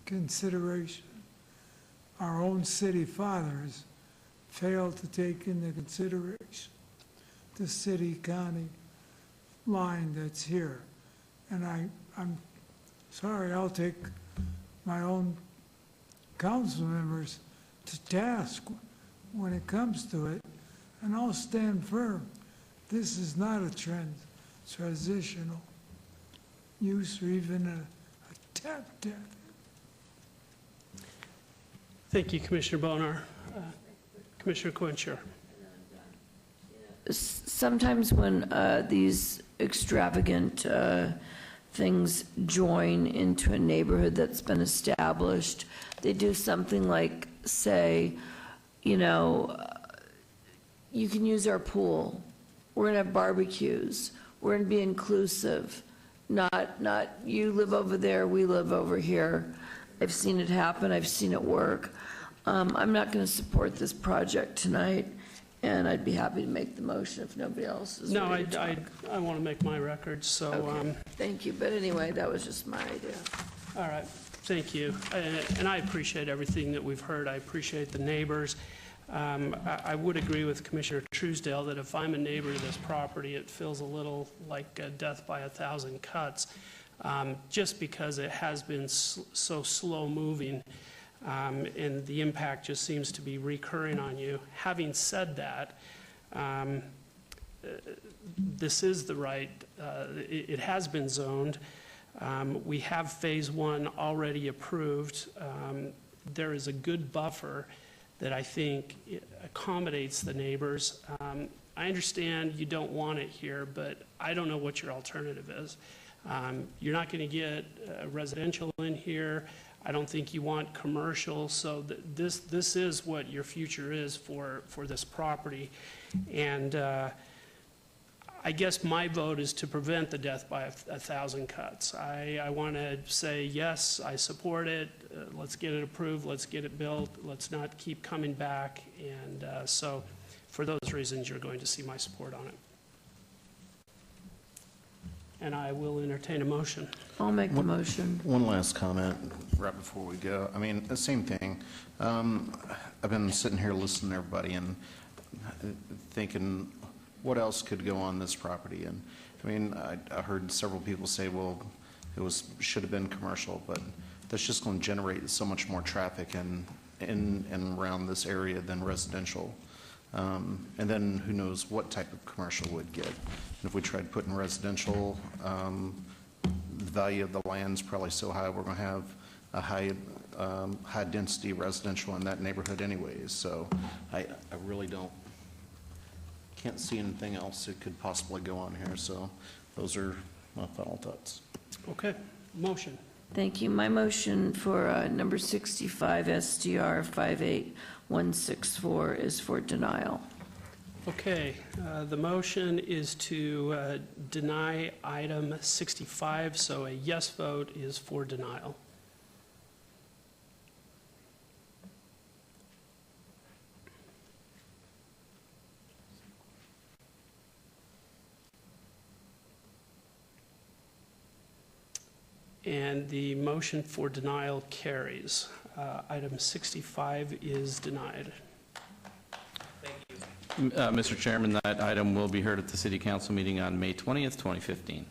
consideration our own city fathers failed to take into consideration the city-county line that's here. And I'm sorry, I'll take my own council members to task when it comes to it, and I'll stand firm. This is not a transitional use or even a tap dance. Thank you, Commissioner Bonar. Commissioner Quincher. Sometimes when these extravagant things join into a neighborhood that's been established, they do something like say, you know, you can use our pool, we're gonna have barbecues, we're gonna be inclusive, not you live over there, we live over here. I've seen it happen, I've seen it work. I'm not gonna support this project tonight, and I'd be happy to make the motion if nobody else is No, ready to talk. I want to make my record, so. Okay, thank you, but anyway, that was just my idea. All right, thank you. And I appreciate everything that we've heard. I appreciate the neighbors. I would agree with Commissioner Truesdale that if I'm a neighbor to this property, it feels a little like death by a thousand cuts, just because it has been so slow-moving, and the impact just seems to be recurring on you. Having said that, this is the right, it has been zoned. We have Phase 1 already approved. There is a good buffer that I think accommodates the neighbors. I understand you don't want it here, but I don't know what your alternative is. You're not going to get residential in here. I don't think you want commercial, so this is what your future is for this property. And I guess my vote is to prevent the death by a thousand cuts. I want to say, yes, I support it. Let's get it approved. Let's get it built. Let's not keep coming back. And so for those reasons, you're going to see my support on it. And I will entertain a motion. I'll make the motion. One last comment right before we go. I mean, the same thing. I've been sitting here listening to everybody and thinking, what else could go on this property? And I mean, I heard several people say, well, should have been commercial, but that's just going to generate so much more traffic in and around this area than residential. And then who knows what type of commercial would get. And if we tried putting residential, the value of the land's probably so high, we're going to have a high density residential in that neighborhood anyways. So I really can't see anything else that could possibly go on here. So those are my final thoughts. Okay, motion. Thank you. My motion for number 65 SDR 58164 is for denial. Okay, the motion is to deny item 65, so a yes vote is for denial. And the motion for denial carries. Item 65 is denied. Mr. Chairman, that item will be heard at the City Council meeting on May 20th, 2015.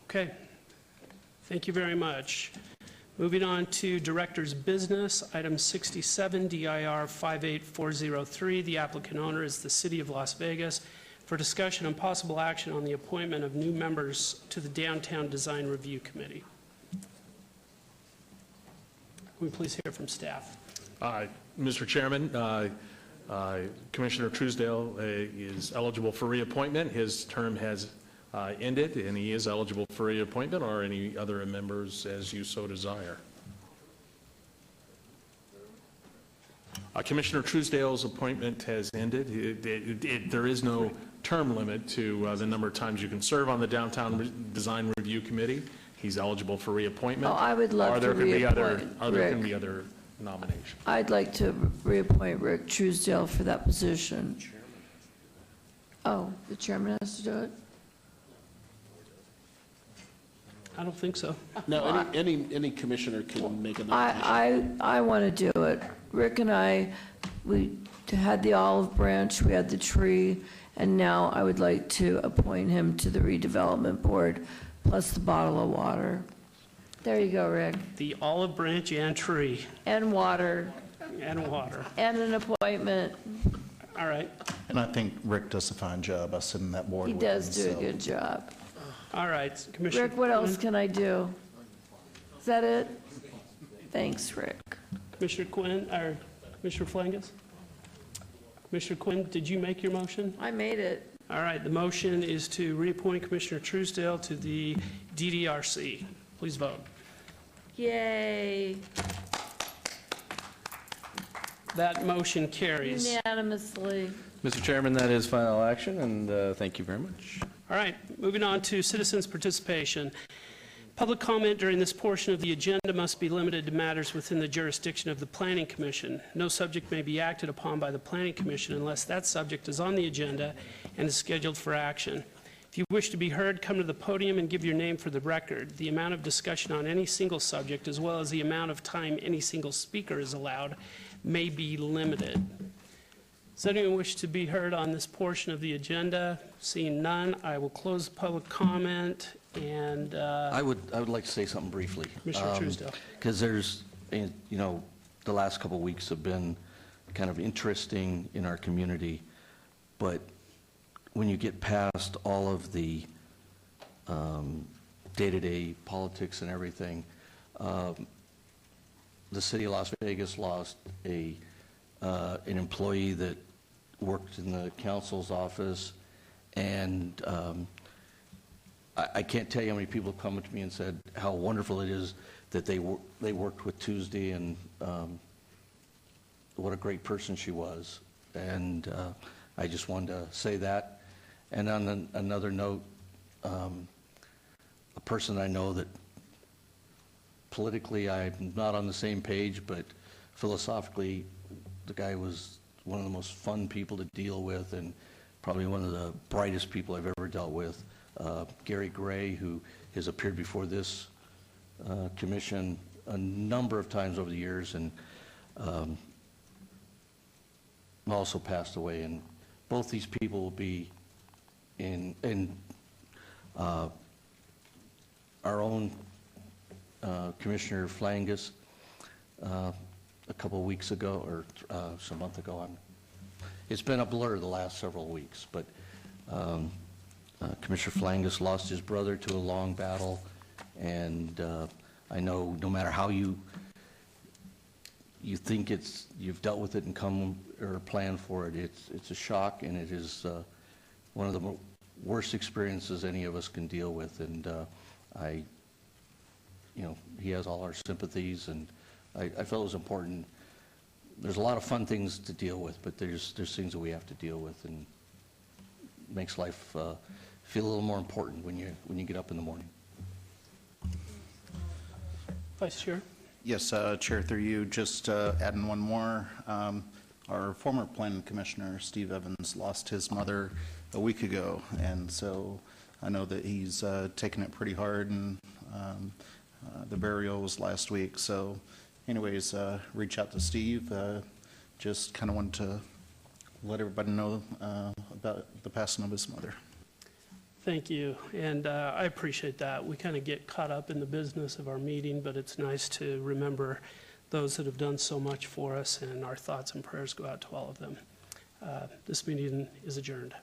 Okay, thank you very much. Moving on to Director's Business, item 67, DIR 58403. The applicant owner is the City of Las Vegas, for discussion and possible action on the appointment of new members to the Downtown Design Review Committee. Will we please hear from staff? Mr. Chairman, Commissioner Truesdale is eligible for reappointment. His term has ended, and he is eligible for reappointment, or any other members as you so desire. Commissioner Truesdale's appointment has ended. There is no term limit to the number of times you can serve on the Downtown Design Review Committee. He's eligible for reappointment. Oh, I would love to reappoint There can be other nominations. I'd like to reappoint Rick Truesdale for that position. Oh, the chairman has to do it? I don't think so. No, any commissioner can make a nomination. I want to do it. Rick and I we had the olive branch, we had the tree, and now I would like to appoint him to the redevelopment board, plus the bottle of water. There you go, Rick. The olive branch and tree And water, and water. and an appointment. All right. And I think Rick does a fine job. I sit in that board He with does him, do a so- good job. All right, Commissioner. Rick, what else Quinn? can I do? Is that it? Thanks, Rick. Commissioner Quinn, or Commissioner Flangus? Commissioner Quinn, did you make your motion? I made it. All right, the motion is to reappoint Commissioner Truesdale to the DDRC. Please vote. Yay. That motion carries. Unanimously. Mr. Chairman, that is final action, and thank you very much. All right, moving on to citizens' participation. Public comment during this portion of the agenda must be limited to matters within the jurisdiction of the Planning Commission. No subject may be acted upon by the Planning Commission unless that subject is on the agenda and is scheduled for action. If you wish to be heard, come to the podium and give your name for the record. The amount of discussion on any single subject, as well as the amount of time any single speaker is allowed, may be limited. Does anyone wish to be heard on this portion of the agenda? Seeing none, I will close public comment and, I would like to say something briefly. Commissioner Truesdale. Because there's, you know, the last couple of weeks have been kind of interesting in our community, but when you get past all of the day-to-day politics and everything, the city of Las Vegas lost an employee that worked in the council's office, and I can't tell you how many people have come to me and said how wonderful it is that they worked with Tuesday, and what a great person she was. And I just wanted to say that. And on another note, a person I know that politically I'm not on the same page, but philosophically, the guy was one of the most fun people to deal with and probably one of the brightest people I've ever dealt with. Gary Gray, who has appeared before this commission a number of times over the years, and also passed away. And both these people will be in our own Commissioner Flangus a couple of weeks ago, or a month ago. It's been a blur the last several weeks, but Commissioner Flangus lost his brother to a long battle, and I know no matter how you think you've dealt with it and come or planned for it, it's a shock, and it is one of the worst experiences any of us can deal with. And he has all our sympathies, and I felt it was important. There's a lot of fun things to deal with, but there's things that we have to deal with, and it makes life feel a little more important when you get up in the morning. Vice Chair. Yes, Chair, through you, just adding one more. Our former planning commissioner, Steve Evans, lost his mother a week ago, and so I know that he's taken it pretty hard, and the burial was last week. So anyways, reach out to Steve. Just kind of wanted to let everybody know about the passing of his mother. Thank you, and I appreciate that. We kind of get caught up in the business of our meeting, but it's nice to remember those that have done so much for us, and our thoughts and prayers go out to all of them. This meeting is adjourned.